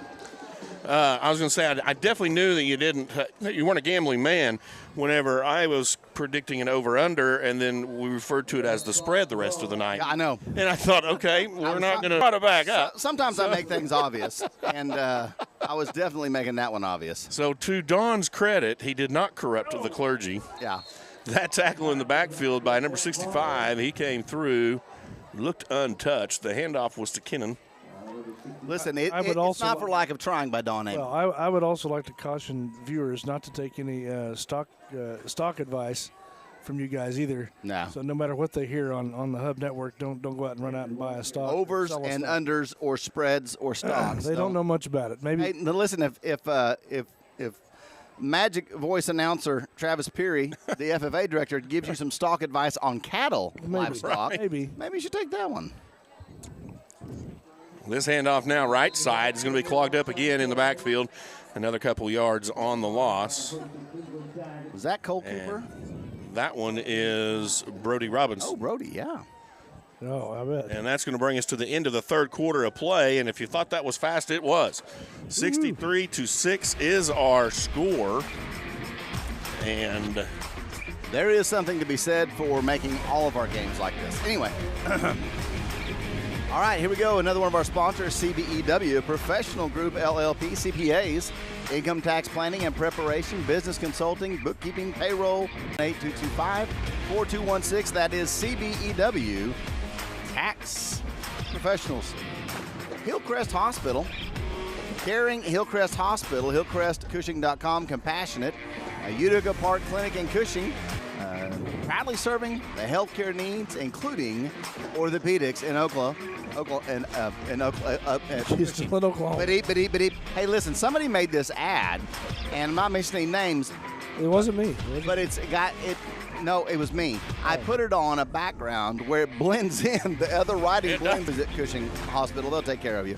I was going to say, I definitely knew that you weren't a gambling man whenever I was predicting an over-under, and then we referred to it as the spread the rest of the night. Yeah, I know. And I thought, okay, we're not going to try to back up. Sometimes I make things obvious, and I was definitely making that one obvious. So to Don's credit, he did not corrupt the clergy. Yeah. That tackle in the backfield by number 65, he came through, looked untouched. The handoff was to Kennan. Listen, it's not for lack of trying by Don Amon. Well, I would also like to caution viewers not to take any stock advice from you guys either. No. So no matter what they hear on the Hub Network, don't go out and run out and buy a stock. Overs and unders or spreads or stocks. They don't know much about it. Maybe. Hey, listen, if Magic voice announcer Travis Peary, the FFA director, gives you some stock advice on cattle livestock, maybe you should take that one. This handoff now right side is going to be clogged up again in the backfield. Another couple yards on the loss. Was that Cole Cooper? That one is Brody Robbins. Oh, Brody, yeah. Oh, I bet. And that's going to bring us to the end of the third quarter of play. And if you thought that was fast, it was. 63-6 is our score. And there is something to be said for making all of our games like this. Anyway. All right, here we go. Another one of our sponsors, CBEW, Professional Group LLP, CPAs, income tax planning and preparation, business consulting, bookkeeping, payroll, 8225-4216. That is CBEW, tax professionals. Hillcrest Hospital, caring Hillcrest Hospital, hillcrestcushing.com, compassionate, Utica Park Clinic in Cushing, proudly serving the healthcare needs, including orthopedics in Oklahoma. She's still in Oklahoma. Hey, listen, somebody made this ad, and I'm not mentioning names. It wasn't me. But it's got it. No, it was me. I put it on a background where it blends in. The other writing blends at Cushing Hospital. They'll take care of you.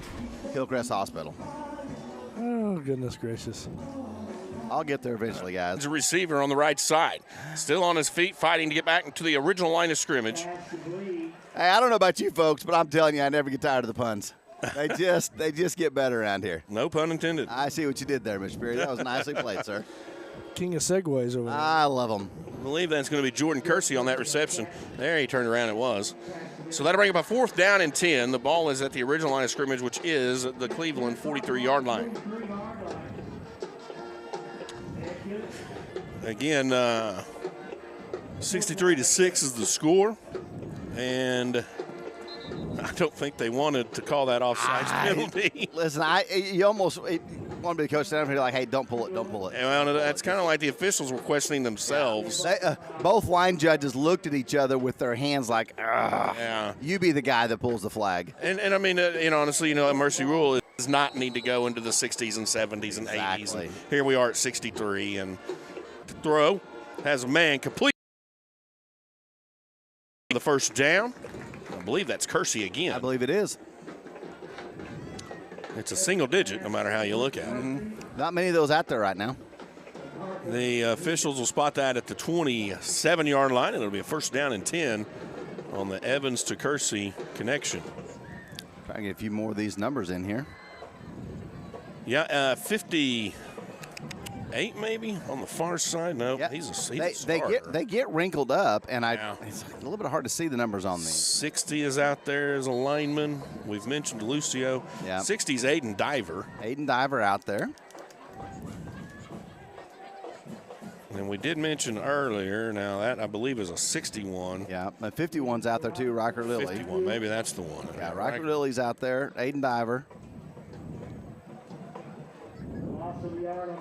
Hillcrest Hospital. Oh, goodness gracious. I'll get there eventually, guys. There's a receiver on the right side. Still on his feet, fighting to get back into the original line of scrimmage. Hey, I don't know about you folks, but I'm telling you, I never get tired of the puns. They just get better around here. No pun intended. I see what you did there, Mr. Beard. That was nicely played, sir. King of segues over there. I love them. I believe that's going to be Jordan Kersey on that reception. There he turned around, it was. So that'll bring up a 4th down and 10. The ball is at the original line of scrimmage, which is the Cleveland 43-yard line. Again, 63-6 is the score. And I don't think they wanted to call that offside penalty. Listen, you almost want to be the coach down here like, hey, don't pull it, don't pull it. Well, that's kind of like the officials were questioning themselves. Both line judges looked at each other with their hands like, you be the guy that pulls the flag. And I mean, honestly, a mercy rule does not need to go into the 60s and 70s and 80s. And here we are at 63, and the throw has a man complete the first down. I believe that's Kersey again. I believe it is. It's a single digit, no matter how you look at it. Not many of those out there right now. The officials will spot that at the 27-yard line, and it'll be a 1st down and 10 on the Evans to Kersey connection. Try to get a few more of these numbers in here. Yeah, 58 maybe on the far side. No, he's a starter. They get wrinkled up, and it's a little bit hard to see the numbers on these. 60 is out there as a lineman. We've mentioned Lucio. Yeah. 60 is Aiden Diver. Aiden Diver out there. And we did mention earlier, now that I believe is a 61. Yeah, and 51's out there too, Riker Lilly. 51, maybe that's the one. Yeah, Riker Lilly's out there, Aiden Diver.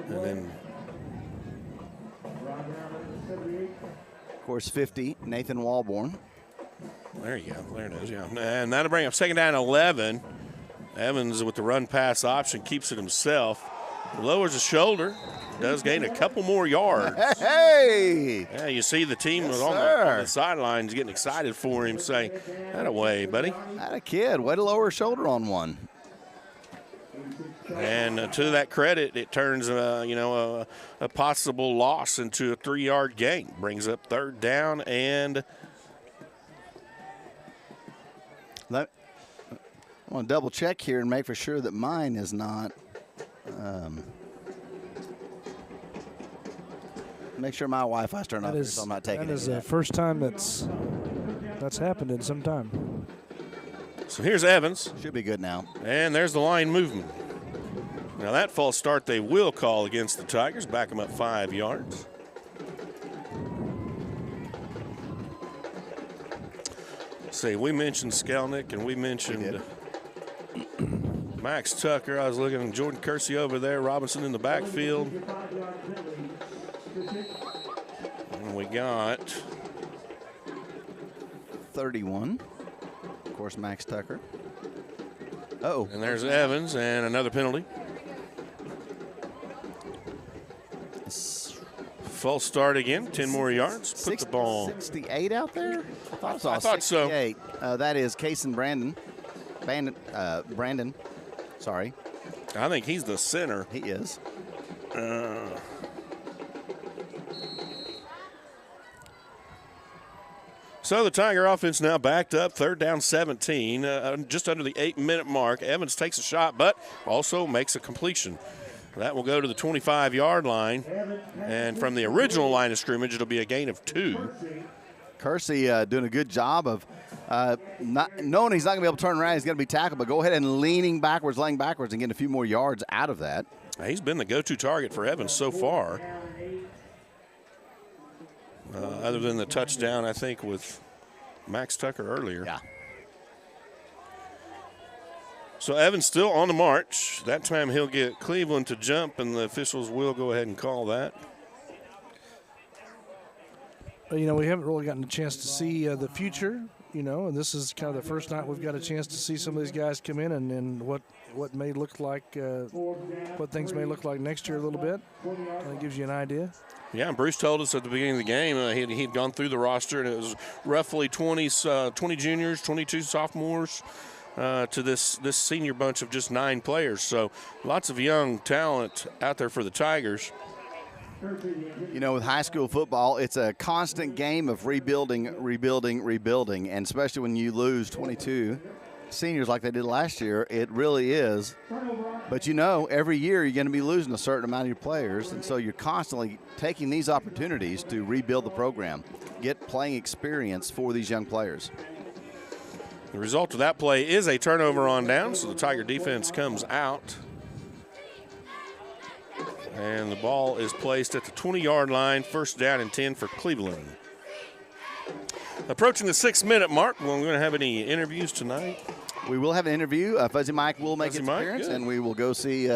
And then, of course, 50, Nathan Walborn. There you go. There it is, yeah. And that'll bring up 2nd down 11. Evans with the run-pass option keeps it himself. Lowers the shoulder. Does gain a couple more yards. Hey! Yeah, you see the team was on the sidelines getting excited for him, say, "That away, buddy." That a kid. Way to lower his shoulder on one. And to that credit, it turns, a possible loss into a 3-yard gain. Brings up 3rd down and I want to double check here and make for sure that mine is not. Make sure my Wi-Fi's turned off, so I'm not taking it. That is the first time that's happened in some time. So here's Evans. Should be good now. And there's the line movement. Now that false start they will call against the Tigers. Back them up 5 yards. See, we mentioned Skelnick and we mentioned Max Tucker. I was looking at Jordan Kersey over there. Robinson in the backfield. And we got 31. Of course, Max Tucker. Uh-oh. And there's Evans and another penalty. False start again, 10 more yards. Put the ball. 68 out there? I thought so. 68. That is Cason Brandon. Brandon. Sorry. I think he's the center. He is. So the Tiger offense now backed up, 3rd down 17, just under the 8-minute mark. Evans takes a shot, but also makes a completion. That will go to the 25-yard line, and from the original line of scrimmage, it'll be a gain of 2. Kersey doing a good job of not knowing he's not going to be able to turn around. He's going to be tackled, but go ahead and laying backwards, and getting a few more yards out of that. He's been the go-to target for Evans so far. Other than the touchdown, I think, with Max Tucker earlier. Yeah. So Evans still on the march. That time he'll get Cleveland to jump, and the officials will go ahead and call that. We haven't really gotten a chance to see the future and this is kind of the first night we've got a chance to see some of these guys come in and what may look like, what things may look like next year a little bit. Kind of gives you an idea. Yeah, and Bruce told us at the beginning of the game he'd gone through the roster, and it was roughly 20 juniors, 22 sophomores to this senior bunch of just 9 players. So lots of young talent out there for the Tigers. With high school football, it's a constant game of rebuilding, and especially when you lose 22 seniors like they did last year, it really is. But every year you're going to be losing a certain amount of your players, and so you're constantly taking these opportunities to rebuild the program, get playing experience for these young players. The result of that play is a turnover on down, so the Tiger defense comes out. And the ball is placed at the 20-yard line, first down and 10 for Cleveland. Approaching the 6-minute mark, we're going to have any interviews tonight. We will have an interview. Fuzzy Mike will make his appearance, and we will go see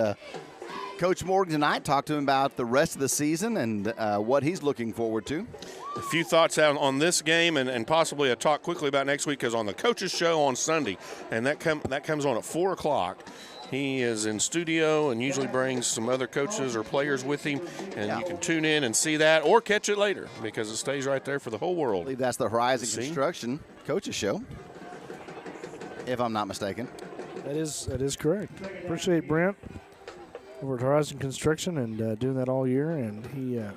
Coach Morgan tonight, talk to him about the rest of the season and what he's looking forward to. A few thoughts out on this game and possibly a talk quickly about next week, because on the coaches show on Sunday, and that comes on at 4 o'clock. He is in studio and usually brings some other coaches or players with him, and you can tune in and see that or catch it later because it stays right there for the whole world. I believe that's the Horizon Construction Coaches Show, if I'm not mistaken. That is correct. Appreciate Brent over at Horizon Construction and doing that all year, and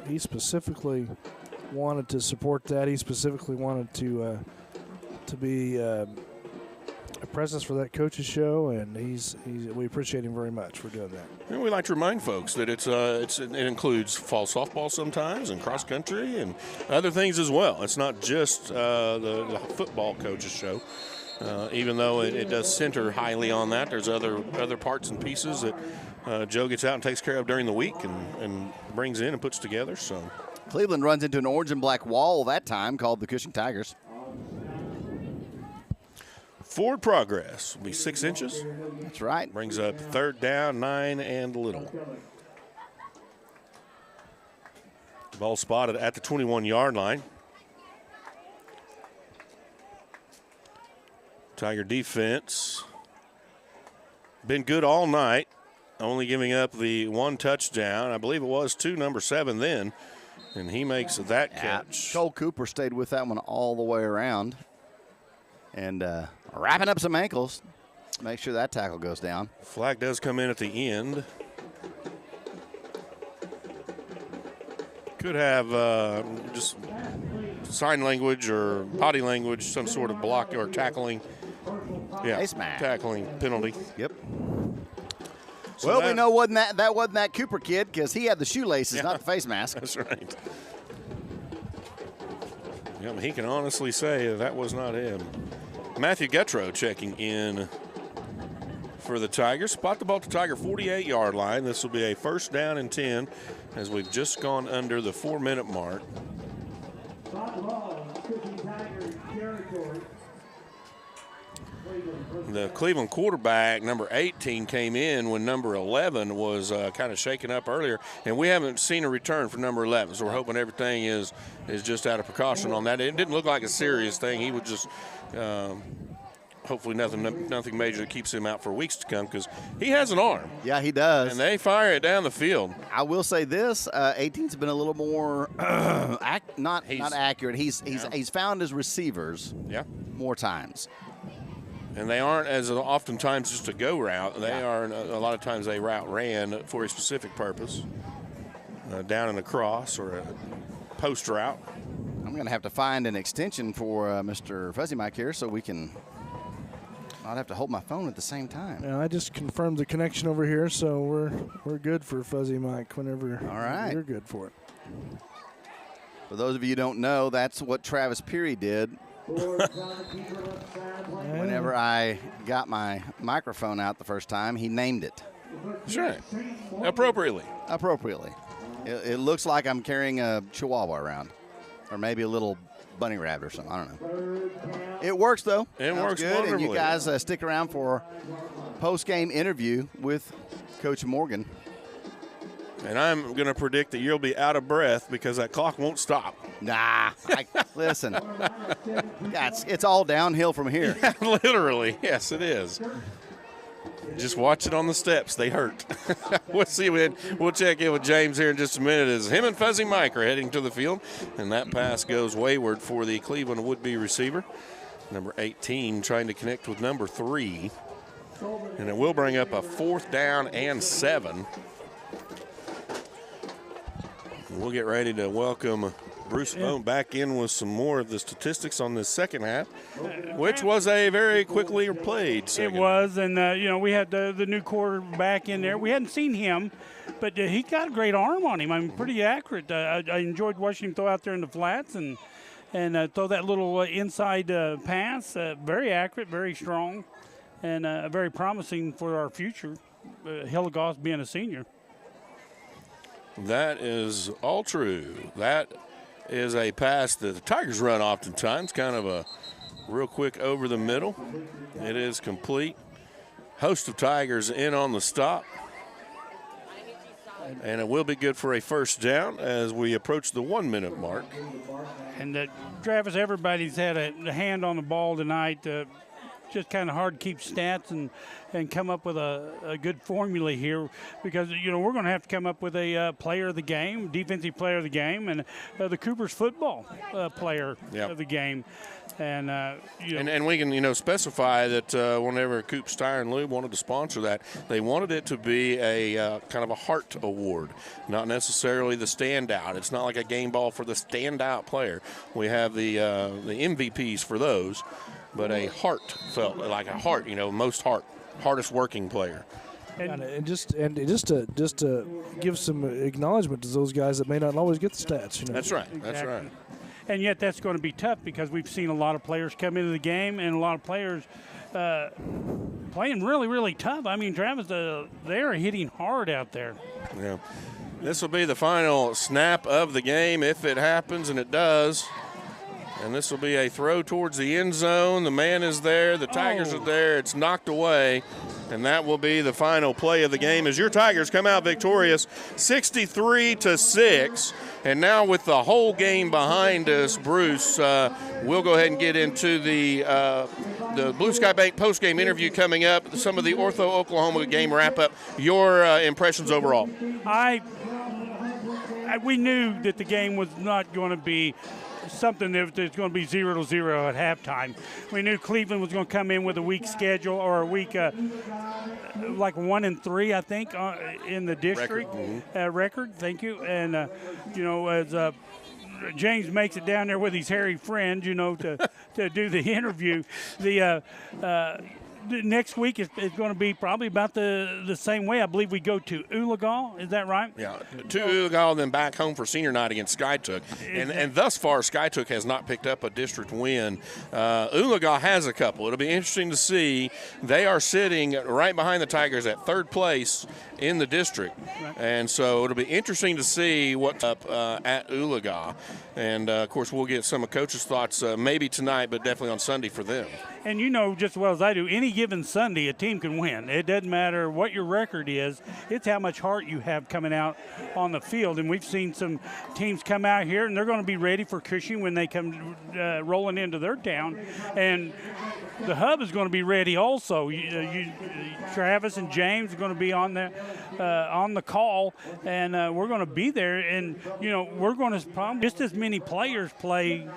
he specifically wanted to support that. He specifically wanted to be a presence for that coaches show, and we appreciate him very much for doing that. And we like to remind folks that it includes fall softball sometimes and cross country and other things as well. It's not just the football coaches show. Even though it does center highly on that, there's other parts and pieces that Joe gets out and takes care of during the week and brings in and puts together. So Cleveland runs into an orange and black wall that time called the Cushing Tigers. Forward progress will be 6 inches. That's right. Brings up third down, 9 and a little. Ball spotted at the 21-yard line. Tiger defense been good all night, only giving up the 1 touchdown. I believe it was to number 7 then, and he makes that catch. Cole Cooper stayed with that one all the way around. And wrapping up some ankles. Make sure that tackle goes down. Flag does come in at the end. Could have just sign language or body language, some sort of block or tackling. Yeah, tackling penalty. Yep. So well, we know that wasn't that Cooper kid because he had the shoelaces, not the face mask. That's right. Yeah, but he can honestly say that was not him. Matthew Gutrow checking in for the Tigers. Spot the ball at the Tiger 48-yard line. This will be a first down and 10 as we've just gone under the 4-minute mark. The Cleveland quarterback, number 18, came in when number 11 was kind of shaken up earlier, and we haven't seen a return for number 11, so we're hoping everything is just out of precaution on that. It didn't look like a serious thing. He would just hopefully nothing major that keeps him out for weeks to come because he has an arm. Yeah, he does. And they fire it down the field. I will say this, 18's been a little more not accurate. He's found his receivers more times. And they aren't as oftentimes just a go route. They are a lot of times they route ran for a specific purpose, down and across or a post route. I'm going to have to find an extension for Mr. Fuzzy Mike here so we can not have to hold my phone at the same time. Yeah, I just confirmed the connection over here, so we're good for Fuzzy Mike whenever you're good for it. For those of you who don't know, that's what Travis Peary did. Whenever I got my microphone out the first time, he named it. Sure. Appropriately. It looks like I'm carrying a chihuahua around, or maybe a little bunny rabbit or something. I don't know. It works, though. It works good. wonderfully. And you guys stick around for post-game interview with Coach Morgan. And I'm going to predict that you'll be out of breath because that clock won't stop. Nah, listen, it's all downhill from here. Yeah, literally, yes, it is. Just watch it on the steps. They hurt. We'll see. We'll check in with James here in just a minute as him and Fuzzy Mike are heading to the field. And that pass goes wayward for the Cleveland would-be receiver. Number 18 trying to connect with number 3. And it will bring up a 4th down and 7. We'll get ready to welcome Bruce Bone back in with some more of the statistics on this second half, which was a very quickly played second. It was, and, we had the new quarterback in there. We hadn't seen him, but he got a great arm on him. I mean, pretty accurate. I enjoyed watching him throw out there in the flats and throw that little inside pass. Very accurate, very strong, and very promising for our future, Hillegoss being a senior. That is all true. That is a pass that the Tigers run oftentimes, kind of a real quick over the middle. It is complete. Host of Tigers in on the stop. And it will be good for a first down as we approach the 1-minute mark. And Travis, everybody's had a hand on the ball tonight. Just kind of hard to keep stats and come up with a good formula here because, we're going to have to come up with a player of the game, defensive player of the game, and the Cooper's football player of the game. And, and we can, specify that whenever Coops Tire and Lube wanted to sponsor that, they wanted it to be a kind of a heart award, not necessarily the standout. It's not like a game ball for the standout player. We have the MVPs for those. But a felt like a heart, hardest working player. And just to give some acknowledgement to those guys that may not always get the stats. That's right. Exactly. That's right. And yet that's going to be tough because we've seen a lot of players come into the game and a lot of players playing really, really tough. I mean, Travis, they're hitting hard out there. Yeah. This will be the final snap of the game if it happens, and it does. And this will be a throw towards the end zone. The man is there. The Tigers are there. It's knocked away. And that will be the final play of the game as your Tigers come out victorious 63-6. And now with the whole game behind us, Bruce, we'll go ahead and get into the Blue Sky Bank postgame interview coming up, some of the Ortho Oklahoma game wrap-up. Your impressions overall? We knew that the game was not going to be something that's going to be 0-0 at halftime. We knew Cleveland was going to come in with a weak schedule or a week, like 1-3, I think, in the district record. Thank you. And as James makes it down there with his hairy friend, to do the interview, next week is going to be probably about the same way. I believe we go to Oologah. Is that right? Yeah, to Oologah, then back home for senior night against Skytook. And thus far, Skytook has not picked up a district win. Oologah has a couple. It'll be interesting to see. They are sitting right behind the Tigers at 3rd place in the district. Right. And so it'll be interesting to see what's up at Oologah. And, of course, we'll get some of Coach's thoughts maybe tonight, but definitely on Sunday for them. And you know just as well as I do, any given Sunday, a team can win. It doesn't matter what your record is. It's how much heart you have coming out on the field. And we've seen some teams come out here, and they're going to be ready for Cushing when they come rolling into their town. And the Hub is going to be ready also. Travis and James are going to be on the call, and we're going to be there. And, we're going to probably just as many players play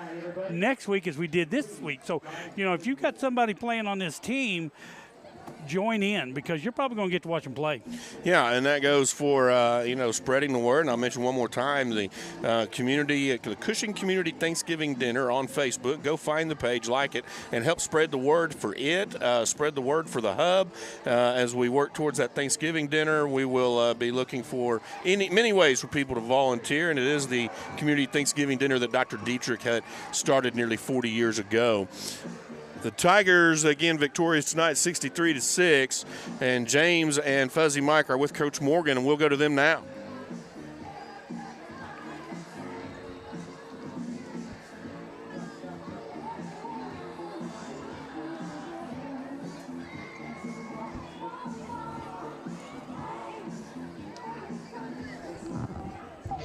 next week as we did this week. So, if you've got somebody playing on this team, join in because you're probably going to get to watch them play. Yeah, and that goes for, spreading the word. And I'll mention one more time the the Cushing Community Thanksgiving Dinner on Facebook. Go find the page, like it, and help spread the word for it, spread the word for the Hub. As we work towards that Thanksgiving dinner, we will be looking for many ways for people to volunteer, and it is the Community Thanksgiving Dinner that Dr. Dietrich had started nearly 40 years ago. The Tigers, again, victorious tonight, 63-6, and James and Fuzzy Mike are with Coach Morgan, and we'll go to them now.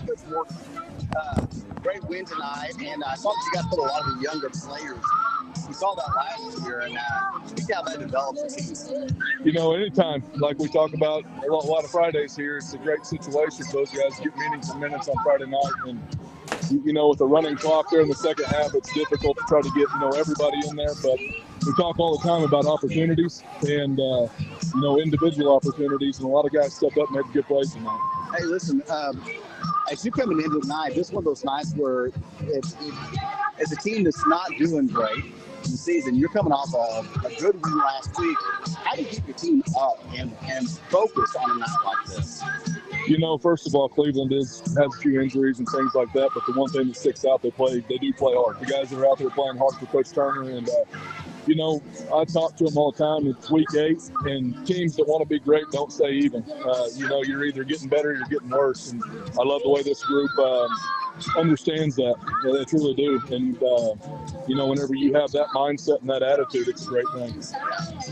Coach Morgan. Great win tonight, and I thought you guys put a lot of the younger players. We saw that last year, and see how that develops a team. You know, anytime, like we talk about a lot of Fridays here, it's a great situation. Those guys get meaningful minutes on Friday night, and you know, with the running clock there in the second half, it's difficult to try to get, everybody in there. But we talk all the time about opportunities and, individual opportunities, and a lot of guys stepped up and made good plays tonight. Hey, listen, as you're coming into tonight, this is one of those nights where as a team that's not doing great in the season, you're coming off a good win last week. How do you keep your team up and focus on a night like this? You know, first of all, Cleveland has a few injuries and things like that, but the one thing that sticks out, they do play hard. The guys that are out there playing hard for Coach Turner, and I talk to them all the time. It's week 8, and teams that want to be great don't stay even. You're either getting better or you're getting worse, and I love the way this group understands that. They truly do, and whenever you have that mindset and that attitude, it's a great thing.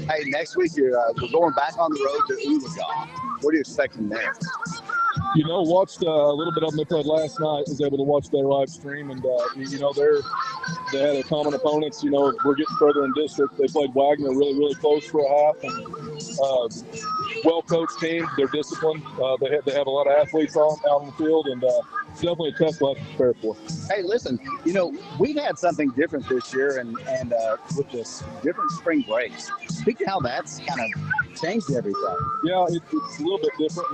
Hey, next week we're going back on the road to Oologah. What are you expecting there? Watched a little bit of them they played last night. Was able to watch their live stream, and they had a common opponents. We're getting further in district. They played Wagner really, really close for a half, and well-coached team. They're disciplined. They have a lot of athletes out on the field, and definitely a test we'll have to prepare for. Hey, listen, we've had something different this year, and with this different spring breaks. Speak to how that's kind of changed everything. Yeah, it's a little bit different.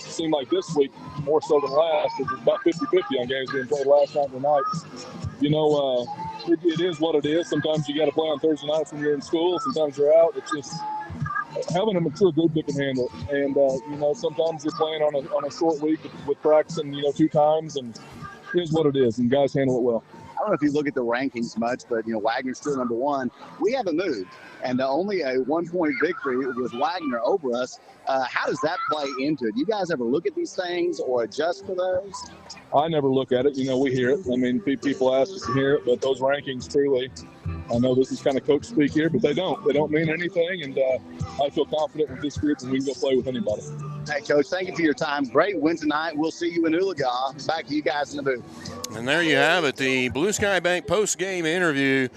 Seemed like this week more so than last. It was about 50-50 on games being played last night and tonight. It is what it is. Sometimes you got to play on Thursday nights when you're in school. Sometimes you're out. It's just having a mature group that can handle it. And, sometimes you're playing on a short week with practicing, 2 times, and it is what it is, and guys handle it well. I don't know if you look at the rankings much, but, Wagner's still number 1. We haven't moved, and only a 1-point victory with Wagner over us. How does that play into it? Do you guys ever look at these things or adjust for those? I never look at it. We hear it. I mean, people ask us to hear it, but those rankings truly, I know this is kind of coach speak here, but they don't mean anything, and I feel confident with this group, and we can go play with anybody. Hey, Coach, thank you for your time. Great win tonight. We'll see you in Oologah. Back to you guys in the booth. And there you have it, the Blue Sky Bank post-game interview.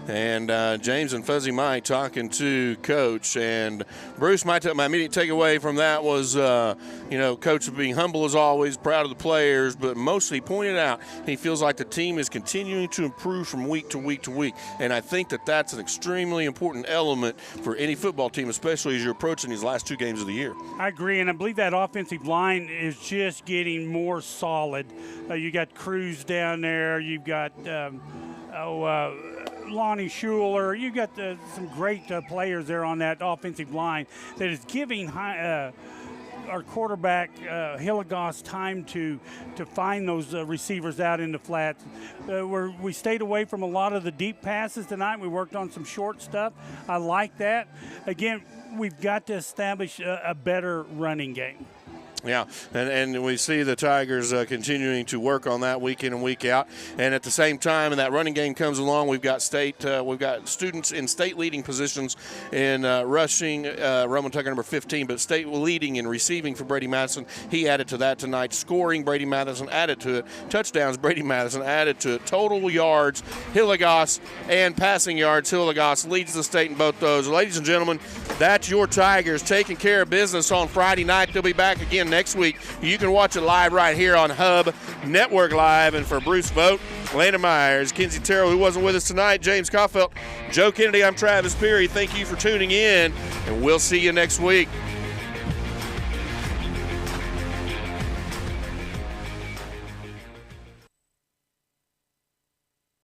And James and Fuzzy Mike talking to Coach. And Bruce, my immediate takeaway from that was, Coach being humble as always, proud of the players, but mostly pointed out he feels like the team is continuing to improve from week to week to week. And I think that that's an extremely important element for any football team, especially as you're approaching these last 2 games of the year. I agree, and I believe that offensive line is just getting more solid. You got Cruz down there. You've got Lonnie Schuler. You got some great players there on that offensive line that is giving our quarterback Hilligoss time to find those receivers out in the flats. We stayed away from a lot of the deep passes tonight. We worked on some short stuff. I like that. Again, we've got to establish a better running game. Yeah, and we see the Tigers continuing to work on that week in and week out. And at the same time, and that running game comes along, we've got students in state leading positions in rushing, Roman Tucker number 15, but state leading in receiving for Brady Madison. He added to that tonight. Scoring, Brady Madison added to it. Touchdowns, Brady Madison added to it. Total yards, Hilligoss, and passing yards, Hilligoss leads the state in both those. Ladies and gentlemen, that's your Tigers taking care of business on Friday night. They'll be back again next week. You can watch it live right here on Hub Network Live. And for Bruce Vogt, Landon Myers, Kinsey Terrell, who wasn't with us tonight, James Koffelt, Joe Kennedy, I'm Travis Peary. Thank you for tuning in, and we'll see you next week.